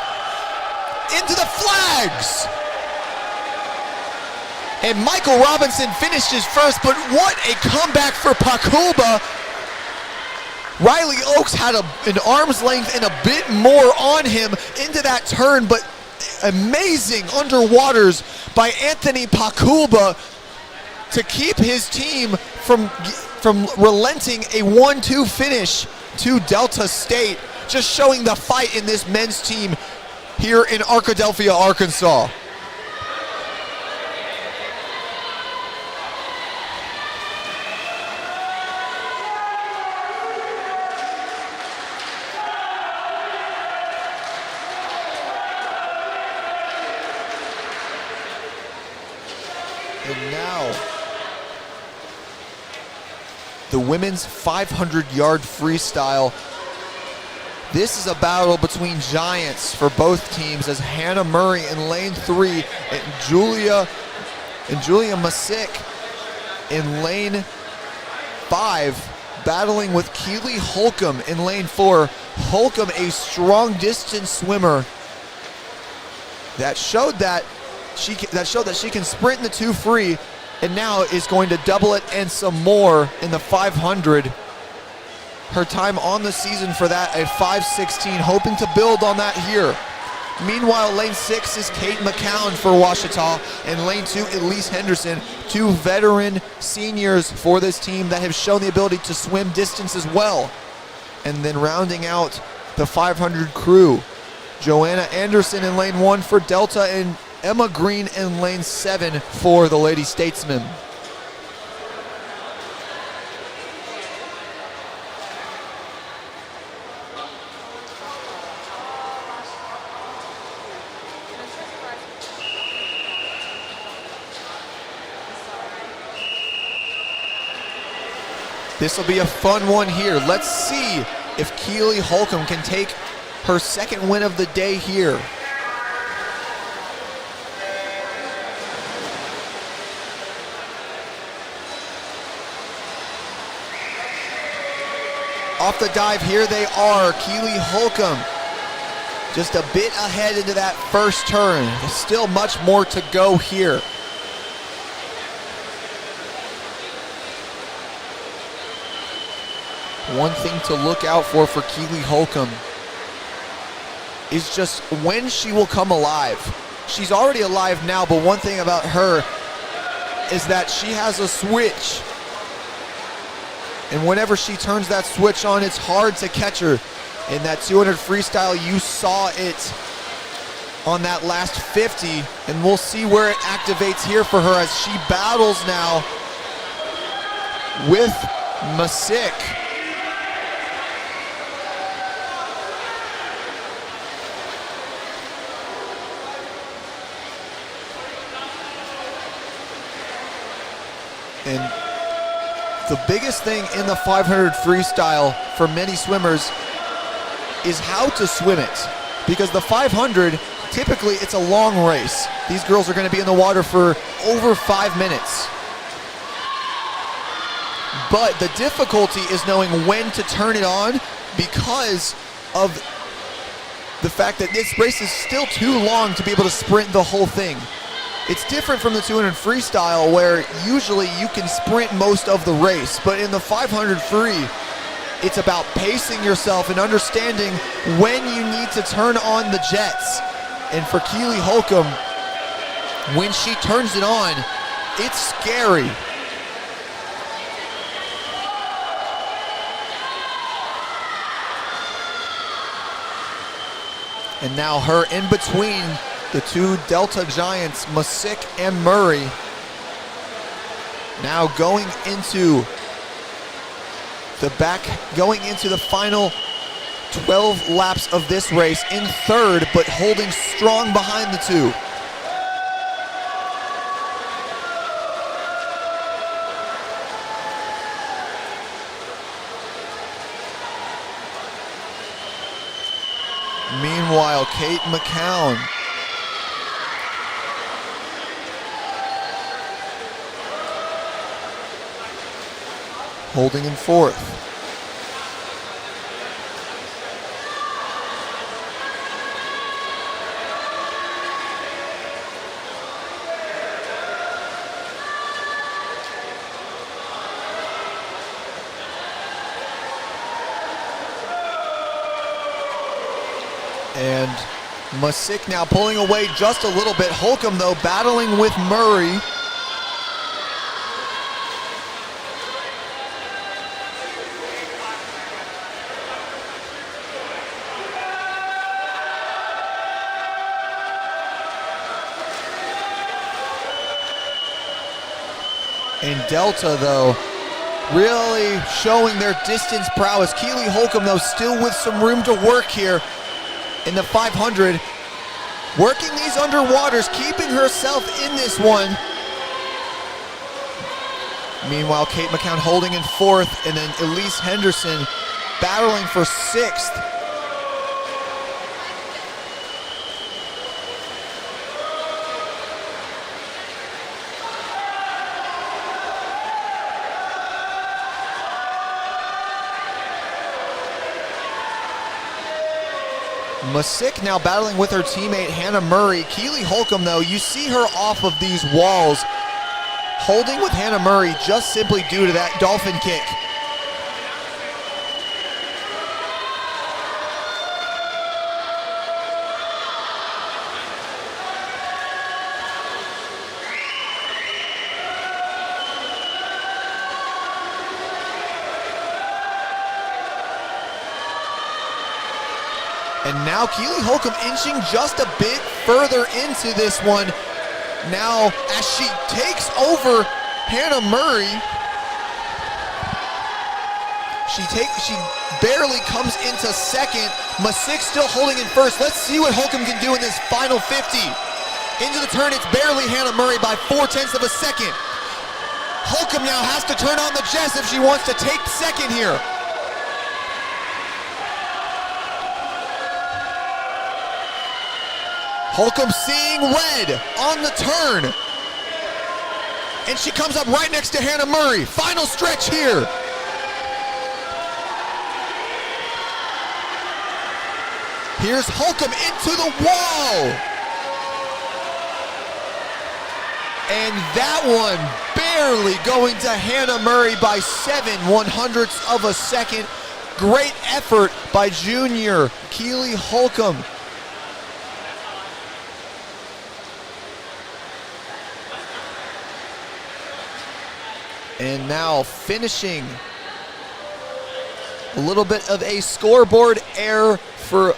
Into the flags. And Michael Robinson finishes first, but what a comeback for Pakulba. Riley Oaks had an arm's length and a bit more on him into that turn, but amazing underwaters by Anthony Pakulba to keep his team from relenting a 1-2 finish to Delta State, just showing the fight in this men's team here in Arkadelphia, Arkansas. And now, the women's 500-yard freestyle. This is a battle between giants for both teams, as Hannah Murray in lane 3 and Julia Masick in lane 5, battling with Keely Holcomb in lane 4. Holcomb, a strong distance swimmer that showed that she can sprint in the 2 free, and now is going to double it and some more in the 500. Her time on the season for that, a 5:16, hoping to build on that here. Meanwhile, lane 6 is Kate McCown for Ouachita, and lane 2, Elise Henderson, 2 veteran seniors for this team that have shown the ability to swim distance as well. And then rounding out the 500 crew, Joanna Anderson in lane 1 for Delta, and Emma Green in lane 7 for the Lady Statesmen. This will be a fun one here. Let's see if Keely Holcomb can take her second win of the day here. Off the dive, here they are. Keely Holcomb just a bit ahead into that first turn. There's still much more to go here. One thing to look out for Keely Holcomb is just when she will come alive. She's already alive now, but one thing about her is that she has a switch. And whenever she turns that switch on, it's hard to catch her. In that 200 freestyle, you saw it on that last 50, and we'll see where it activates here for her as she battles now with Masick. And the biggest thing in the 500 freestyle for many swimmers is how to swim it. Because the 500, typically it's a long race. These girls are going to be in the water for over 5 minutes. But the difficulty is knowing when to turn it on because of the fact that this race is still too long to be able to sprint the whole thing. It's different from the 200 freestyle where usually you can sprint most of the race, but in the 500 free, it's about pacing yourself and understanding when you need to turn on the jets. And for Keely Holcomb, when she turns it on, It's scary. And now her in between the two Delta giants, Masick and Murray. Now going into the final 12 laps of this race in third, but holding strong behind the two. Meanwhile, Kate McCown holding in fourth. And Masick now pulling away just a little bit. Holcomb, though, battling with Murray. And Delta, though, really showing their distance prowess. Keely Holcomb, though, still with some room to work here in the 500. Working these underwaters, keeping herself in this one. Meanwhile, Kate McCown holding in fourth, and then Elise Henderson battling for sixth. Masick now battling with her teammate Hannah Murray. Keely Holcomb, though, you see her off of these walls, holding with Hannah Murray just simply due to that dolphin kick. And now Keely Holcomb inching just a bit further into this one. Now as she takes over Hannah Murray, she barely comes into second. Masick still holding in first. Let's see what Holcomb can do in this final 50. Into the turn, it's barely Hannah Murray by 0.4 of a second. Holcomb now has to turn on the jets if she wants to take second here. Holcomb seeing red on the turn. And she comes up right next to Hannah Murray. Final stretch here. Here's Holcomb into the wall. And that one barely going to Hannah Murray by 0.07 of a second. Great effort by junior Keely Holcomb. And now finishing, a little bit of a scoreboard error for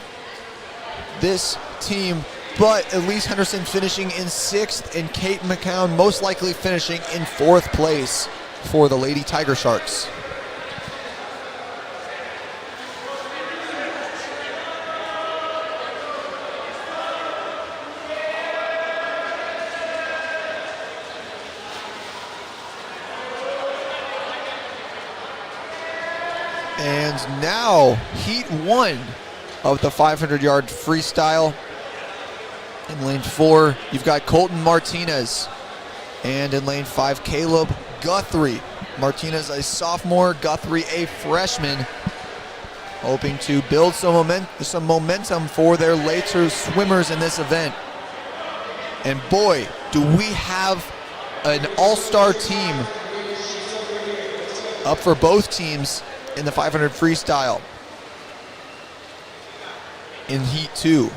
this team, but Elise Henderson finishing in sixth and Kate McCown most likely finishing in fourth place for the Lady Tiger Sharks. And now heat one of the 500-yard freestyle. In lane 4, you've got Colton Martinez. And in lane 5, Caleb Guthrie. Martinez, a sophomore, Guthrie, a freshman. Hoping to build some momentum for their later swimmers in this event. And boy, do we have an all-star team up for both teams in the 500 freestyle in heat 2.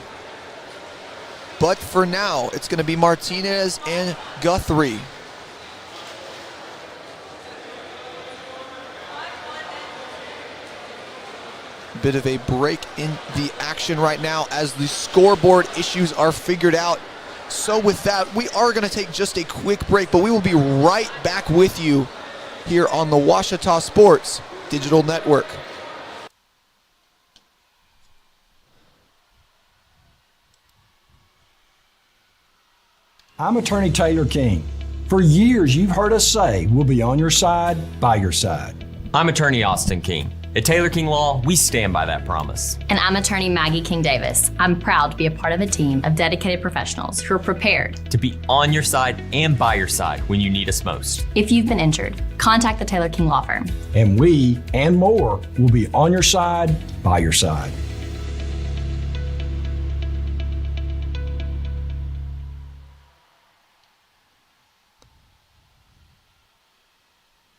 But for now, it's going to be Martinez and Guthrie Bit of a break in the action right now as the scoreboard issues are figured out. So with that, we are going to take just a quick break, but we will be right back with you here on the Ouachita Sports Digital Network. I'm Attorney Taylor King. For years, you've heard us say we'll be on your side, by your side. I'm Attorney Austin King. At Taylor King Law, we stand by that promise. And I'm attorney Maggie King Davis. I'm proud to be a part of a team of dedicated professionals who are prepared To be on your side and by your side when you need us most. If you've been injured, contact the Taylor King Law Firm. And we, and more, will be on your side, by your side.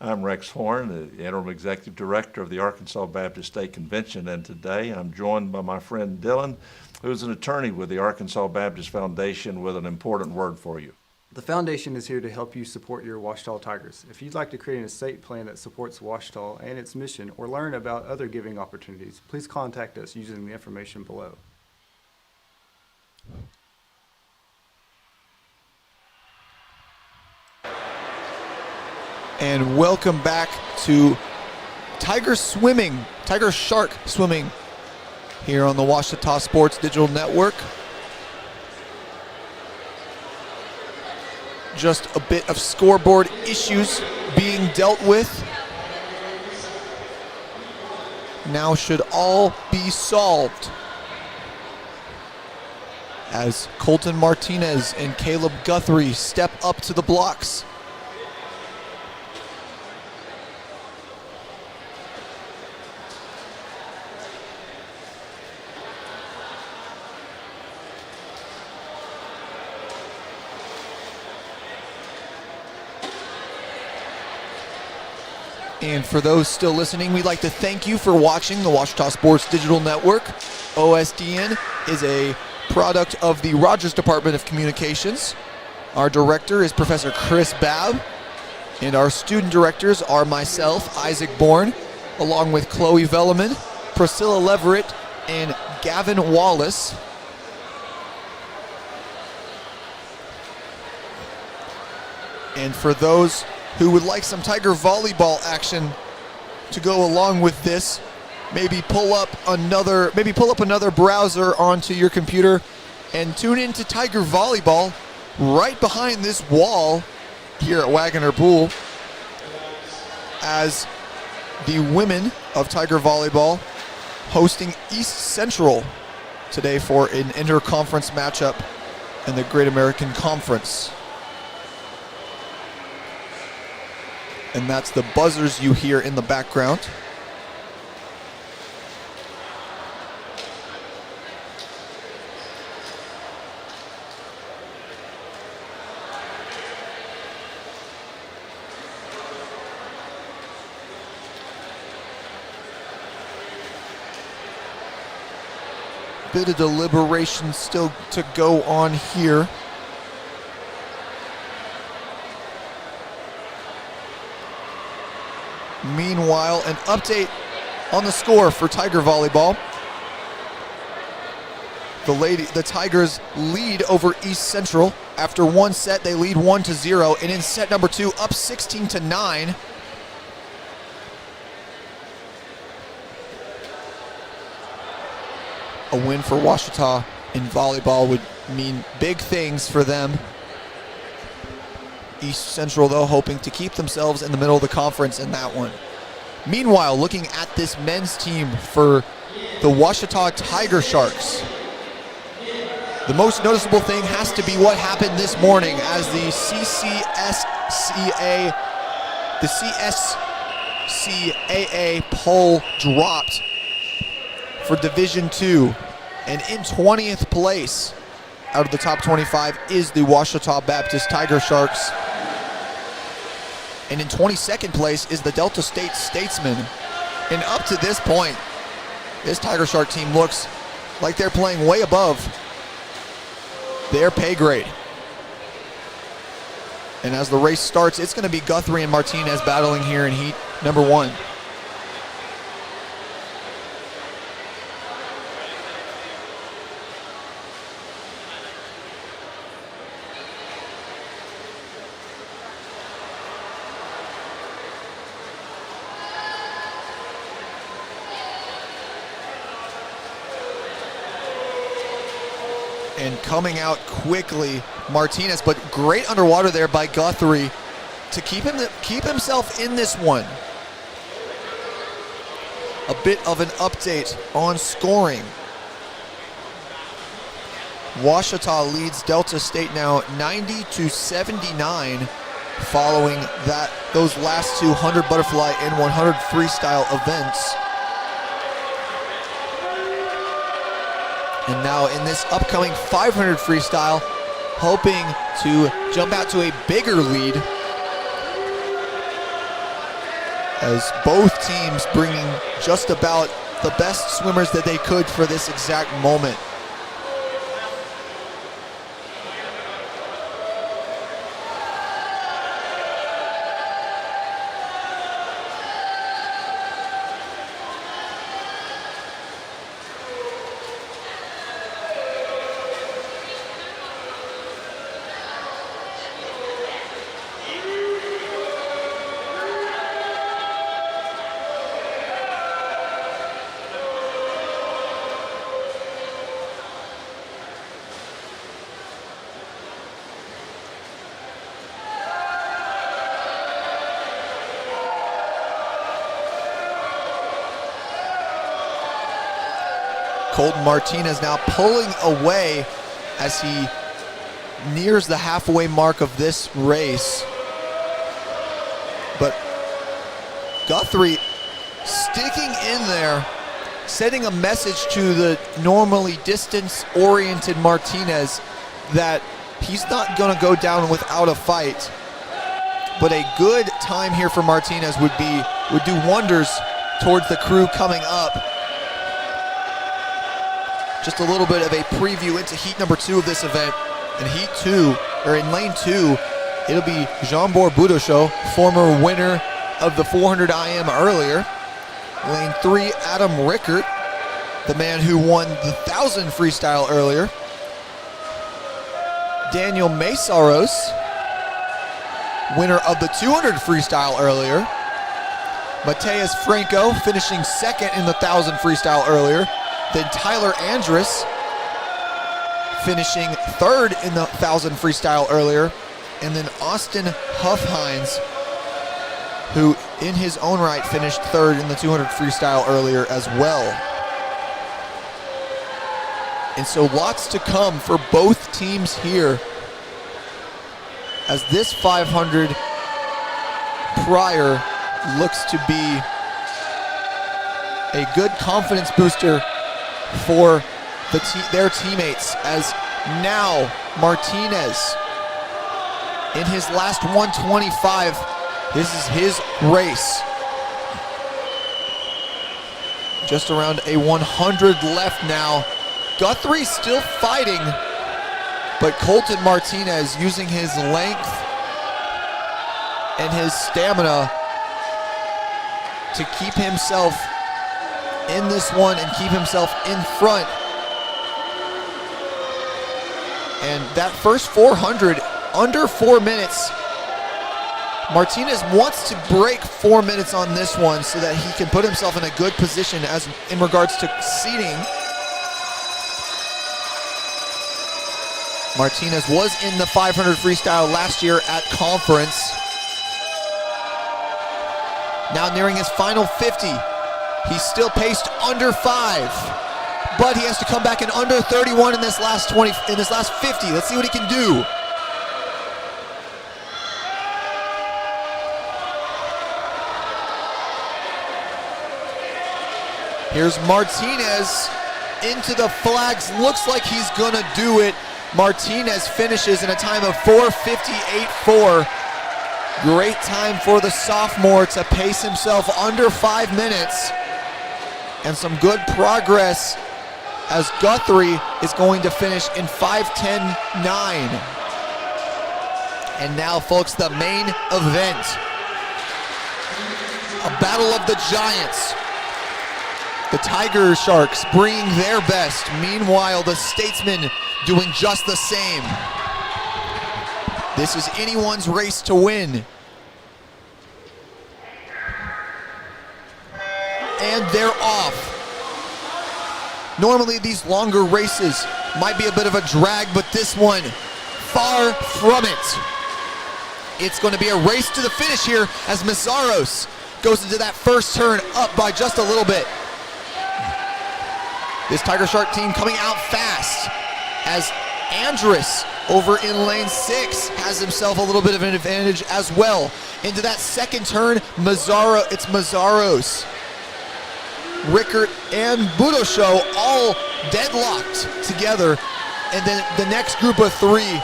I'm Rex Horn, the Interim Executive Director of the Arkansas Baptist State Convention, and today I'm joined by my friend Dylan, who's an attorney with the Arkansas Baptist Foundation with an important word for you. The foundation is here to help you support your Ouachita Tigers. If you'd like to create an estate plan that supports Ouachita and its mission or learn about other giving opportunities, please contact us using the information below. And welcome back to Tiger Shark Swimming here on the Ouachita Sports Digital Network. Just a bit of scoreboard issues being dealt with. Now should all be solved as Colton Martinez and Caleb Guthrie step up to the blocks. And for those still listening, we'd like to thank you for watching the Ouachita Sports Digital Network. OSDN is a product of the Rogers Department of Communications. Our director is Professor Chris Babb, and our student directors are myself, Isaac Bourne, along with Chloe Velleman, Priscilla Leverett, and Gavin Wallace. And for those who would like some Tiger volleyball action to go along with this, maybe pull up another browser onto your computer and tune into Tiger volleyball right behind this wall here at Waggoner Pool as the women of Tiger volleyball hosting East Central today for an inter-conference matchup in the Great American Conference. And that's the buzzers you hear in the background. Bit of deliberation still to go on here. Meanwhile, an update on the score for Tiger volleyball. The Tigers lead over East Central. After one set, they lead 1-0, and in set number 2, up 16-9. A win for Ouachita in volleyball would mean big things for them. East Central, though, hoping to keep themselves in the middle of the conference in that one. Meanwhile, looking at this men's team for the Ouachita Tiger Sharks, the most noticeable thing has to be what happened this morning as the CSCAA poll dropped for Division II, and in 20th place out of the top 25 is the Ouachita Baptist Tiger Sharks. And in 22nd place is the Delta State Statesmen. And up to this point, this Tiger Shark team looks like they're playing way above their pay grade. And as the race starts, it's going to be Guthrie and Martinez battling here in heat number 1. and coming out quickly, Martinez, but great underwater there by Guthrie to keep himself in this one. A bit of an update on scoring. Ouachita leads Delta State now 90-79 following those last 2 100 butterfly and 100 freestyle events. And now in this upcoming 500 freestyle, hoping to jump out to a bigger lead as both teams bringing just about the best swimmers that they could for this exact moment. Colton Martinez now pulling away as he nears the halfway mark of this race. But Guthrie sticking in there, sending a message to the normally distance-oriented Martinez that he's not going to go down without a fight. But a good time here for Martinez would do wonders towards the crew coming up. Just a little bit of a preview into heat number 2 of this event. In heat 2, or in lane 2, it'll be Jean-Bor Boudosho, former winner of the 400 IM earlier. Lane 3, Adam Rickert, the man who won the 1,000 freestyle earlier. Daniel Mesaros, winner of the 200 freestyle earlier. Mateus Franco finishing second in the 1,000 freestyle earlier. Then Tyler Andrus finishing third in the 1,000 freestyle earlier. And then Austin Huffhines, who in his own right finished third in the 200 freestyle earlier as well. And so lots to come for both teams here, as this 500 prior looks to be a good confidence booster for their teammates, as now Martinez in his last 125, this is his race. Just around a 100 left now. Guthrie still fighting, but Colton Martinez using his length and his stamina to keep himself in this one and keep himself in front. And that first 400 under 4 minutes. Martinez wants to break 4 minutes on this one so that he can put himself in a good position as in regards to seeding. Martinez was in the 500 freestyle last year at conference. Now nearing his final 50. He's still paced under 5, but he has to come back in under 31 in this last 50. Let's see what he can do. Here's Martinez into the flags. Looks like he's gonna do it. Martinez finishes in a time of 4:58.4. Great time for the sophomore to pace himself under 5 minutes. And some good progress as Guthrie is going to finish in 5:10.9. And now, folks, the main event. A battle of the giants. The Tiger Sharks bringing their best. Meanwhile, the Statesmen doing just the same. This is anyone's race to win. And they're off. Normally these longer races might be a bit of a drag, but this one, far from it. It's going to be a race to the finish here as Mazaros goes into that first turn up by just a little bit. This Tiger Shark team coming out fast as Andrus over in lane 6 has himself a little bit of an advantage as well. Into that second turn, it's Mazaros, Rickert, and Budosho all deadlocked together. And then the next group of 3,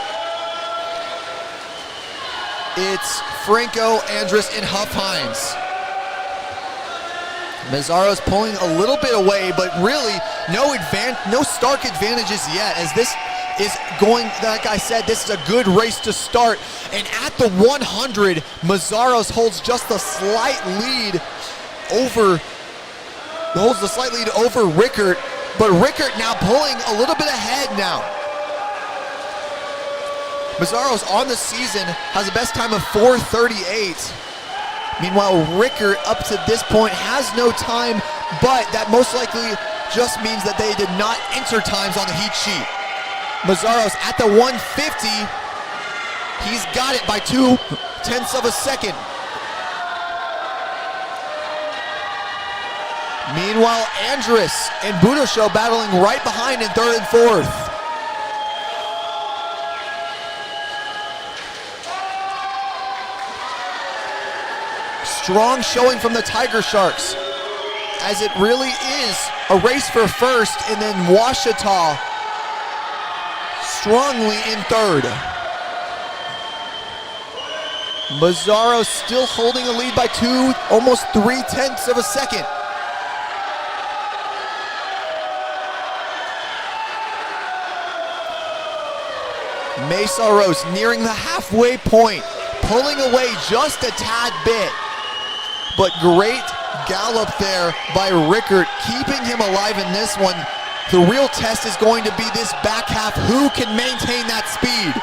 it's Franco, Andrus, and Huff Hines. Mazaros pulling a little bit away, but really no stark advantages yet, as this is going, like I said, this is a good race to start. And at the 100, Mazaros holds just a slight lead over Rickert, but Rickert now pulling a little bit ahead now. Mazaros on the season has a best time of 4:38. Meanwhile, Rickert up to this point has no time, but that most likely just means that they did not enter times on the heat sheet. Mazaros at the 150, he's got it by 0.2 of a second. Meanwhile, Andrus and Budosho battling right behind in 3rd and 4th. Strong showing from the Tiger Sharks, as it really is a race for first, and then Ouachita strongly in 3rd. Mazaros still holding a lead by almost 0.3 of a second. Mazaros nearing the halfway point, pulling away just a tad bit. But great gallop there by Rickert, keeping him alive in this one. The real test is going to be this back half. Who can maintain that speed?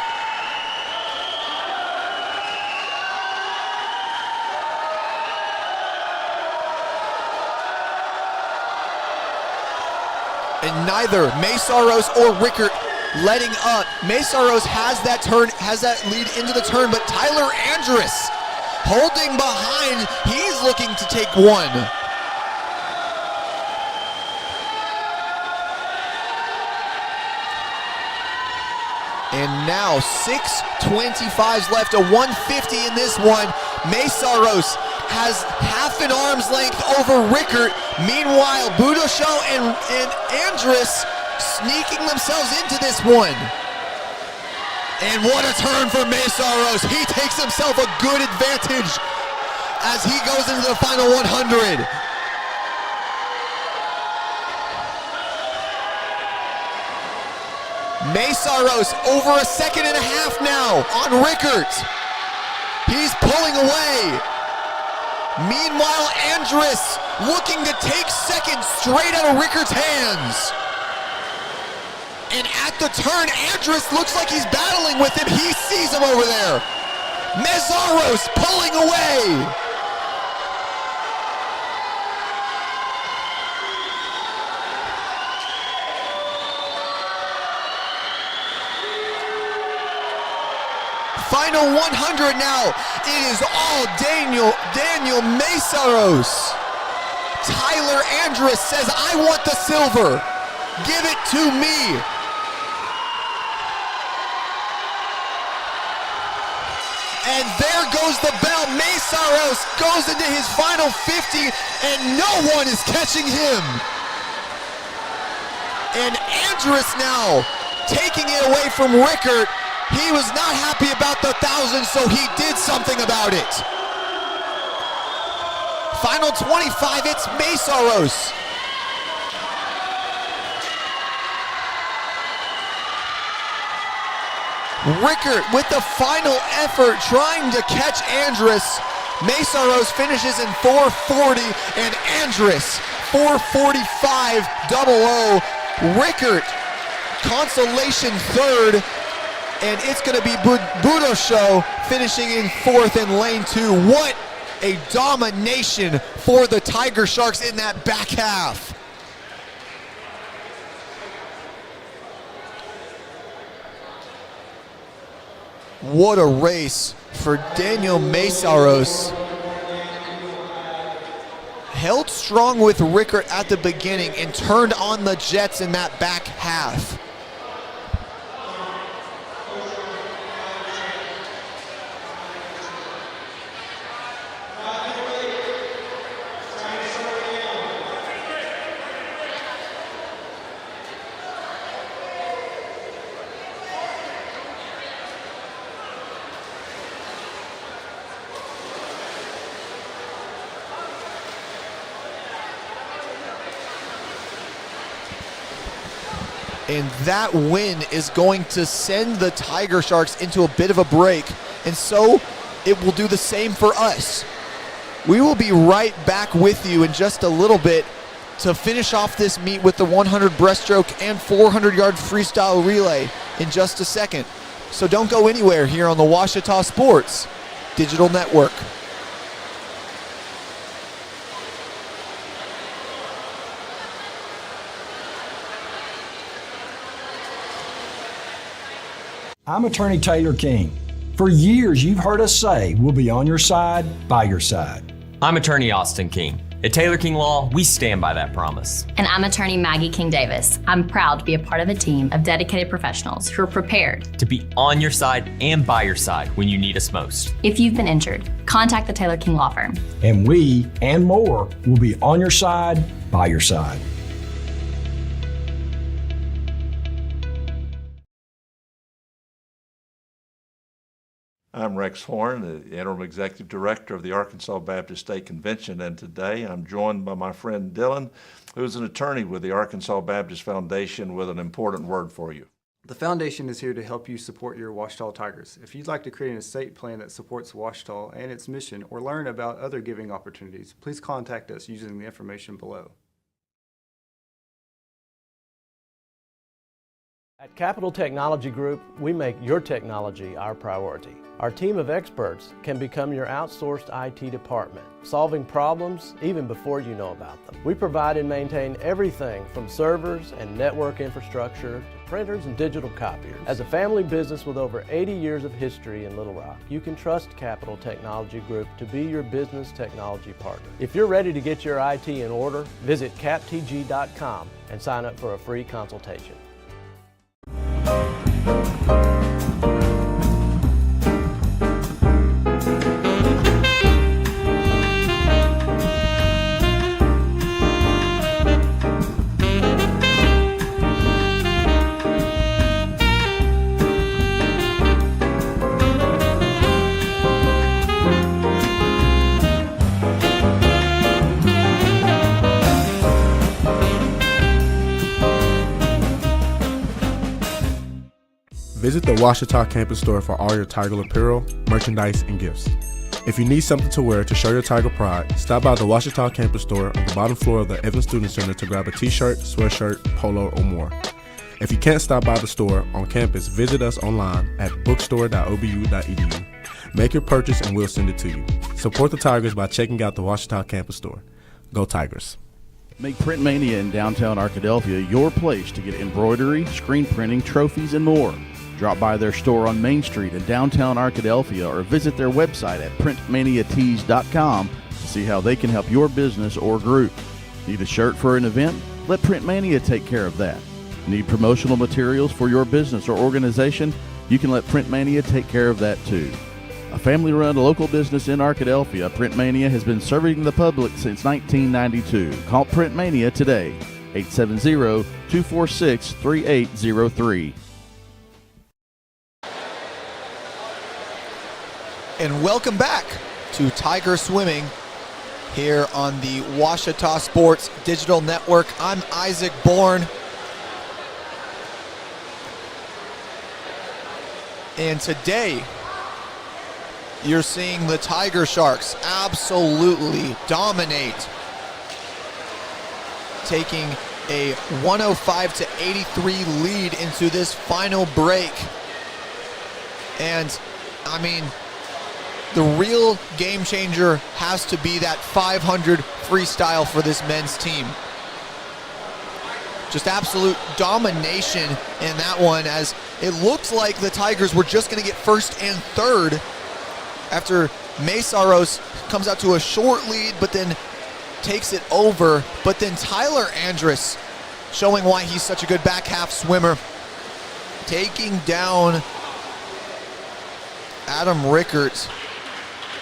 And neither Mazaros or Rickert letting up. Mazaros has that lead into the turn, but Tyler Andrus holding behind. He's looking to take one. And now 6:25 left, a 150 in this one. Mazaros has half an arm's length over Rickert. Meanwhile, Budosho and Andrus sneaking themselves into this one. And what a turn for Mazaros. He takes himself a good advantage as he goes into the final 100. Mazaros over 1.5 seconds now on Rickert. He's pulling away. Meanwhile, Andrus looking to take second straight out of Rickert's hands. And at the turn, Andrus looks like he's battling with him. He sees him over there. Mazaros pulling away. Final 100 now. It is all Daniel Mazaros. Tyler Andrus says, I want the silver. Give it to me. And there goes the bell. Mazaros goes into his final 50, and no one is catching him. And Andrus now taking it away from Rickert. He was not happy about the 1,000, so he did something about it. Final 25, it's Mazaros. Rickert with the final effort trying to catch Andrus. Mazaros finishes in 4:40 and Andrus 4:45.00. Rickert consolation 3rd, and it's going to be Budosho finishing in 4th in lane 2. What a domination for the Tiger Sharks in that back half. What a race for Daniel Mesaros. Held strong with Rickert at the beginning and turned on the Jets in that back half. And that win is going to send the Tiger Sharks into a bit of a break. And so it will do the same for us. We will be right back with you in just a little bit to finish off this meet with the 100 breaststroke and 400-yard freestyle relay in just a second. So don't go anywhere here on the Ouachita Sports Digital Network. I'm Attorney Taylor King. For years, you've heard us say we'll be on your side, by your side. I'm Attorney Austin King. At Taylor King Law, we stand by that promise. And I'm attorney Maggie King Davis. I'm proud to be a part of a team of dedicated professionals who are prepared To be on your side and by your side when you need us most. If you've been injured, contact the Taylor King Law Firm. And we, and more, will be on your side, by your side. I'm Rex Horn, the Interim Executive Director of the Arkansas Baptist State Convention, and today I'm joined by my friend Dylan, who's an attorney with the Arkansas Baptist Foundation with an important word for you. The foundation is here to help you support your Ouachita Tigers. If you'd like to create an estate plan that supports Ouachita and its mission or learn about other giving opportunities, please contact us using the information below. At Capital Technology Group, we make your technology our priority. Our team of experts can become your outsourced IT department, solving problems even before you know about them. We provide and maintain everything from servers and network infrastructure to printers and digital copiers. As a family business with over 80 years of history in Little Rock, you can trust Capital Technology Group to be your business technology partner. If you're ready to get your IT in order, visit captg.com and sign up for a free consultation. Visit the Ouachita campus store for all your Tiger apparel, merchandise, and gifts. If you need something to wear to show your Tiger pride, stop by the Ouachita campus store on the bottom floor of the Evans Student Center to grab a t-shirt, sweatshirt, polo, or more. If you can't stop by the store on campus, visit us online at bookstore.obu.edu. Make your purchase and we'll send it to you. Support the Tigers by checking out the Ouachita campus store. Go Tigers. Make Print Mania in downtown Arkadelphia your place to get embroidery, screen printing, trophies, and more. Drop by their store on Main Street in downtown Arkadelphia or visit their website at printmaniatees.com to see how they can help your business or group. Need a shirt for an event? Let Print Mania take care of that. Need promotional materials for your business or organization? You can let Print Mania take care of that too. A family-run local business in Arkadelphia, Print Mania has been serving the public since 1992. Call Print Mania today, 870-246-3803. And welcome back to Tiger Swimming here on the Ouachita Sports Digital Network. I'm Isaac Bourne. And today, you're seeing the Tiger Sharks absolutely dominate, taking a 105-83 lead into this final break. And, I mean, the real game changer has to be that 500 freestyle for this men's team. Just absolute domination in that one, as it looked like the Tigers were just going to get first and third after Mesaros comes out to a short lead, but then takes it over. But then Tyler Andrus, showing why he's such a good back half swimmer, taking down Adam Rickert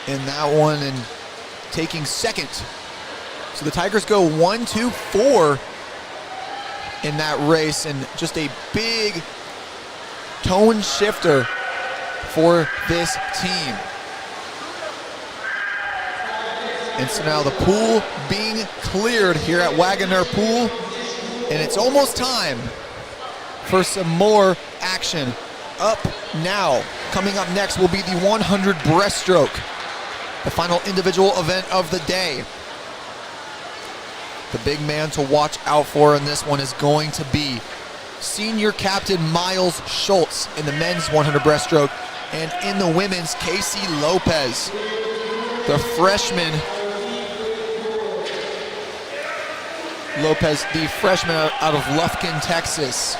in that one and taking second. So the Tigers go 1-2-4 in that race, and just a big tone shifter for this team. And so now the pool being cleared here at Wagoner Pool, and it's almost time for some more action. Up now, coming up next will be the 100 breaststroke, the final individual event of the day. The big man to watch out for in this one is going to be senior captain Miles Schultz in the men's 100 breaststroke, and in the women's, Casey Lopez, the freshman. Lopez, the freshman out of Lufkin, Texas.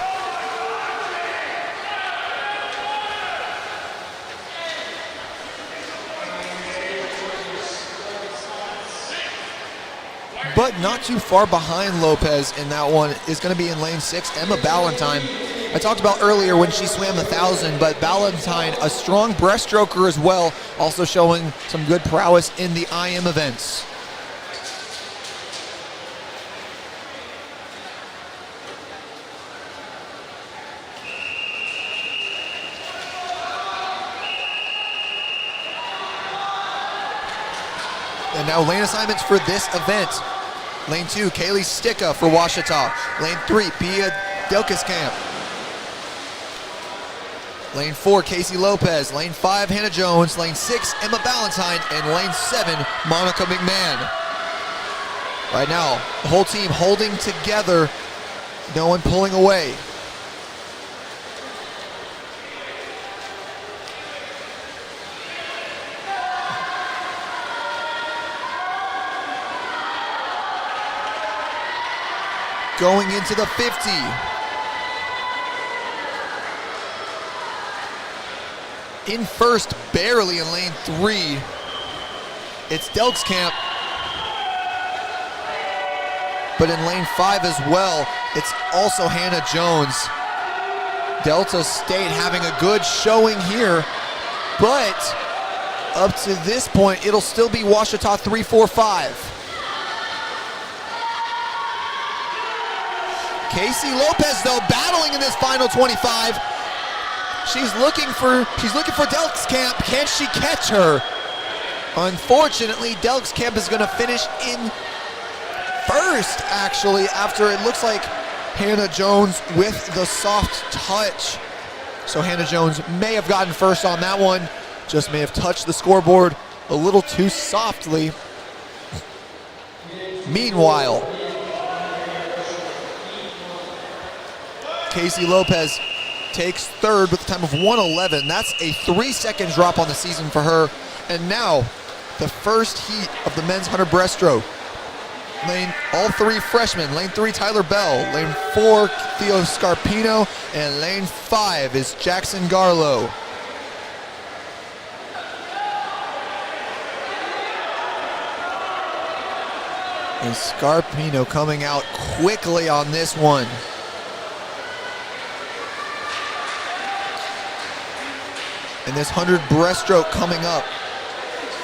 But not too far behind Lopez in that one is going to be in lane 6, Emma Ballantyne. I talked about earlier when she swam the 1,000, but Ballantyne, a strong breaststroker as well, also showing some good prowess in the IM events. And now lane assignments for this event. Lane 2, Kaylee Sticka for Ouachita. Lane 3, Pia Delkiskamp. Lane 4, Casey Lopez. Lane 5, Hannah Jones. Lane 6, Emma Ballantyne. And lane 7, Monica McMahon. Right now, the whole team holding together, no one pulling away. Going into the 50. In first, barely in lane 3, it's Delkskamp. But in lane 5 as well, it's also Hannah Jones. Delta State having a good showing here, but up to this point, it'll still be Ouachita 3-4-5. Casey Lopez, though, battling in this final 25. She's looking for Delkskamp. Can she catch her? Unfortunately, Delkskamp is going to finish in first, actually, after it looks like Hannah Jones with the soft touch. So Hannah Jones may have gotten first on that one, just may have touched the scoreboard a little too softly. Meanwhile, Casey Lopez takes third with a time of 1:11. That's a 3-second drop on the season for her. And now, the first heat of the men's 100 breaststroke. All 3 freshmen. Lane 3, Tyler Bell. Lane 4, Theo Scarpino. And lane 5 is Jackson Garlow. And Scarpino coming out quickly on this one. And this 100 breaststroke coming up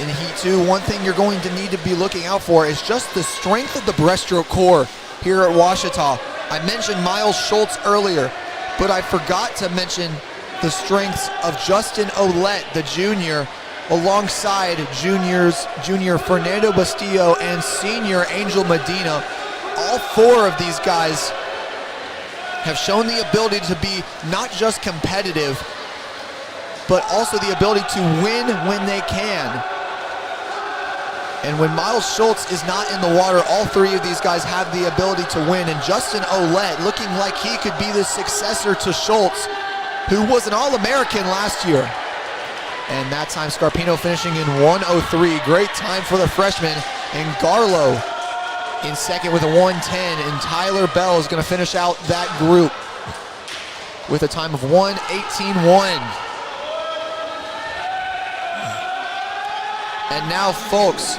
in Heat 2, one thing you're going to need to be looking out for is just the strength of the breaststroke core here at Ouachita. I mentioned Miles Schultz earlier, but I forgot to mention the strengths of Justin Ouellette, the junior, alongside junior Fernando Bastillo and senior Angel Medina. All 4 of these guys have shown the ability to be not just competitive, but also the ability to win when they can. And when Miles Schultz is not in the water, all 3 of these guys have the ability to win. And Justin Ouellette looking like he could be the successor to Schultz, who was an All-American last year. And that time Scarpino finishing in 1:03. Great time for the freshman. And Garlow in second with a 1:10, and Tyler Bell is going to finish out that group with a time of 1:18.1. And now, folks,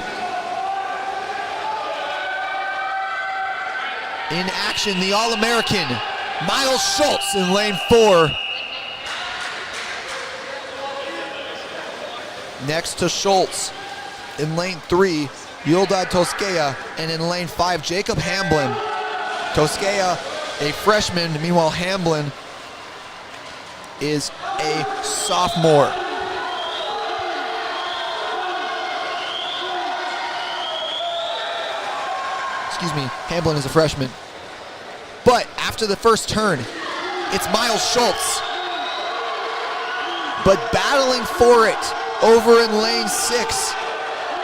in action, the All-American Miles Schultz in lane 4. Next to Schultz in lane 3, Yildad Toskaya, and in lane 5, Jacob Hamblin. Toskaya, a freshman, meanwhile Hamblin is a sophomore. Excuse me, Hamblin is a freshman. But after the first turn, it's Miles Schultz. But battling for it over in lane 6,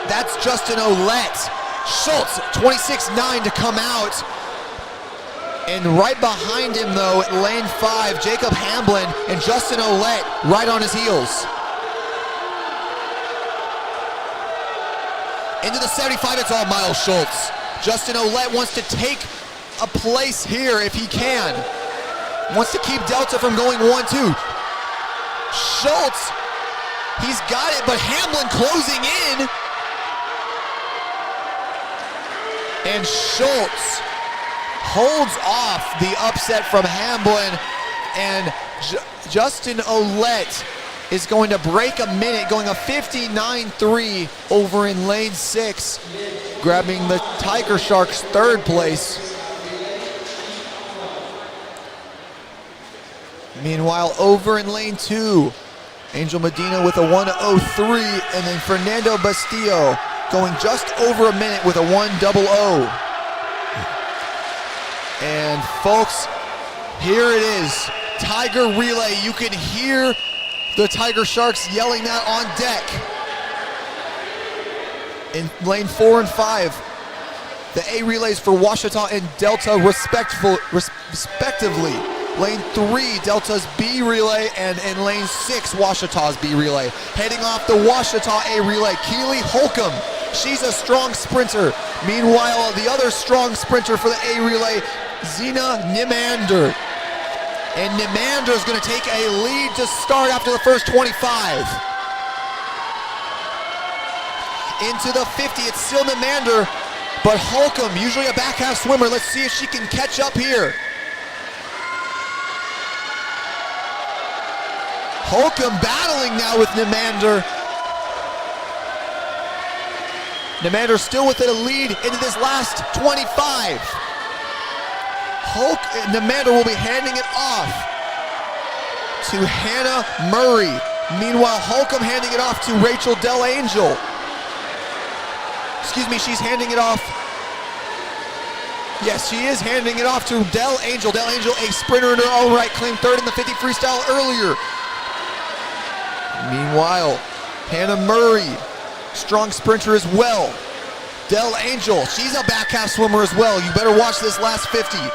that's Justin Olette. Schultz, 26.9 to come out. And right behind him, though, at lane 5, Jacob Hamblin and Justin Olette right on his heels. Into the 75, it's all Miles Schultz. Justin Olette wants to take a place here if he can. Wants to keep Delta from going 1-2. Schultz, he's got it, but Hamblin closing in. And Schultz holds off the upset from Hamblin, and Justin Olette is going to break a minute, going a 59.3 over in lane 6, grabbing the Tiger Sharks' 3rd place. Meanwhile, over in lane 2, Angel Medina with a 1:03, and then Fernando Bastillo going just over a minute with a 1:00. And folks, here it is, Tiger Relay. You can hear the Tiger Sharks yelling that on deck. In lane 4 and 5, the A relays for Ouachita and Delta respectively. Lane 3, Delta's B relay, and in lane 6, Ouachita's B relay. Heading off the Ouachita A relay, Keely Holcomb. She's a strong sprinter. Meanwhile, the other strong sprinter for the A relay, Zena Nimander. And Nimander is going to take a lead to start after the first 25. Into the 50, it's still Nimander, but Holcomb, usually a back half swimmer. Let's see if she can catch up here. Holcomb battling now with Nimander. Nimander still with a lead into this last 25. Nimander will be handing it off to Hannah Murray. Meanwhile, Holcomb handing it off to Rachel Del Angel. Excuse me, she's handing it off. Yes, she is handing it off to Del Angel. Del Angel, a sprinter in her own right, claimed 3rd in the 50 freestyle earlier. Meanwhile, Hannah Murray, strong sprinter as well. Del Angel, she's a back half swimmer as well. You better watch this last 50.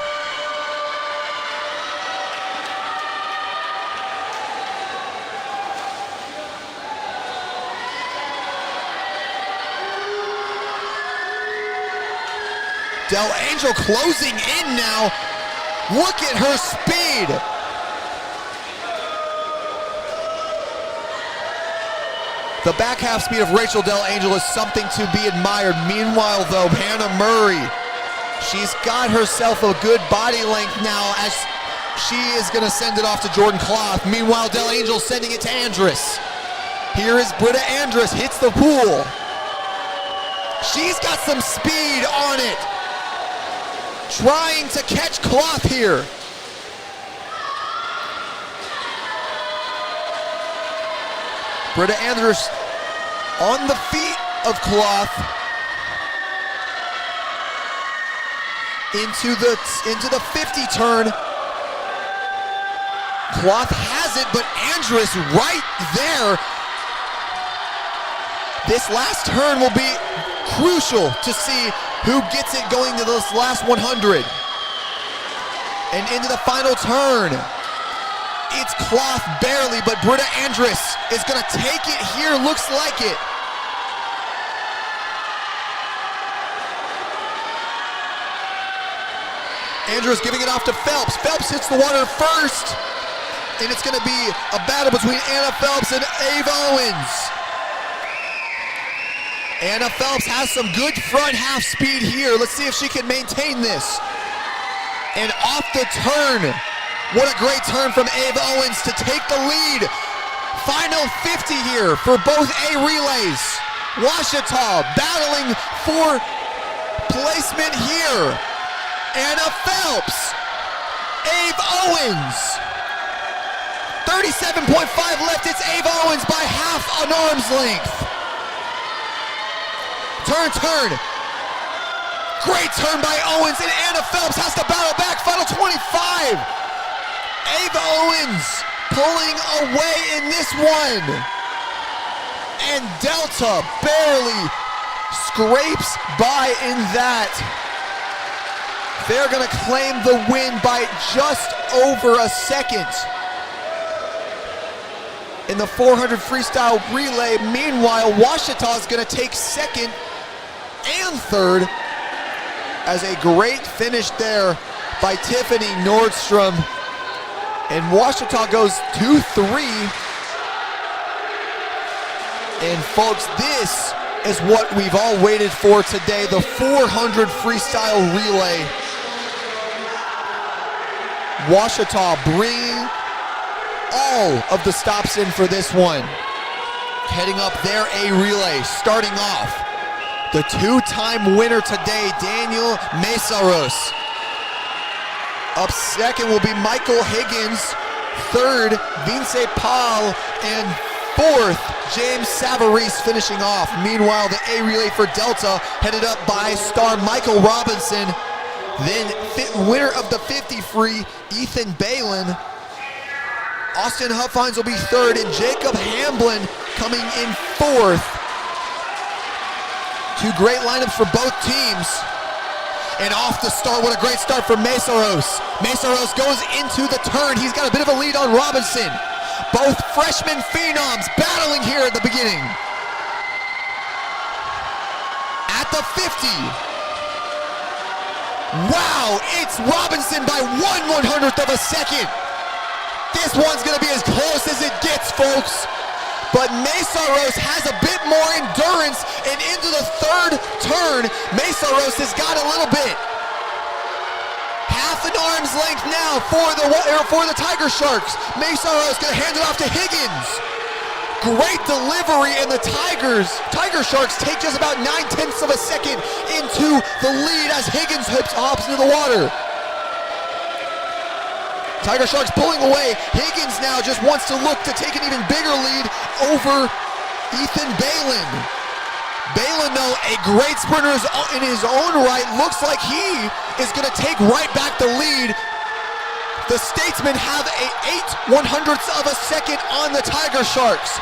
Del Angel closing in now. Look at her speed. The back half speed of Rachel Del Angel is something to be admired. Meanwhile, though, Hannah Murray, she's got herself a good body length now as she is going to send it off to Jordan Cloth. Meanwhile, Del Angel sending it to Andrus. Here is Britta Andrus, hits the pool. She's got some speed on it. Trying to catch Cloth here. Britta Andrus on the feet of Cloth. Into the 50 turn. Cloth has it, but Andrus right there. This last turn will be crucial to see who gets it going to this last 100. And into the final turn. It's Cloth barely, but Britta Andrus is going to take it here, looks like it. Andrews giving it off to Phelps. Phelps hits the water first. And it's going to be a battle between Anna Phelps and Ave Owens. Anna Phelps has some good front half speed here. Let's see if she can maintain this. And off the turn. What a great turn from Ave Owens to take the lead. Final 50 here for both A relays. Ouachita battling for placement here. Anna Phelps. Ave Owens. 37.5 left. It's Ave Owens by half an arm's length. Turn. Great turn by Owens, and Anna Phelps has to battle back. Final 25. Ave Owens pulling away in this one. And Delta barely scrapes by in that. They're going to claim the win by just over a second. In the 400 freestyle relay, meanwhile, Ouachita is going to take second and third as a great finish there by Tiffany Nordstrom. And Ouachita goes 2-3. And folks, this is what we've all waited for today, the 400 freestyle relay. Ouachita bringing all of the stops in for this one. Heading up their A relay, starting off. The two-time winner today, Daniel Mesaros. Up second will be Michael Higgins. Third, Vince Paul. And fourth, James Savarese finishing off. Meanwhile, the A relay for Delta headed up by star Michael Robinson. Then winner of the 50 free, Ethan Balin. Austin Huffines will be third, and Jacob Hamblin coming in fourth. Two great lineups for both teams. And off the start, what a great start for Mesaros. Mesaros goes into the turn. He's got a bit of a lead on Robinson. Both freshman phenoms battling here at the beginning. At the 50. Wow, it's Robinson by 1/100th of a second. This one's gonna be as close as it gets, folks. But Mesaros has a bit more endurance, and into the third turn, Mesaros has got a little bit. Half an arm's length now for the Tiger Sharks. Mesaros gonna hand it off to Higgins. Great delivery, and the Tiger Sharks take just about 9/10 of a second into the lead as Higgins hops into the water. Tiger Sharks pulling away. Higgins now just wants to look to take an even bigger lead over Ethan Balin. Balin, though, a great sprinter in his own right, looks like he is going to take right back the lead. The Statesmen have a 8/100ths of a second on the Tiger Sharks.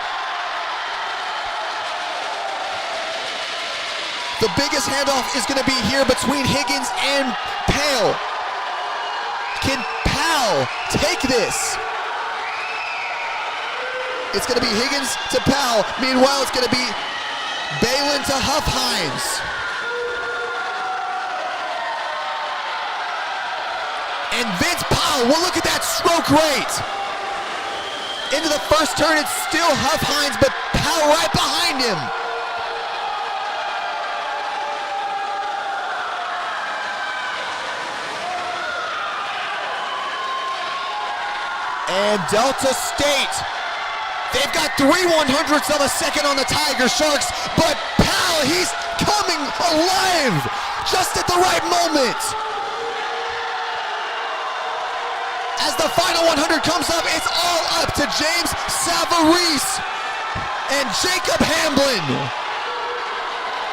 The biggest handoff is going to be here between Higgins and Pale. Can Pal take this? It's going to be Higgins to Pal. Meanwhile, it's going to be Balin to Huffines. And Vince Powell, well, look at that stroke rate. Into the first turn, it's still Huffines, but Powell right behind him. And Delta State, they've got 3/100ths of a second on the Tiger Sharks, but Powell, he's coming alive just at the right moment. As the final 100 comes up, it's all up to James Savarese and Jacob Hamblin.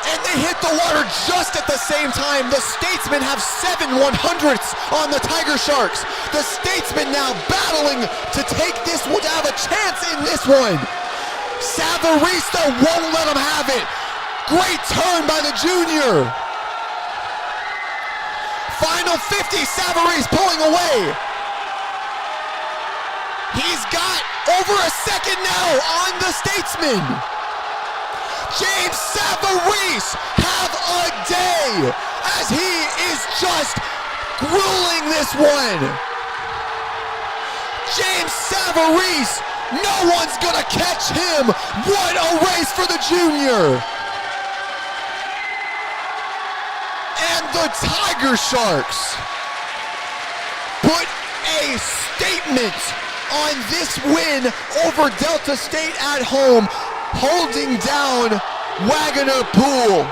And they hit the water just at the same time. The Statesmen have 7/100ths on the Tiger Sharks. The Statesmen now battling to take this one, to have a chance in this one. Savarese though won't let him have it. Great turn by the junior. Final 50, Savarese pulling away. He's got over a second now on the Statesmen. James Savarese have a day as he is just grueling this one. James Savarese, no one's gonna catch him. What a race for the junior. And the Tiger Sharks put a statement on this win over Delta State at home, holding down Waggoner Pool.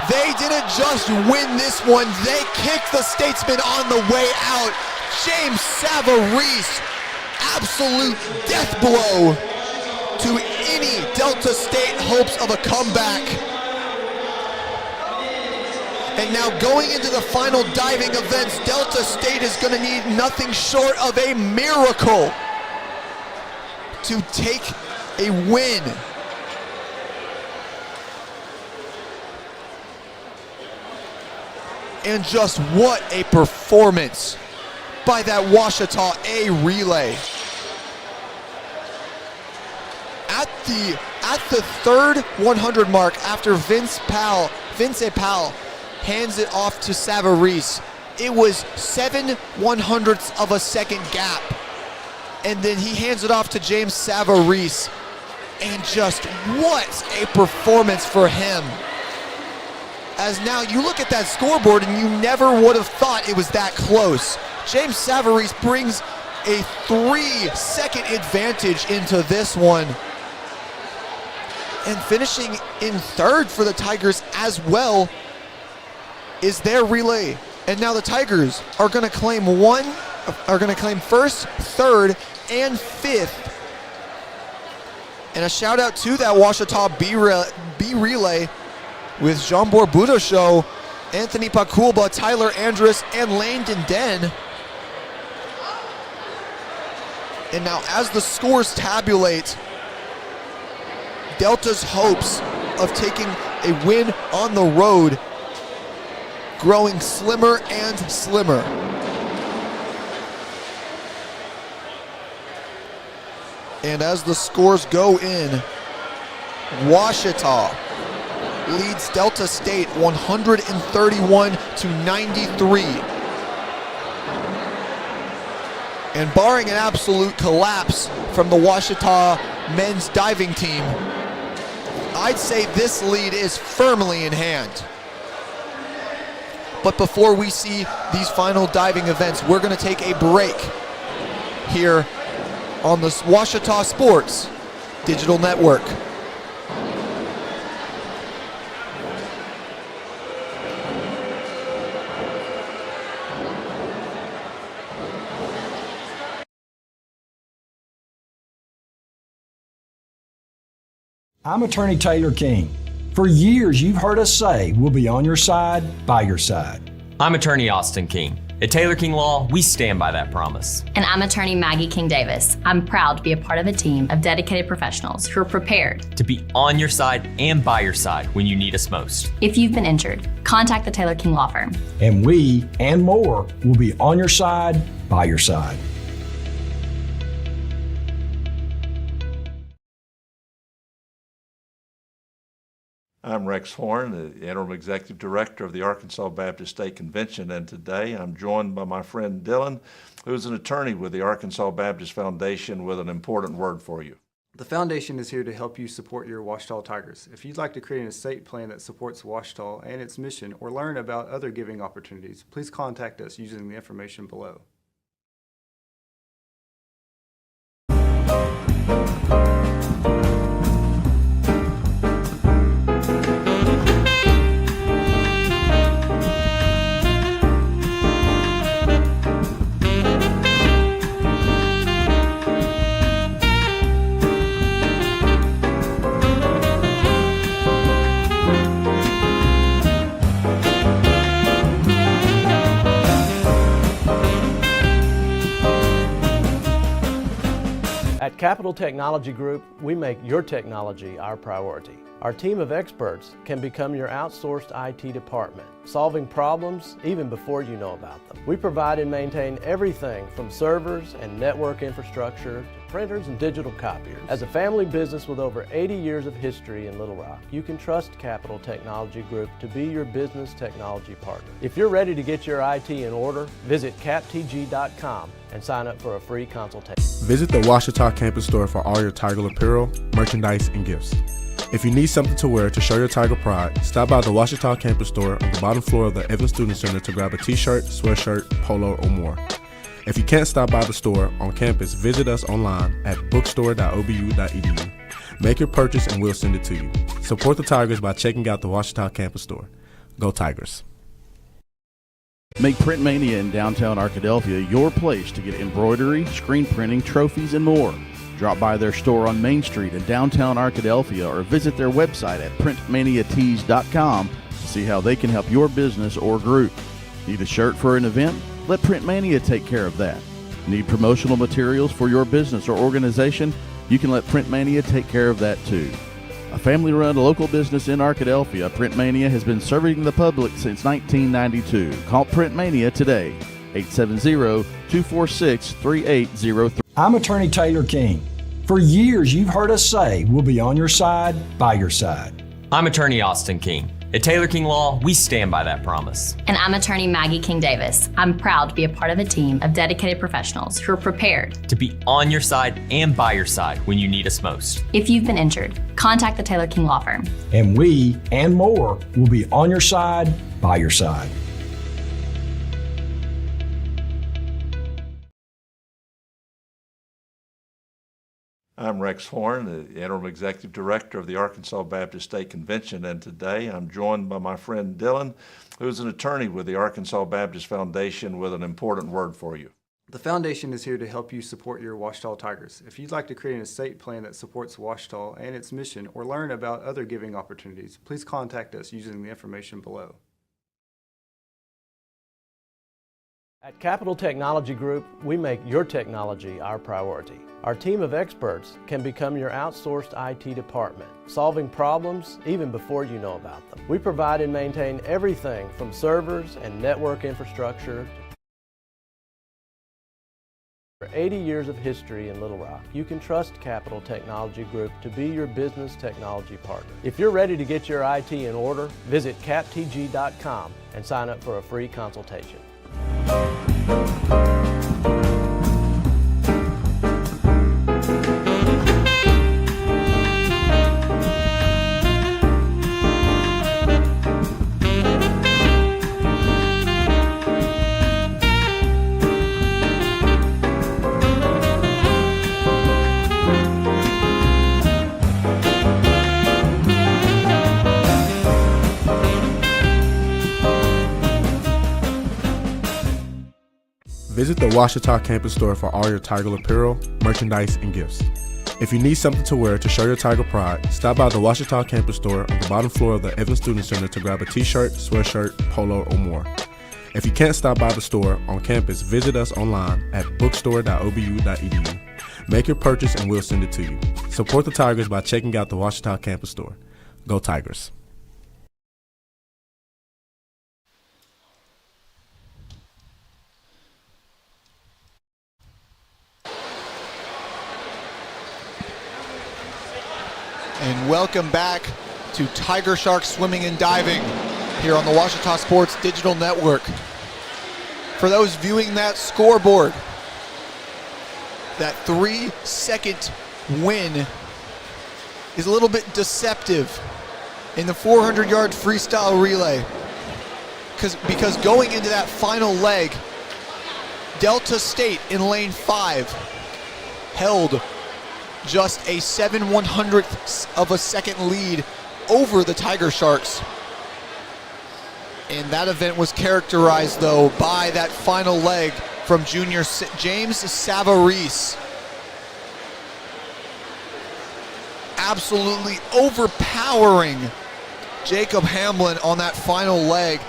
They didn't just win this one, they kicked the Statesman on the way out. James Savarese, absolute death blow to any Delta State hopes of a comeback. And now going into the final diving events, Delta State is going to need nothing short of a miracle to take a win. And just what a performance by that Ouachita A relay. At the third 100 mark, after Vince Powell hands it off to Savarese, it was 7/100ths of a second gap. And then he hands it off to James Savarese. And just what a performance for him. As now you look at that scoreboard and you never would have thought it was that close. James Savarese brings a 3-second advantage into this one. And finishing in third for the Tigers as well is their relay. And now the Tigers are going to claim first, third, and fifth. And a shout out to that Ouachita B relay with Jean-Bor Budosho, Anthony Pakulba, Tyler Andrus, and Langdon Den. And now as the scores tabulate, Delta's hopes of taking a win on the road growing slimmer and slimmer. And as the scores go in, Ouachita leads Delta State 131-93. And barring an absolute collapse from the Ouachita men's diving team, I'd say this lead is firmly in hand. But before we see these final diving events, we're going to take a break here on the Ouachita Sports Digital Network. I'm Attorney Taylor King. For years, you've heard us say we'll be on your side, by your side. I'm Attorney Austin King. At Taylor King Law, we stand by that promise. And I'm attorney Maggie King Davis. I'm proud to be a part of a team of dedicated professionals who are prepared To be on your side and by your side when you need us most. If you've been injured, contact the Taylor King Law Firm. And we, and more, will be on your side, by your side. I'm Rex Horn, the Interim Executive Director of the Arkansas Baptist State Convention, and today I'm joined by my friend Dylan, who's an attorney with the Arkansas Baptist Foundation with an important word for you. The foundation is here to help you support your Ouachita Tigers. If you'd like to create an estate plan that supports Ouachita and its mission or learn about other giving opportunities, please contact us using the information below. At Capital Technology Group, we make your technology our priority. Our team of experts can become your outsourced IT department, solving problems even before you know about them. We provide and maintain everything from servers and network infrastructure to printers and digital copiers. As a family business with over 80 years of history in Little Rock, you can trust Capital Technology Group to be your business technology partner. If you're ready to get your IT in order, visit captg.com and sign up for a free consultation. Visit the Ouachita campus store for all your Tiger apparel, merchandise, and gifts. If you need something to wear to show your Tiger pride, stop by the Ouachita campus store on the bottom floor of the Evans Student Center to grab a t-shirt, sweatshirt, polo, or more. If you can't stop by the store on campus, visit us online at bookstore.obu.edu. Make your purchase and we'll send it to you. Support the Tigers by checking out the Ouachita campus store. Go Tigers. Make Print Mania in downtown Arkadelphia your place to get embroidery, screen printing, trophies, and more. Drop by their store on Main Street in downtown Arkadelphia or visit their website at printmaniatees.com to see how they can help your business or group. Need a shirt for an event? Let Print Mania take care of that. Need promotional materials for your business or organization? You can let Print Mania take care of that too. A family-run local business in Arkadelphia, Print Mania has been serving the public since 1992. Call Print Mania today, 870-246-3803. I'm Attorney Taylor King. For years, you've heard us say we'll be on your side, by your side. I'm Attorney Austin King. At Taylor King Law, we stand by that promise. And I'm attorney Maggie King Davis. I'm proud to be a part of a team of dedicated professionals who are prepared To be on your side and by your side when you need us most. If you've been injured, contact the Taylor King Law Firm. And we, and more, will be on your side, by your side. I'm Rex Horn, the Interim Executive Director of the Arkansas Baptist State Convention, and today I'm joined by my friend Dylan, who is an attorney with the Arkansas Baptist Foundation, with an important word for you. The foundation is here to help you support your Ouachita Tigers. If you'd like to create an estate plan that supports Ouachita and its mission or learn about other giving opportunities, please contact us using the information below. At Capital Technology Group, we make your technology our priority. Our team of experts can become your outsourced IT department, solving problems even before you know about them. We provide and maintain everything from servers and network infrastructure to 80 years of history in Little Rock. You can trust Capital Technology Group to be your business technology partner. If you're ready to get your IT in order, visit captg.com and sign up for a free consultation. Visit the Ouachita campus store for all your Tiger apparel, merchandise, and gifts. If you need something to wear to show your Tiger pride, stop by the Ouachita campus store on the bottom floor of the Evans Student Center to grab a t-shirt, sweatshirt, polo, or more. If you can't stop by the store on campus, visit us online at bookstore.obu.edu. Make your purchase and we'll send it to you. Support the Tigers by checking out the Ouachita campus store. Go Tigers. And welcome back to Tiger Shark Swimming and Diving here on the Ouachita Sports Digital Network. For those viewing that scoreboard, that 3-second win is a little bit deceptive in the 400-yard freestyle relay. Because going into that final leg, Delta State in lane 5 held just a 7/100th of a second lead over the Tiger Sharks. And that event was characterized, though, by that final leg from junior James Savarese. Absolutely overpowering Jacob Hamlin on that final leg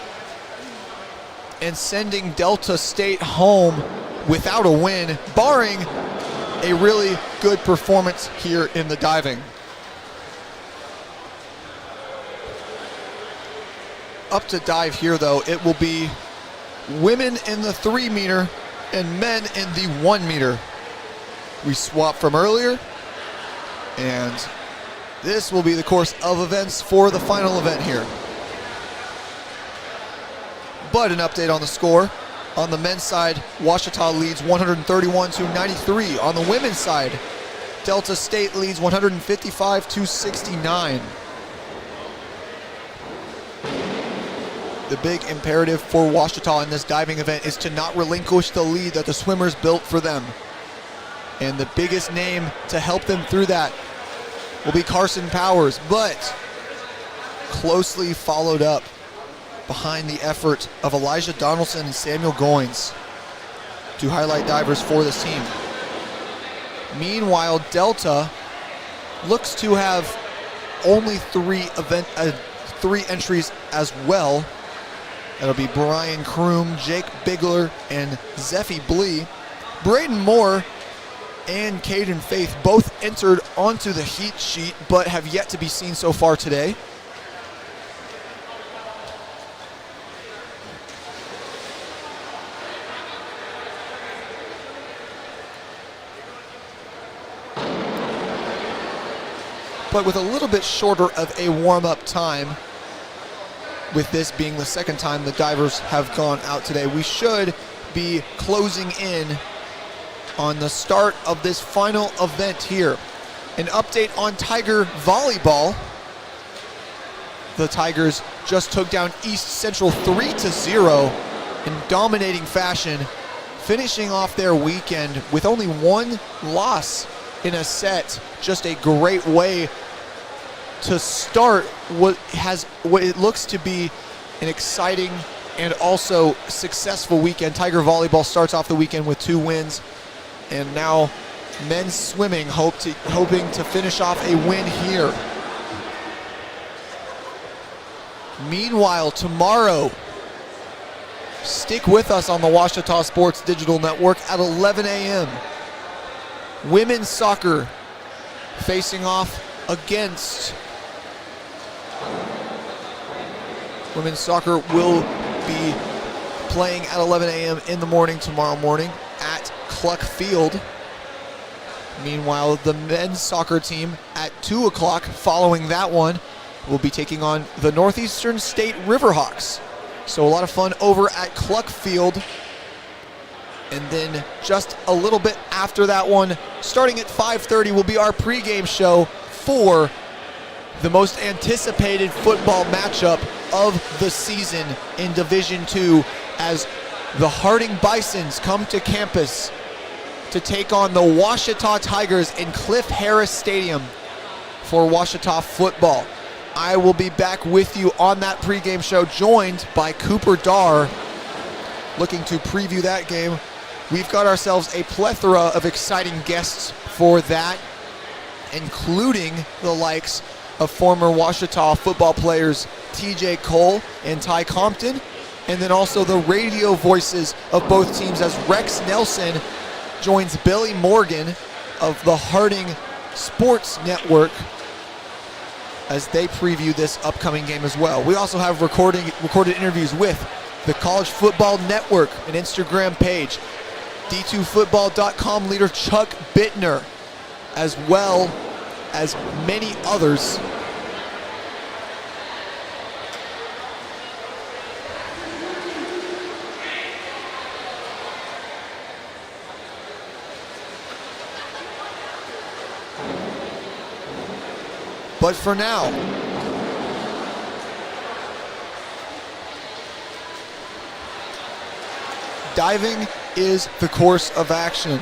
and sending Delta State home without a win, barring a really good performance here in the diving. up to dive here, though, it will be women in the 3 meter and men in the 1 meter. We swapped from earlier, and this will be the course of events for the final event here. But an update on the score. On the men's side, Ouachita leads 131-93. On the women's side, Delta State leads 155-69. The big imperative for Ouachita in this diving event is to not relinquish the lead that the swimmers built for them. And the biggest name to help them through that will be Carson Powers, but closely followed up behind the effort of Elijah Donaldson and Samuel Goins, two highlight divers for this team. Meanwhile, Delta looks to have only three entries as well. That'll be Brian Kroom, Jake Bigler, and Zeffie Blee. Braden Moore and Caden Faith both entered onto the heat sheet, but have yet to be seen so far today. But with a little bit shorter of a warm-up time, with this being the second time the divers have gone out today, we should be closing in on the start of this final event here. An update on Tiger volleyball. The Tigers just took down East Central 3-0 in dominating fashion, finishing off their weekend with only one loss in a set. Just a great way to start what it looks to be an exciting and also successful weekend. Tiger volleyball starts off the weekend with 2 wins, and now men's swimming hoping to finish off a win here. Meanwhile, tomorrow, stick with us on the Ouachita Sports Digital Network at 11 a.m. Women's soccer facing off against women's soccer will be playing at 11 a.m. in the morning tomorrow morning at Cluck Field. Meanwhile, the men's soccer team at 2 o'clock following that one will be taking on the Northeastern State Riverhawks. So a lot of fun over at Cluck Field. And then just a little bit after that one, starting at 5:30, will be our pregame show for the most anticipated football matchup of the season in Division II, as the Harding Bisons come to campus to take on the Ouachita Tigers in Cliff Harris Stadium for Ouachita football. I will be back with you on that pregame show, joined by Cooper Darr, looking to preview that game. We've got ourselves a plethora of exciting guests for that, including the likes of former Ouachita football players TJ Cole and Ty Compton, and then also the radio voices of both teams as Rex Nelson joins Billy Morgan of the Harding Sports Network as they preview this upcoming game as well. We also have recorded interviews with the College Football Network, an Instagram page, D2Football.com leader Chuck Bittner, as well as many others. But for now, diving is the course of action.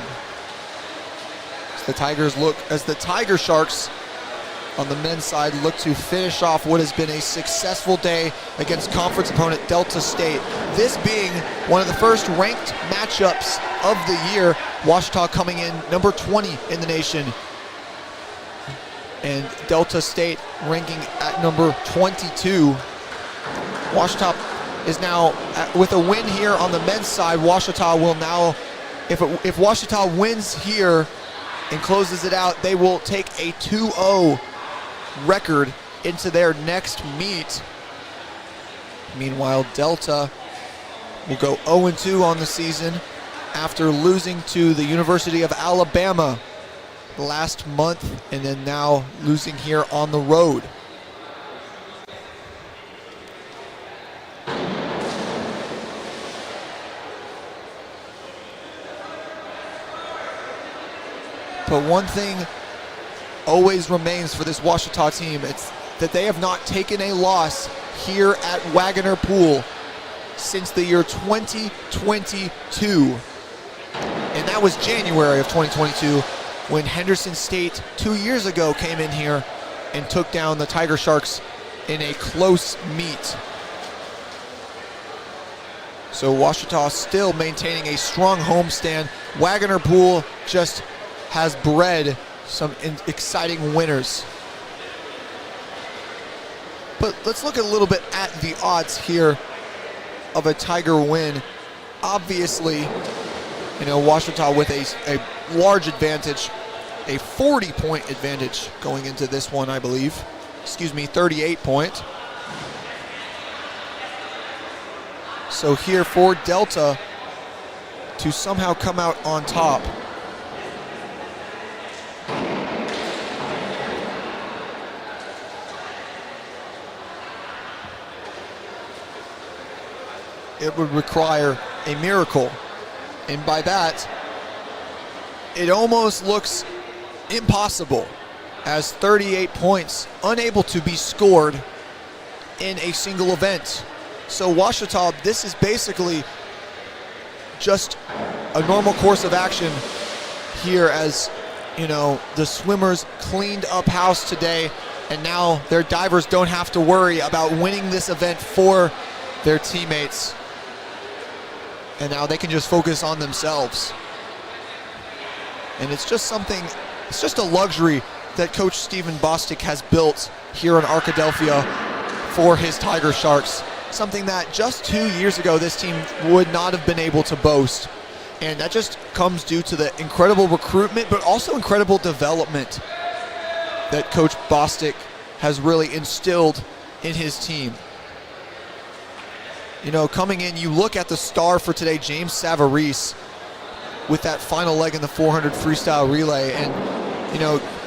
As the Tiger Sharks on the men's side look to finish off what has been a successful day against conference opponent Delta State. This being one of the first ranked matchups of the year. Ouachita coming in number 20 in the nation, and Delta State ranking at number 22. Ouachita is now, with a win here on the men's side, Ouachita will now, if Ouachita wins here and closes it out, they will take a 2-0 record into their next meet. Meanwhile, Delta will go 0-2 on the season after losing to the University of Alabama last month, and then now losing here on the road. But one thing always remains for this Ouachita team. It's that they have not taken a loss here at Wagoner Pool since the year 2022. And that was January of 2022 when Henderson State 2 years ago came in here and took down the Tiger Sharks in a close meet. So Ouachita still maintaining a strong homestand. Wagoner Pool just has bred some exciting winners. But let's look a little bit at the odds here of a Tiger win. Obviously, Ouachita with a large advantage, a 40-point advantage going into this one, I believe. 38-point. So here for Delta to somehow come out on top. It would require a miracle. And by that, it almost looks impossible, as 38 points unable to be scored in a single event. So Ouachita, this is basically just a normal course of action here, as the swimmers cleaned up house today, and now their divers don't have to worry about winning this event for their teammates. And now they can just focus on themselves. And it's just a luxury that Coach Stephen Bostic has built here in Arkadelphia for his Tiger Sharks. Something that just 2 years ago this team would not have been able to boast. And that just comes due to the incredible recruitment, but also incredible development that Coach Bostic has really instilled in his team. Coming in, you look at the star for today, James Savarese, with that final leg in the 400 freestyle relay, and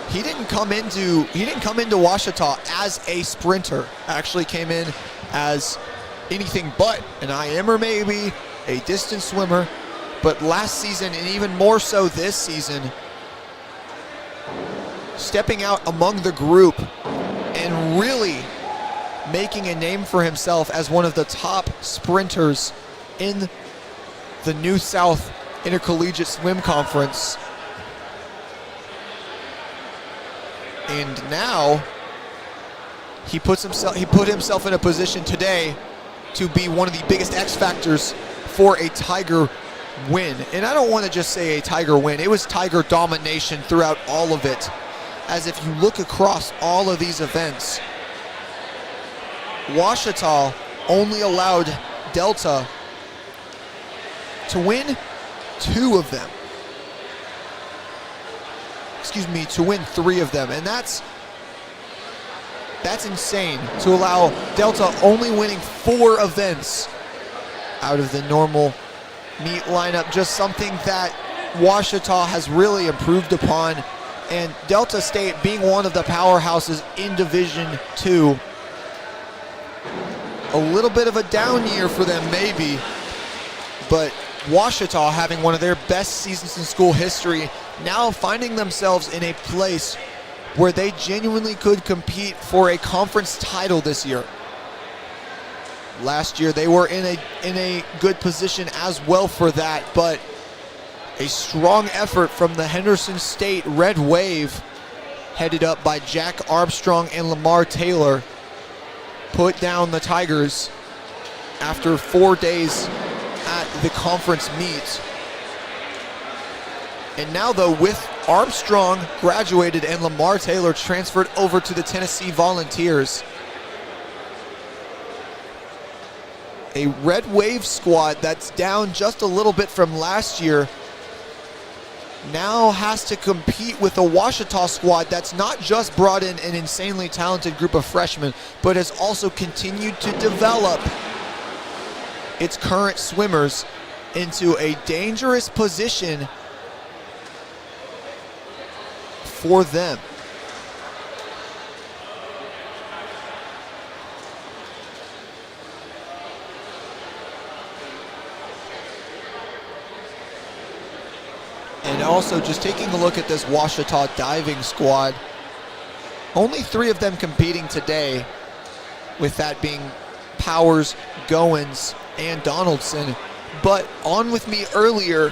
he didn't come into Ouachita as a sprinter. Actually came in as anything but an IMer, maybe a distance swimmer. But last season, and even more so this season, stepping out among the group and really making a name for himself as one of the top sprinters in the New South Intercollegiate Swim Conference. And now he put himself in a position today to be one of the biggest X factors for a Tiger win. And I don't want to just say a Tiger win. It was Tiger domination throughout all of it. As if you look across all of these events, Ouachita only allowed Delta to win 2 of them. To win 3 of them. And that's insane, to allow Delta only winning 4 events out of the normal meet lineup. Just something that Ouachita has really improved upon. And Delta State being one of the powerhouses in Division II. A little bit of a down year for them, maybe, but Ouachita having one of their best seasons in school history, now finding themselves in a place where they genuinely could compete for a conference title this year. Last year they were in a good position as well for that, but a strong effort from the Henderson State Red Wave, headed up by Jack Armstrong and Lamar Taylor, put down the Tigers after 4 days at the conference meet. And now, though, with Armstrong graduated and Lamar Taylor transferred over to the Tennessee Volunteers, a Red Wave squad that's down just a little bit from last year now has to compete with a Ouachita squad that's not just brought in an insanely talented group of freshmen, but has also continued to develop its current swimmers into a dangerous position for them. And also just taking a look at this Ouachita diving squad, only 3 of them competing today, with that being Powers, Goins, and Donaldson. But on with me earlier,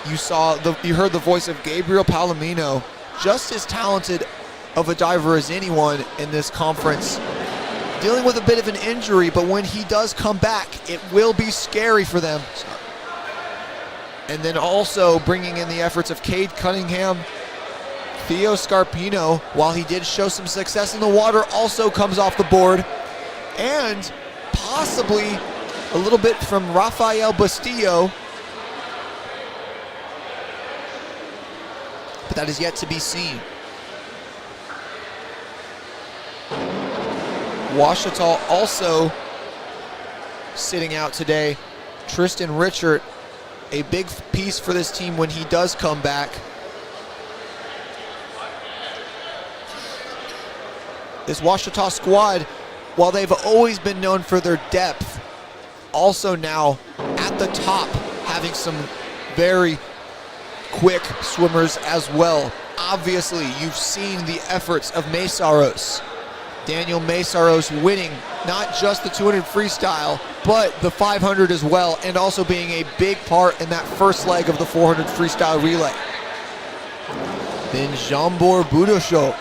you heard the voice of Gabriel Palomino, just as talented of a diver as anyone in this conference, dealing with a bit of an injury, but when he does come back, it will be scary for them. And then also bringing in the efforts of Cade Cunningham. Theo Scarpino, while he did show some success in the water, also comes off the board. And possibly a little bit from Rafael Bustillo. But that is yet to be seen. Ouachita also sitting out today. Tristan Richard, a big piece for this team when he does come back. This Ouachita squad, while they've always been known for their depth, also now at the top having some very quick swimmers as well. Obviously, you've seen the efforts of Mesaros. Daniel Mesaros winning not just the 200 freestyle, but the 500 as well, and also being a big part in that first leg of the 400 freestyle relay. Then Jambor Budosho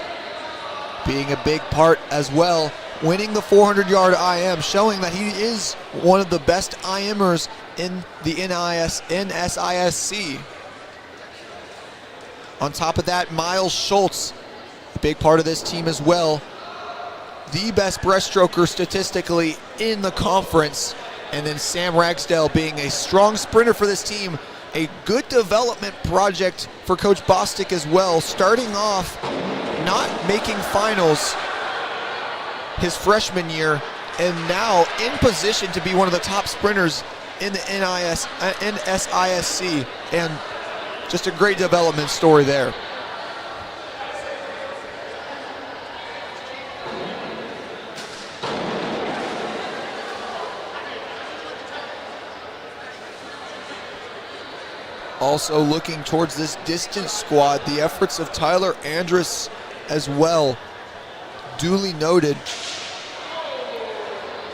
being a big part as well, winning the 400-yard IM, showing that he is one of the best IMers in the NSISC. On top of that, Miles Schultz, a big part of this team as well. The best breaststroker statistically in the conference. And then Sam Ragsdale being a strong sprinter for this team. A good development project for Coach Bostic as well. Starting off not making finals his freshman year, and now in position to be one of the top sprinters in the NSISC. And just a great development story there. Also looking towards this distance squad, the efforts of Tyler Andrus as well, duly noted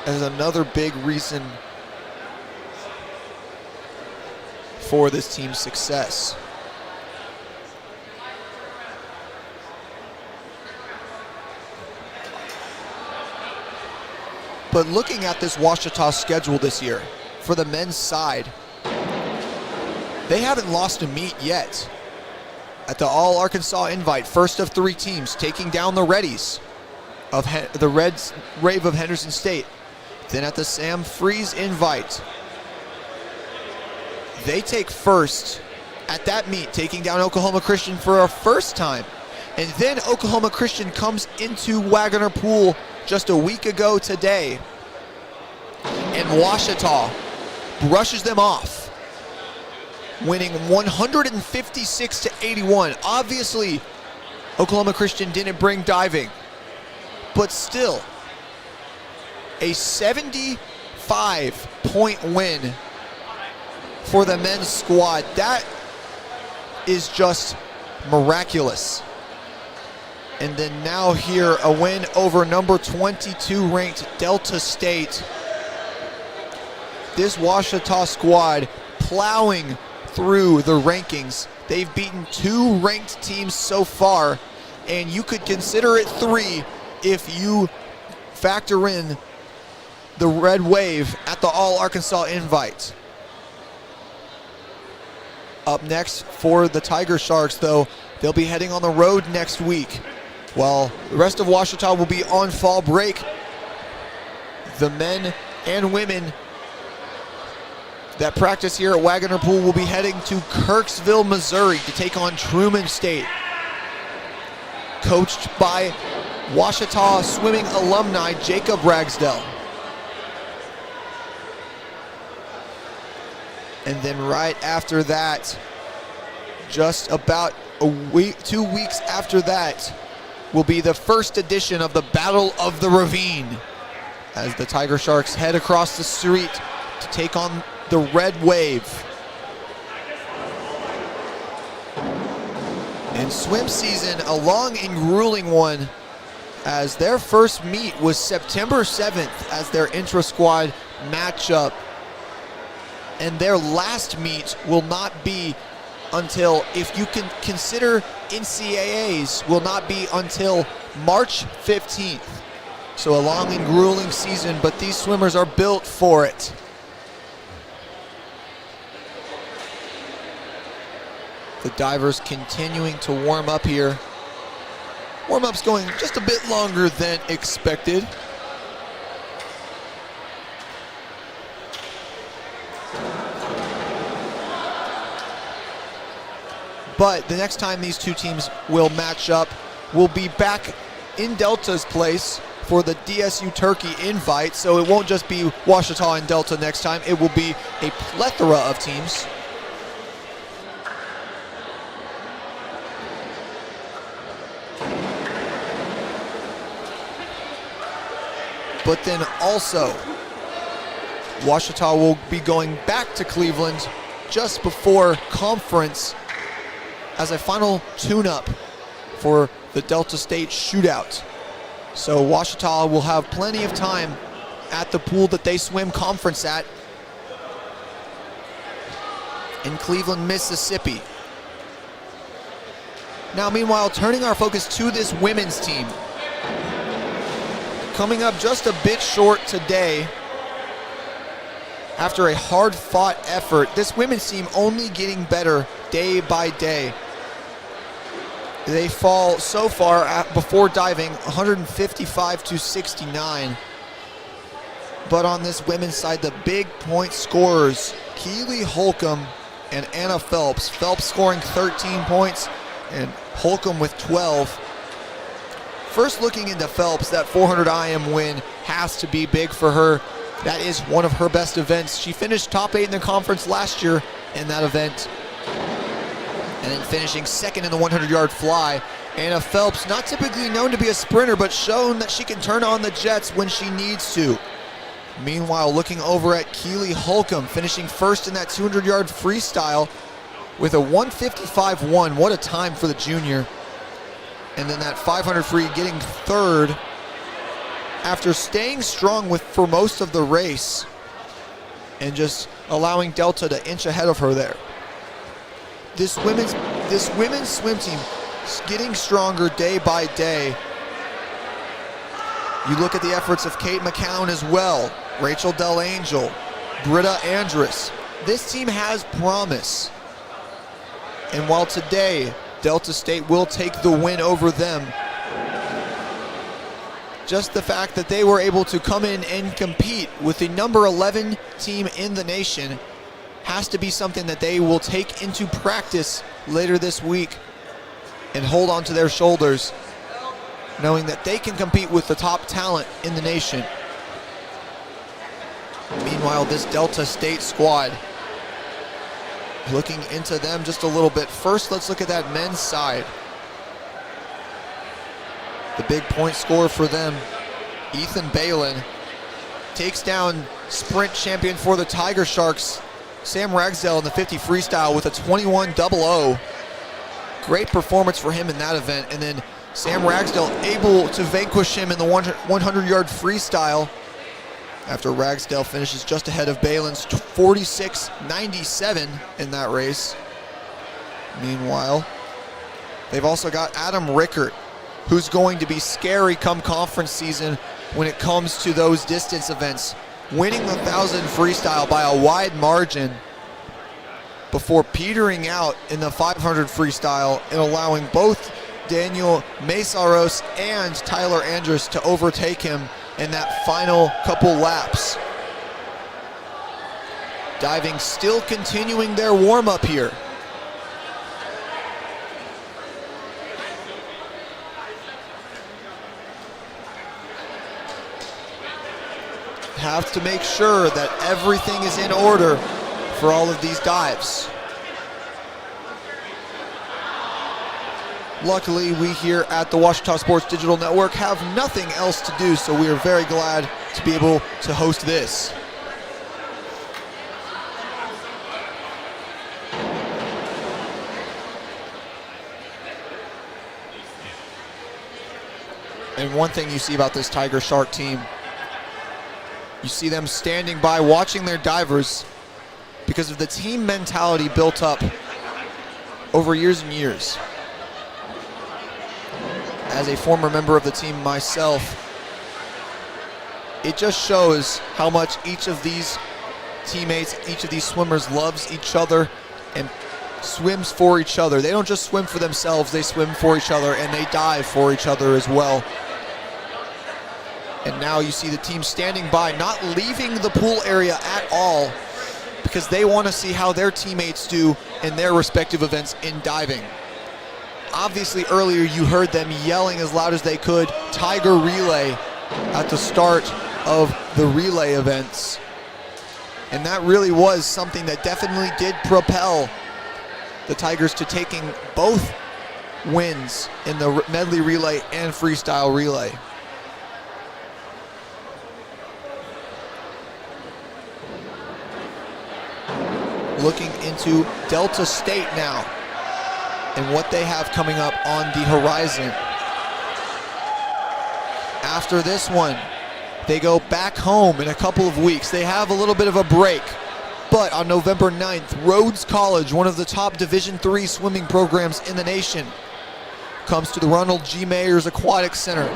as another big reason for this team's success. But looking at this Ouachita schedule this year, for the men's side, they haven't lost a meet yet. At the All-Arkansas Invite, first of 3 teams taking down the Reddies of the Reds Rave of Henderson State. Then at the Sam Freeze Invite, they take first at that meet, taking down Oklahoma Christian for a first time. And then Oklahoma Christian comes into Waggoner Pool just a week ago today, and Ouachita brushes them off, winning 156-81. Obviously, Oklahoma Christian didn't bring diving, but still, a 75-point win for the men's squad. That is just miraculous. And then now here, a win over number 22 ranked Delta State. This Ouachita squad plowing through the rankings. They've beaten 2 ranked teams so far, and you could consider it 3 if you factor in the Red Wave at the All-Arkansas Invite. Up next for the Tiger Sharks, though, they'll be heading on the road next week, while the rest of Ouachita will be on fall break. The men and women that practice here at Waggoner Pool will be heading to Kirksville, Missouri to take on Truman State. Coached by Ouachita swimming alumni Jacob Ragsdale. And then right after that, just about a week, 2 weeks after that, will be the first edition of the Battle of the Ravine, as the Tiger Sharks head across the street to take on the Red Wave. And swim season, a long and grueling one, as their first meet was September 7th as their intra-squad matchup. And their last meet will not be until, if you can consider NCAAs, will not be until March 15th. So a long and grueling season, but these swimmers are built for it. The divers continuing to warm up here. Warm-up's going just a bit longer than expected. But the next time these two teams will match up will be back in Delta's place for the DSU Turkey invite. So it won't just be Ouachita and Delta next time. It will be a plethora of teams. But then also, Ouachita will be going back to Cleveland just before conference as a final tune-up for the Delta State shootout. So Ouachita will have plenty of time at the pool that they swim conference at in Cleveland, Mississippi. Now, meanwhile, turning our focus to this women's team. Coming up just a bit short today after a hard-fought effort. This women's team only getting better day by day. They fall so far before diving 155-69. But on this women's side, the big point scorers, Keely Holcomb and Anna Phelps. Phelps scoring 13 points and Holcomb with 12. First, looking into Phelps, that 400 IM win has to be big for her. That is one of her best events. She finished top 8 in the conference last year in that event. And then finishing second in the 100-yard fly. Anna Phelps, not typically known to be a sprinter, but shown that she can turn on the jets when she needs to. Meanwhile, looking over at Keely Holcomb, finishing first in that 200-yard freestyle with a 155.1. What a time for the junior. And then that 500 free getting third after staying strong for most of the race and just allowing Delta to inch ahead of her there. This women's swim team is getting stronger day by day. You look at the efforts of Kate McCown as well, Rachel Del Angel, Britta Andrus. This team has promise. And while today Delta State will take the win over them, just the fact that they were able to come in and compete with the number 11 team in the nation has to be something that they will take into practice later this week and hold on to their shoulders, knowing that they can compete with the top talent in the nation. Meanwhile, this Delta State squad, looking into them just a little bit. First, let's look at that men's side. The big point scorer for them, Ethan Balin, takes down sprint champion for the Tiger Sharks, Sam Ragsdale, in the 50 freestyle with a 21.00. Great performance for him in that event. And then Sam Ragsdale able to vanquish him in the 100-yard freestyle after Ragsdale finishes just ahead of Balin's 46.97 in that race. Meanwhile, they've also got Adam Rickert, who's going to be scary come conference season when it comes to those distance events, winning the 1,000 freestyle by a wide margin before petering out in the 500 freestyle and allowing both Daniel Mesaros and Tyler Andrus to overtake him in that final couple laps. Diving still continuing their warm-up here. Have to make sure that everything is in order for all of these dives. Luckily, we here at the Ouachita Sports Digital Network have nothing else to do, so we are very glad to be able to host this. And one thing you see about this Tiger Shark team, you see them standing by watching their divers because of the team mentality built up over years and years. As a former member of the team myself, it just shows how much each of these teammates, each of these swimmers loves each other and swims for each other. They don't just swim for themselves, they swim for each other and they dive for each other as well. And now you see the team standing by, not leaving the pool area at all, because they want to see how their teammates do in their respective events in diving. Obviously earlier you heard them yelling as loud as they could, Tiger Relay, at the start of the relay events. And that really was something that definitely did propel the Tigers to taking both wins in the medley relay and freestyle relay. Looking into Delta State now and what they have coming up on the horizon. After this one, they go back home in a couple of weeks. They have a little bit of a break, but on November 9th, Rhodes College, one of the top Division III swimming programs in the nation, comes to the Ronald G. Mayers Aquatic Center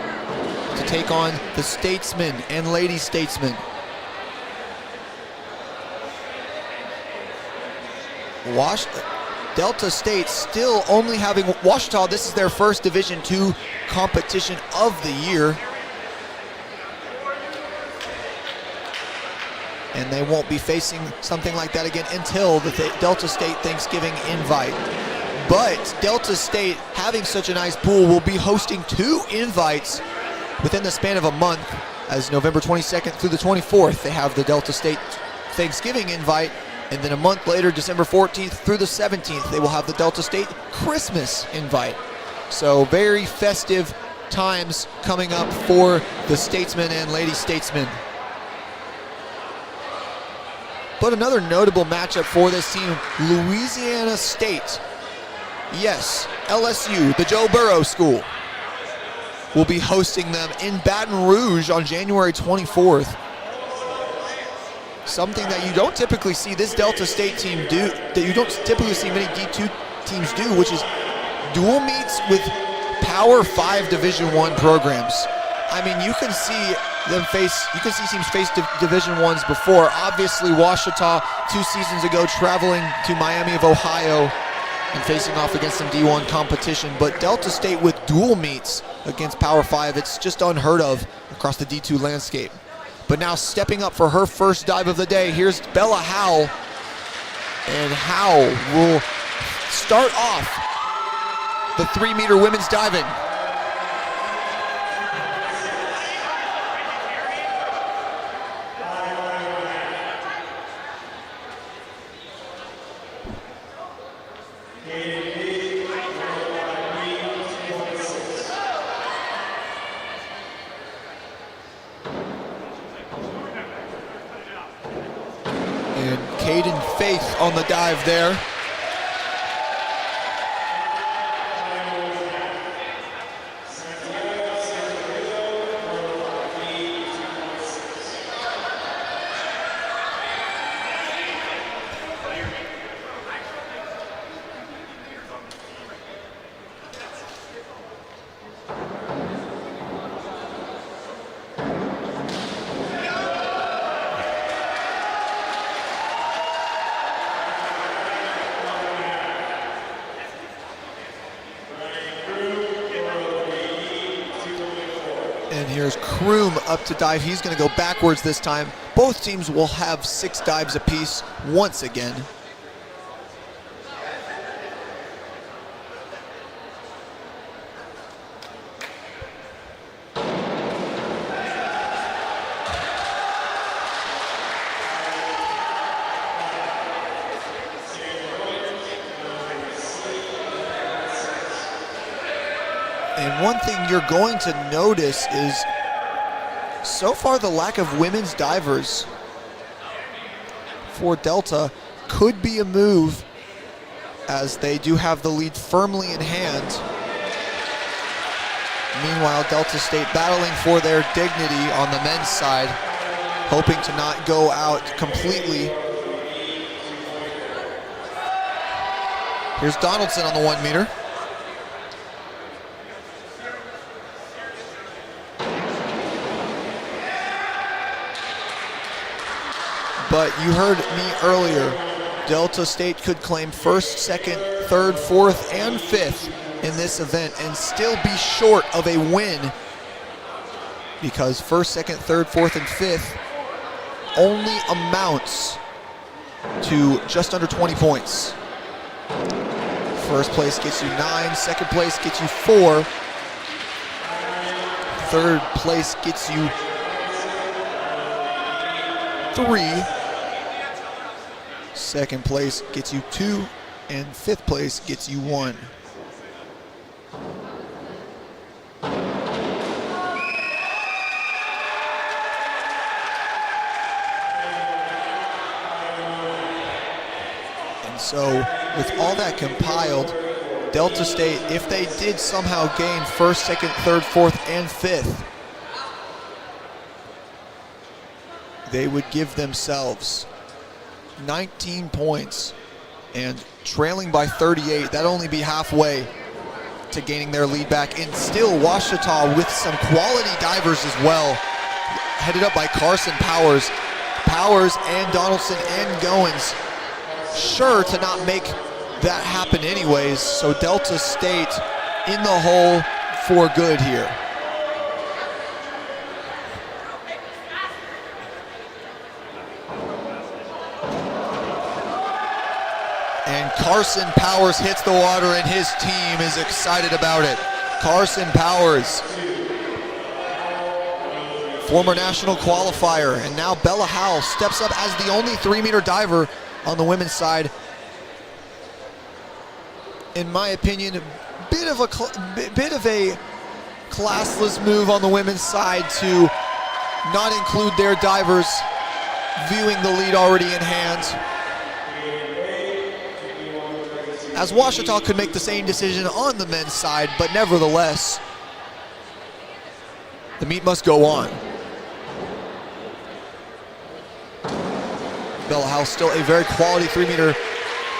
to take on the Statesmen and Lady Statesmen. Delta State still only having Ouachita. This is their first Division II competition of the year. And they won't be facing something like that again until the Delta State Thanksgiving invite. But Delta State, having such a nice pool, will be hosting 2 invites within the span of a month. As November 22nd through the 24th, they have the Delta State Thanksgiving invite. And then a month later, December 14th through the 17th, they will have the Delta State Christmas invite. So very festive times coming up for the Statesmen and Lady Statesmen. But another notable matchup for this team, Louisiana State. Yes, LSU, the Joe Burrow School, will be hosting them in Baton Rouge on January 24th. Something that you don't typically see this Delta State team do, that you don't typically see many D2 teams do, which is dual meets with Power 5 Division I programs. I mean, you can see teams face Division I's before. Obviously, Ouachita 2 seasons ago traveling to Miami of Ohio and facing off against some D1 competition. But Delta State with dual meets against Power 5, it's just unheard of across the D2 landscape. But now stepping up for her first dive of the day, here's Bella Howell. And Howell will start off the 3-meter women's diving. Caden Faith on the dive there. And here's Kroom up to dive. He's going to go backwards this time. Both teams will have 6 dives apiece once again. And one thing you're going to notice is so far the lack of women's divers for Delta could be a move, as they do have the lead firmly in hand. Meanwhile, Delta State battling for their dignity on the men's side, hoping to not go out completely. Here's Donaldson on the 1 meter. But you heard me earlier, Delta State could claim first, second, third, fourth, and fifth in this event and still be short of a win, because first, second, third, fourth, and fifth only amounts to just under 20 points. First place gets you 9, second place gets you 4, third place gets you 3, second place gets you 2, and fifth place gets you 1. And so with all that compiled, Delta State, if they did somehow gain first, second, third, fourth, and fifth, they would give themselves 19 points, and trailing by 38, that'd only be halfway to gaining their lead back. And still Ouachita with some quality divers as well, headed up by Carson Powers. Powers and Donaldson and Goins sure to not make that happen anyways, so Delta State in the hole for good here. And Carson Powers hits the water, and his team is excited about it. Carson Powers, former national qualifier, and now Bella Howell steps up as the only 3-meter diver on the women's side. In my opinion, a bit of a classless move on the women's side to not include their divers, viewing the lead already in hand. As Ouachita could make the same decision on the men's side, but nevertheless, the meet must go on. Bella Howell still a very quality 3-meter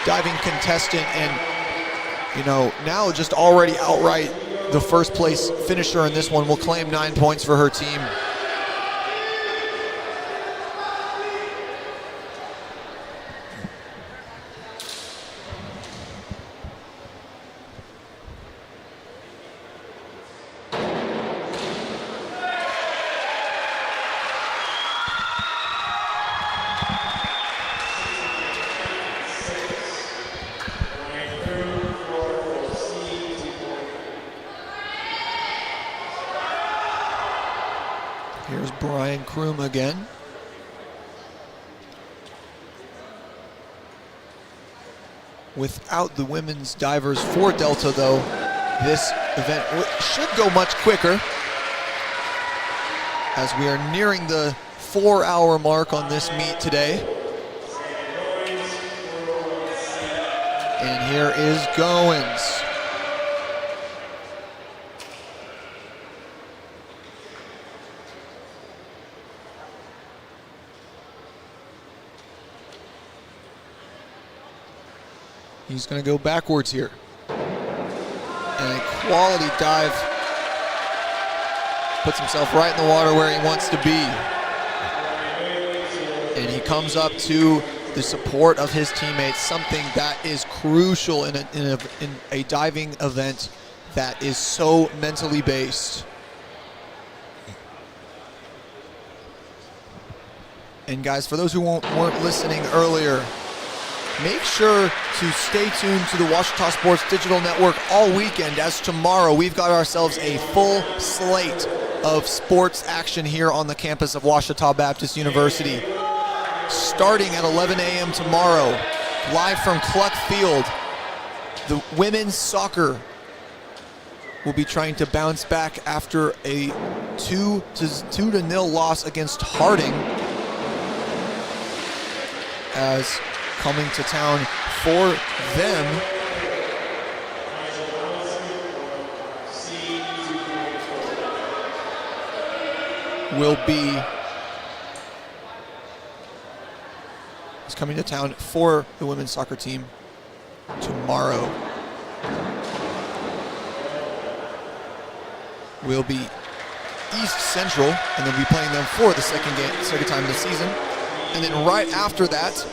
diving contestant, and you know, now just already outright the first place finisher in this one will claim 9 points for her team. Here's Brian Kroom again. Without the women's divers for Delta, though, this event should go much quicker, as we are nearing the 4-hour mark on this meet today. And here is Goins. He's going to go backwards here. And a quality dive. Puts himself right in the water where he wants to be. And he comes up to the support of his teammates, something that is crucial in a diving event that is so mentally based. And guys, for those who weren't listening earlier, make sure to stay tuned to the Ouachita Sports Digital Network all weekend, as tomorrow we've got ourselves a full slate of sports action here on the campus of Ouachita Baptist University. Starting at 11 a.m. tomorrow, live from Cluck Field, the women's soccer will be trying to bounce back after a 2-0 loss against Harding, as coming to town for them will be coming to town for the women's soccer team tomorrow. Will be East Central, and they'll be playing them for the second time of the season. And then right after that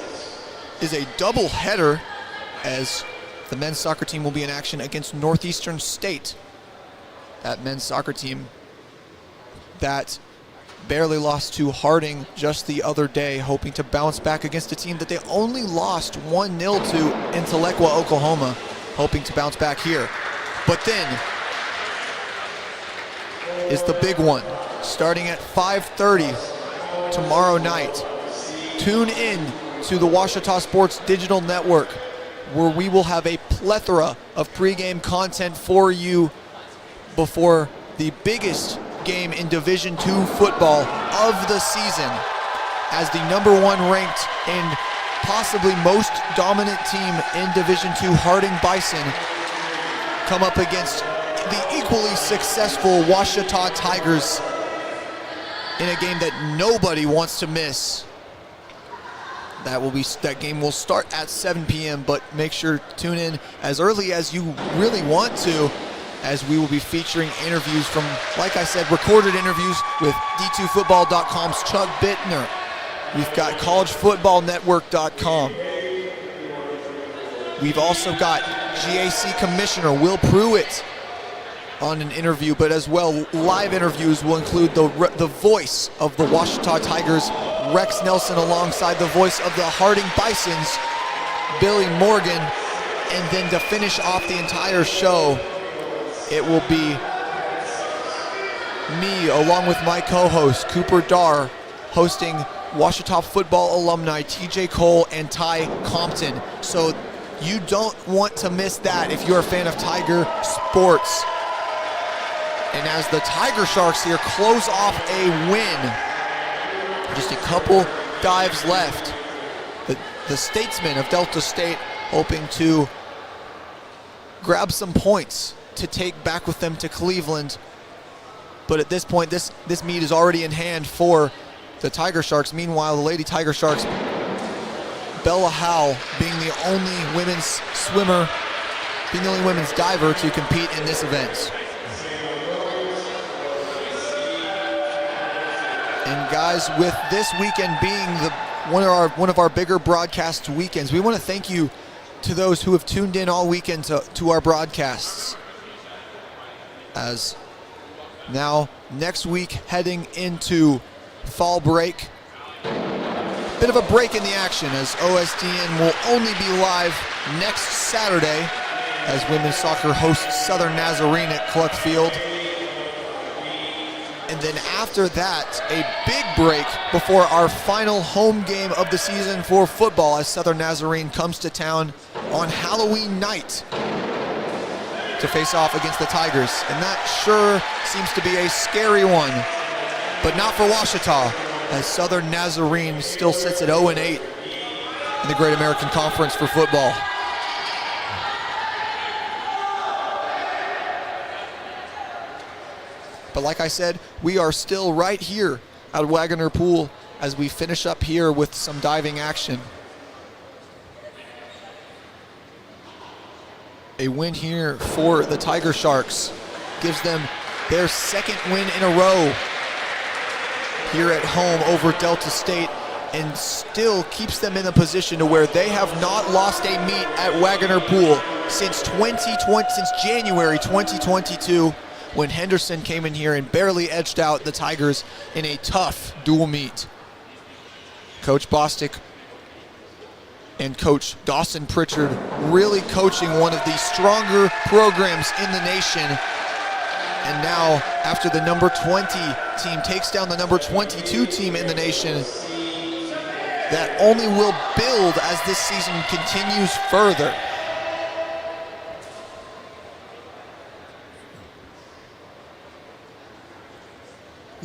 is a double header, as the men's soccer team will be in action against Northeastern State. That men's soccer team that barely lost to Harding just the other day, hoping to bounce back against a team that they only lost 1-0 to in Tahlequah, Oklahoma, hoping to bounce back here. But then is the big one, starting at 5:30 tomorrow night. Tune in to the Ouachita Sports Digital Network, where we will have a plethora of pregame content for you before the biggest game in Division II football of the season, as the #1 ranked and possibly most dominant team in Division II, Harding Bison, come up against the equally successful Ouachita Tigers in a game that nobody wants to miss. That game will start at 7 p.m., but make sure to tune in as early as you really want to, as we will be featuring interviews from, like I said, recorded interviews with D2Football.com's Chuck Bittner. We've got CollegeFootballNetwork.com. We've also got GAC Commissioner Will Pruitt on an interview, but as well, live interviews will include the voice of the Ouachita Tigers, Rex Nelson, alongside the voice of the Harding Bisons, Billy Morgan. And then to finish off the entire show, it will be me, along with my co-host, Cooper Darr, hosting Ouachita football alumni TJ Cole and Ty Compton. So you don't want to miss that if you're a fan of Tiger sports. And as the Tiger Sharks here close off a win, just a couple dives left, the Statesmen of Delta State hoping to grab some points to take back with them to Cleveland. But at this point, this meet is already in hand for the Tiger Sharks. Meanwhile, the Lady Tiger Sharks, Bella Howell being the only women's swimmer, being the only women's diver to compete in this event. And guys, with this weekend being one of our bigger broadcast weekends, we want to thank you to those who have tuned in all weekend to our broadcasts. As now next week heading into fall break, bit of a break in the action, as OSDN will only be live next Saturday as women's soccer hosts Southern Nazarene at Cluck Field. And then after that, a big break before our final home game of the season for football, as Southern Nazarene comes to town on Halloween night to face off against the Tigers. And that sure seems to be a scary one, but not for Ouachita, as Southern Nazarene still sits at 0-8 in the Great American Conference for football. But like I said, we are still right here at Waggoner Pool as we finish up here with some diving action. A win here for the Tiger Sharks gives them their second win in a row here at home over Delta State, and still keeps them in a position to where they have not lost a meet at Waggoner Pool since January 2022. When Henderson came in here and barely edged out the Tigers in a tough dual meet. Coach Bostic and Coach Dawson Pritchard really coaching one of the stronger programs in the nation. And now, after the number 20 team takes down the number 22 team in the nation, that only will build as this season continues further.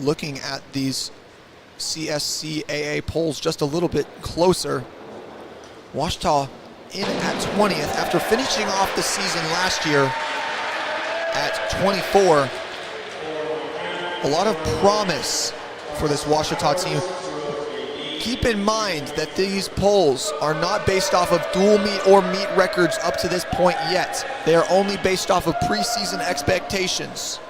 looking at these CSCAA polls just a little bit closer, Ouachita in at 20th after finishing off the season last year at 24. A lot of promise for this Ouachita team. Keep in mind that these polls are not based off of dual meet or meet records up to this point yet. They are only based off of preseason expectations.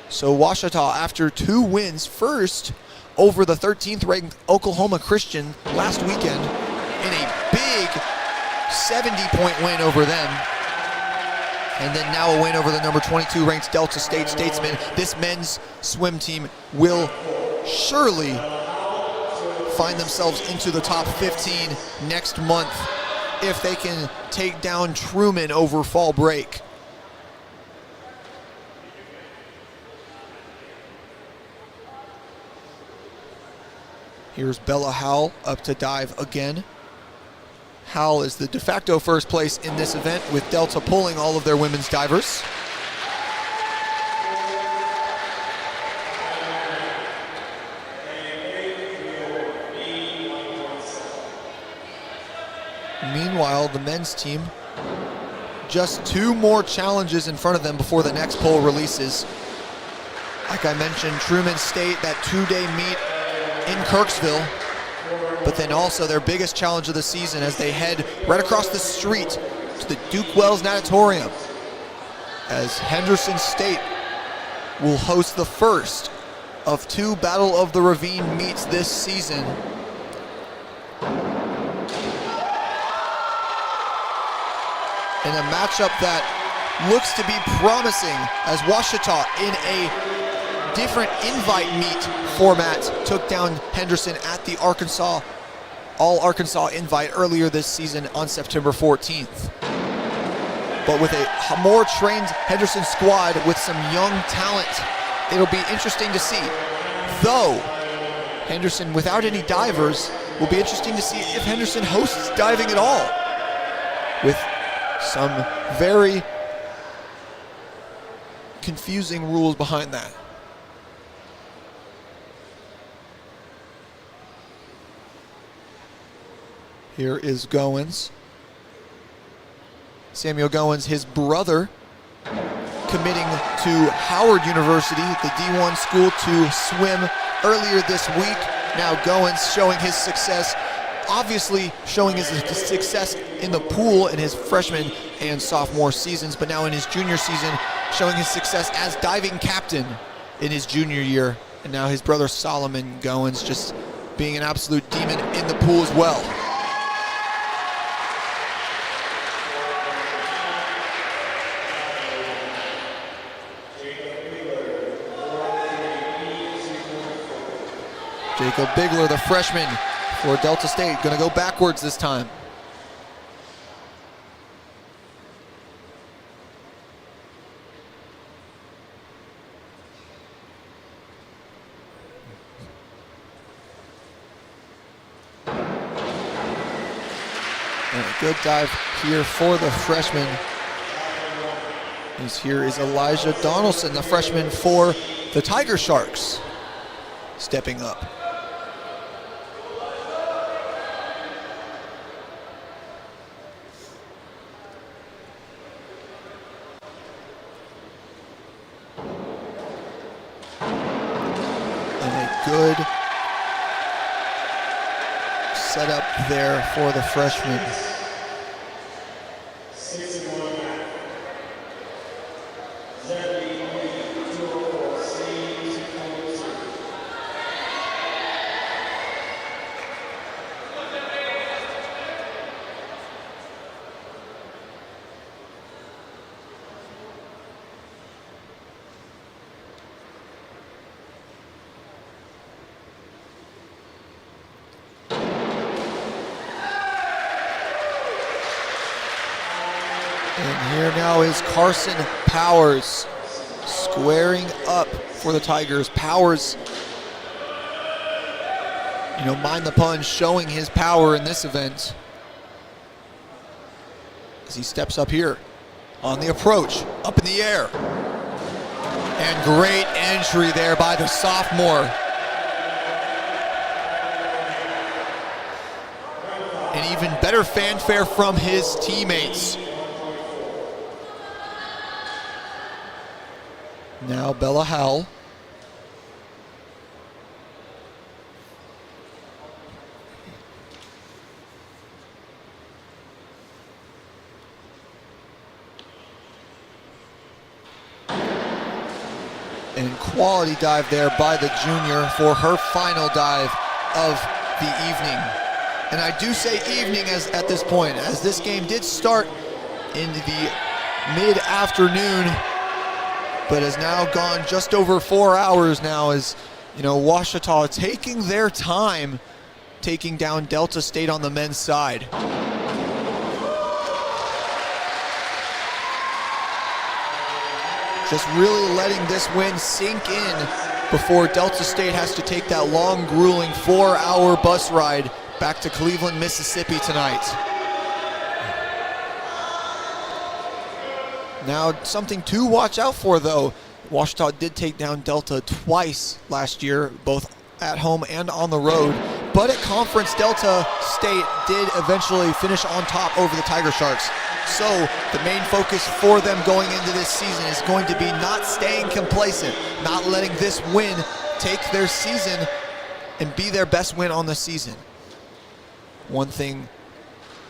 So Ouachita, after 2 wins, first over the 13th ranked Oklahoma Christian last weekend in a big 70-point win over them. And then now a win over the number 22 ranked Delta State Statesmen. This men's swim team will surely find themselves into the top 15 next month if they can take down Truman over fall break. Here's Bella Howell up to dive again. Howell is the de facto first place in this event, with Delta pulling all of their women's divers. Meanwhile, the men's team, just 2 more challenges in front of them before the next poll releases. Like I mentioned, Truman State, that 2-day meet in Kirksville, but then also their biggest challenge of the season as they head right across the street to the Duke Wells Natatorium, as Henderson State will host the first of 2 Battle of the Ravine meets this season. In a matchup that looks to be promising, as Ouachita in a different invite meet format took down Henderson at the All Arkansas invite earlier this season on September 14th. But with a more trained Henderson squad with some young talent, it'll be interesting to see. Though Henderson without any divers, will be interesting to see if Henderson hosts diving at all, with some very confusing rules behind that. Here is Goins. Samuel Goins, his brother, committing to Howard University, the D1 school, to swim earlier this week. Now Goins showing his success, obviously showing his success in the pool in his freshman and sophomore seasons, but now in his junior season, showing his success as diving captain in his junior year. And now his brother Solomon Goins just being an absolute demon in the pool as well. Jacob Bigler, the freshman for Delta State, going to go backwards this time. And a good dive here for the freshman. Here is Elijah Donaldson, the freshman for the Tiger Sharks, stepping up. Good setup there for the freshman. And here now is Carson Powers squaring up for the Tigers. Powers, mind the pun, showing his power in this event as he steps up here on the approach, up in the air. And great entry there by the sophomore. And even better fanfare from his teammates. Now Bella Howell. And quality dive there by the junior for her final dive of the evening. And I do say evening at this point, as this game did start in the mid-afternoon, but has now gone just over 4 hours now, as Ouachita taking their time taking down Delta State on the men's side. Just really letting this win sink in before Delta State has to take that long, grueling 4-hour bus ride back to Cleveland, Mississippi tonight. Now, something to watch out for, though. Ouachita did take down Delta twice last year, both at home and on the road. But at conference, Delta State did eventually finish on top over the Tiger Sharks. So the main focus for them going into this season is going to be not staying complacent, not letting this win take their season and be their best win on the season. One thing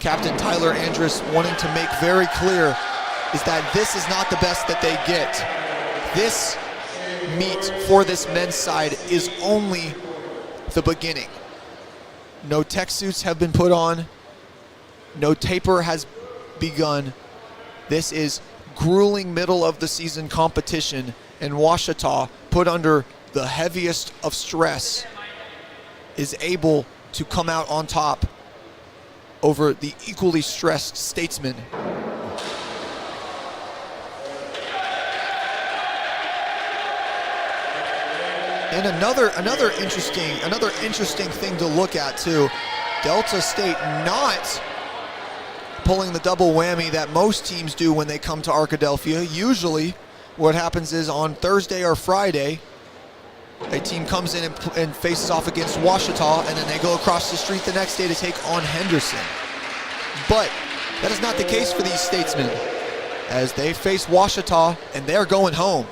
Captain Tyler Andrus wanting to make very clear is that this is not the best that they get. This meet for this men's side is only the beginning. No tech suits have been put on. No taper has begun. This is grueling middle of the season competition, and Ouachita, put under the heaviest of stress, is able to come out on top over the equally stressed Statesmen. And another interesting thing to look at too, Delta State not pulling the double whammy that most teams do when they come to Arkadelphia. Usually what happens is on Thursday or Friday, a team comes in and faces off against Ouachita, and then they go across the street the next day to take on Henderson. But that is not the case for these Statesmen, as they face Ouachita and they're going home.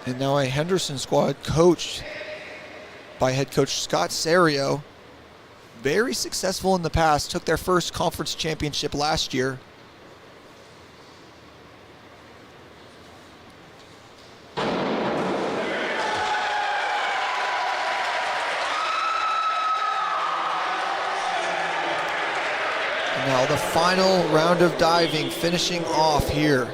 And now a Henderson squad coached by head coach Scott Serio. Very successful in the past, took their first conference championship last year. And now the final round of diving finishing off here.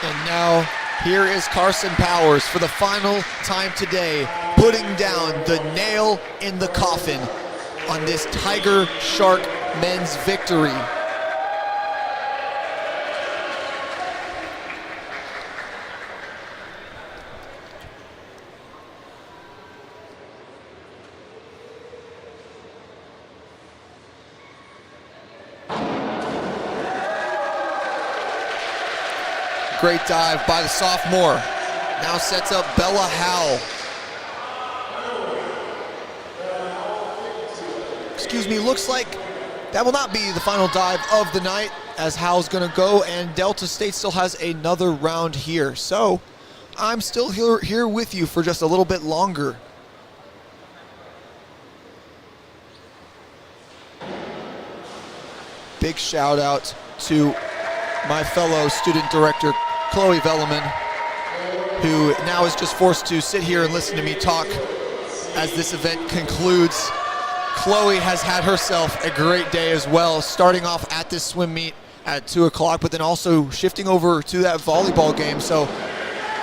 And now here is Carson Powers for the final time today, putting down the nail in the coffin on this Tiger Shark men's victory. Great dive by the sophomore. Now sets up Bella Howell. Excuse me, looks like that will not be the final dive of the night, as Howell's gonna go and Delta State still has another round here. So I'm still here with you for just a little bit longer. Big shout out to my fellow student director, Chloe Velleman, who now is just forced to sit here and listen to me talk as this event concludes. Chloe has had herself a great day as well, starting off at this swim meet at 2 o'clock, but then also shifting over to that volleyball game. So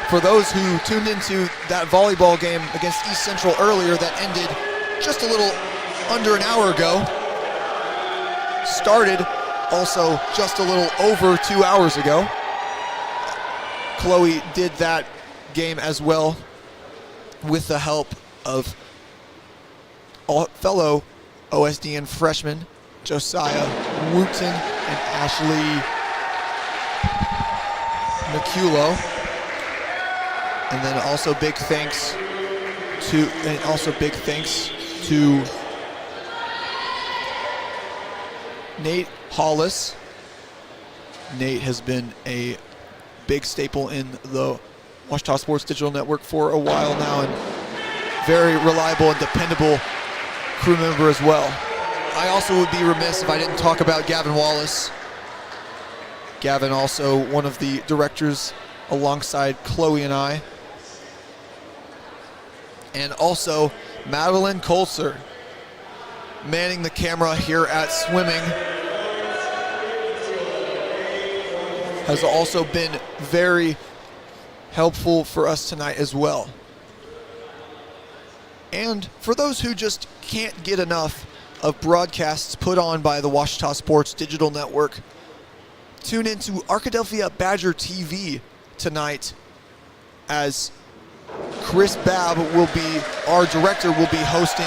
for those who tuned into that volleyball game against East Central earlier that ended just a little under an hour ago, started also just a little over 2 hours ago. Chloe did that game as well with the help of fellow OSDN freshmen Josiah Wooten and Ashley McCullough. And then also big thanks to Nate Hollis. Nate has been a big staple in the Ouachita Sports Digital Network for a while now, and very reliable and dependable crew member as well. I also would be remiss if I didn't talk about Gavin Wallace. Gavin also one of the directors alongside Chloe and I. And also Madeline Colser, manning the camera here at swimming, has also been very helpful for us tonight as well. And for those who just can't get enough of broadcasts put on by the Ouachita Sports Digital Network, tune into Arkadelphia Badger TV tonight, as Chris Babb our director, will be hosting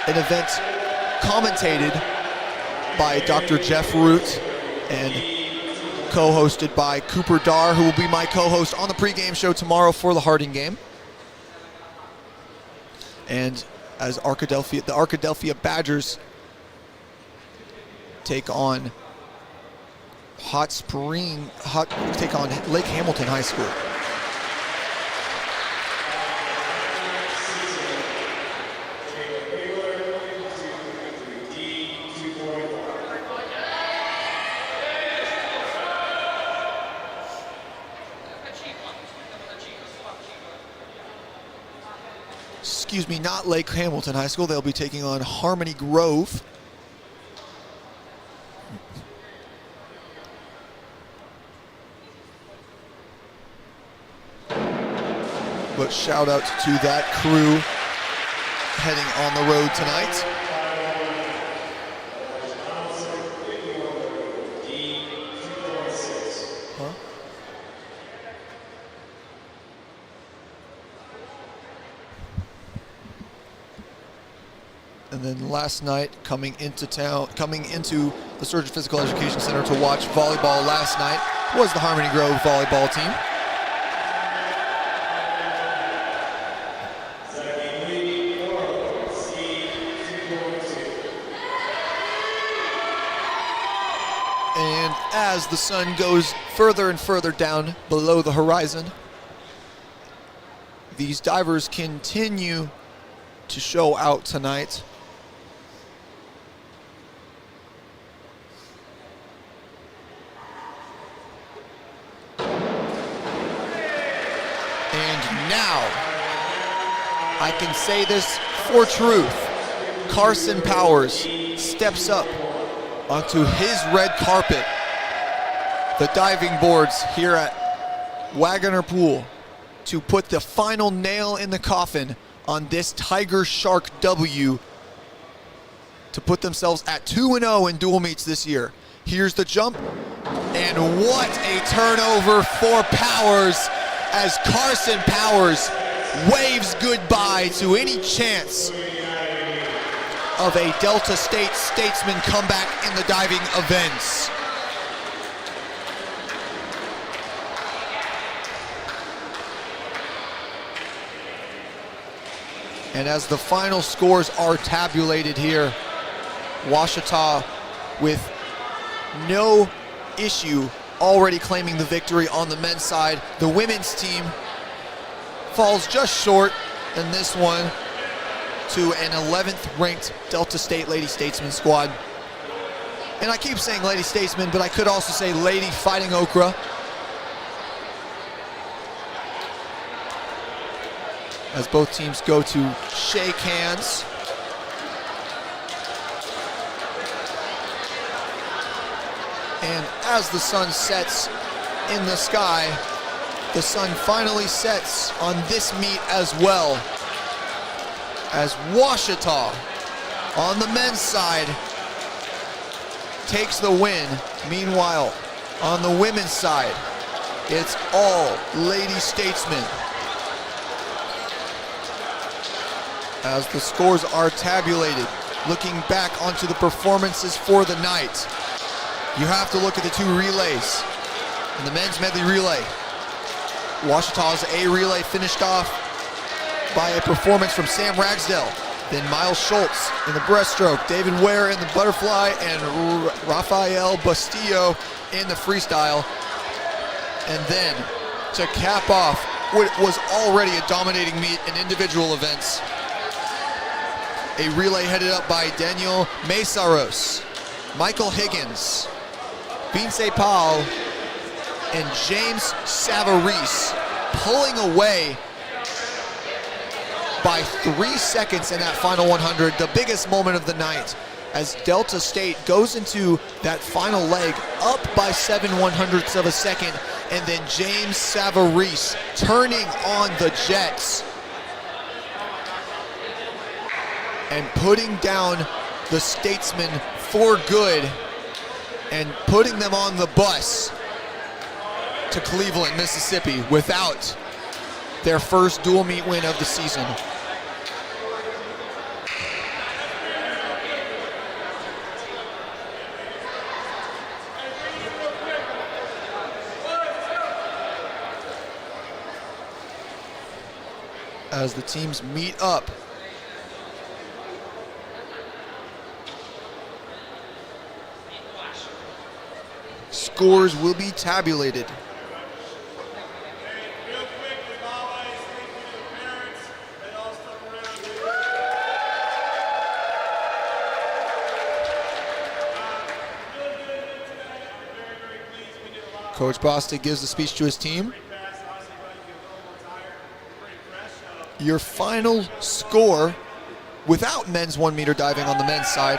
an event commentated by Dr. Jeff Root and co-hosted by Cooper Dar, who will be my co-host on the pregame show tomorrow for the Harding game. And as the Arkadelphia Badgers take on Lake Hamilton High School. Excuse me, not Lake Hamilton High School. They'll be taking on Harmony Grove. But shout out to that crew heading on the road tonight. And then last night, coming into the Surgeon Physical Education Center to watch volleyball last night was the Harmony Grove volleyball team. And as the sun goes further and further down below the horizon, these divers continue to show out tonight. I can say this for truth. Carson Powers steps up onto his red carpet, the diving boards here at Waggoner Pool, to put the final nail in the coffin on this Tiger Shark W to put themselves at 2-0 in dual meets this year. Here's the jump, and what a turnover for Powers as Carson Powers waves goodbye to any chance of a Delta State Statesman comeback in the diving events. And as the final scores are tabulated here, Ouachita with no issue already claiming the victory on the men's side. The women's team falls just short in this one to an 11th ranked Delta State Lady Statesman squad. And I keep saying Lady Statesman, but I could also say Lady Fighting Okra. As both teams go to shake hands. And as the sun sets in the sky, the sun finally sets on this meet as well. As Ouachita on the men's side takes the win. Meanwhile, on the women's side, it's all Lady Statesmen. As the scores are tabulated, looking back onto the performances for the night, you have to look at the two relays. In the men's medley relay, Ouachita's A relay finished off by a performance from Sam Ragsdale, then Miles Schultz in the breaststroke, David Ware in the butterfly, and Rafael Bustillo in the freestyle. And then to cap off what was already a dominating meet in individual events, a relay headed up by Daniel Mesaros, Michael Higgins, Vince Paul, and James Savarese, pulling away by 3 seconds in that final 100, the biggest moment of the night, as Delta State goes into that final leg up by 7/100ths of a second, and then James Savarese turning on the jets and putting down the Statesmen for good and putting them on the bus to Cleveland, Mississippi, without their first dual meet win of the season. As the teams meet up, scores will be tabulated. Coach Bostic gives the speech to his team. Your final score without men's 1 meter diving on the men's side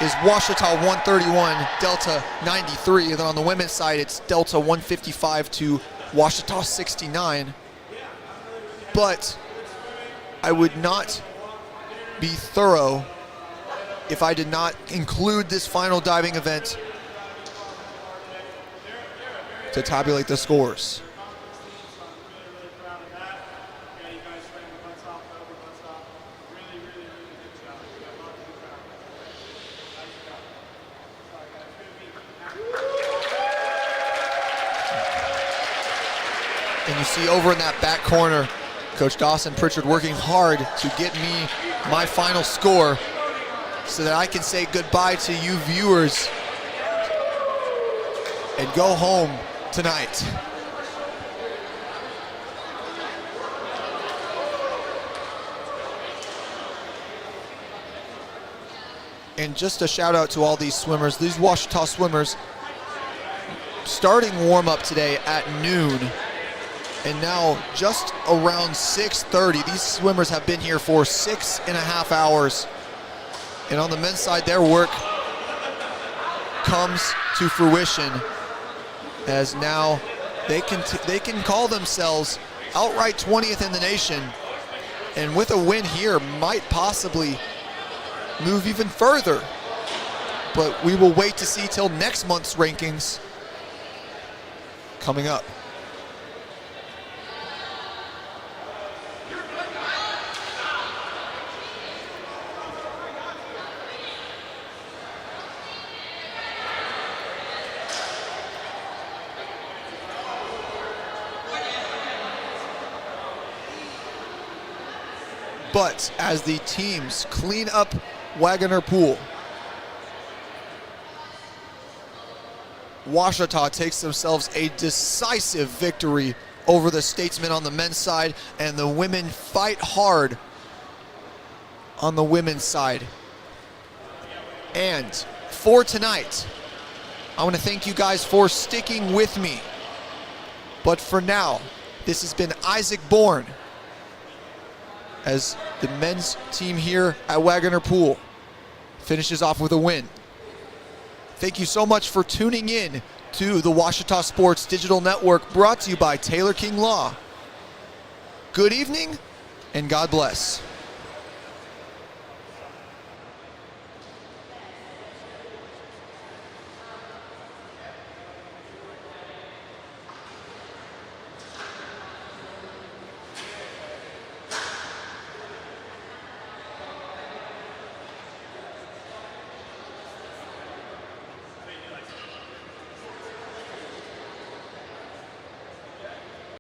is Ouachita 131, Delta 93. And then on the women's side, it's Delta 155 to Ouachita 69. But I would not be thorough if I did not include this final diving event to tabulate the scores. And you see over in that back corner, Coach Dawson Pritchard working hard to get me my final score so that I can say goodbye to you viewers and go home tonight. And just a shout out to all these swimmers, these Ouachita swimmers, starting warm up today at noon. And now just around 6:30, these swimmers have been here for 6.5 hours. And on the men's side, their work comes to fruition as now they can call themselves outright 20th in the nation. And with a win here, might possibly move even further. But we will wait to see till next month's rankings coming up. But as the teams clean up Wagoner Pool, Ouachita takes themselves a decisive victory over the Statesmen on the men's side, and the women fight hard on the women's side. And for tonight, I want to thank you guys for sticking with me. But for now, this has been Isaac Bourne as the men's team here at Wagoner Pool finishes off with a win. Thank you so much for tuning in to the Ouachita Sports Digital Network, brought to you by Taylor King Law. Good evening, and God bless.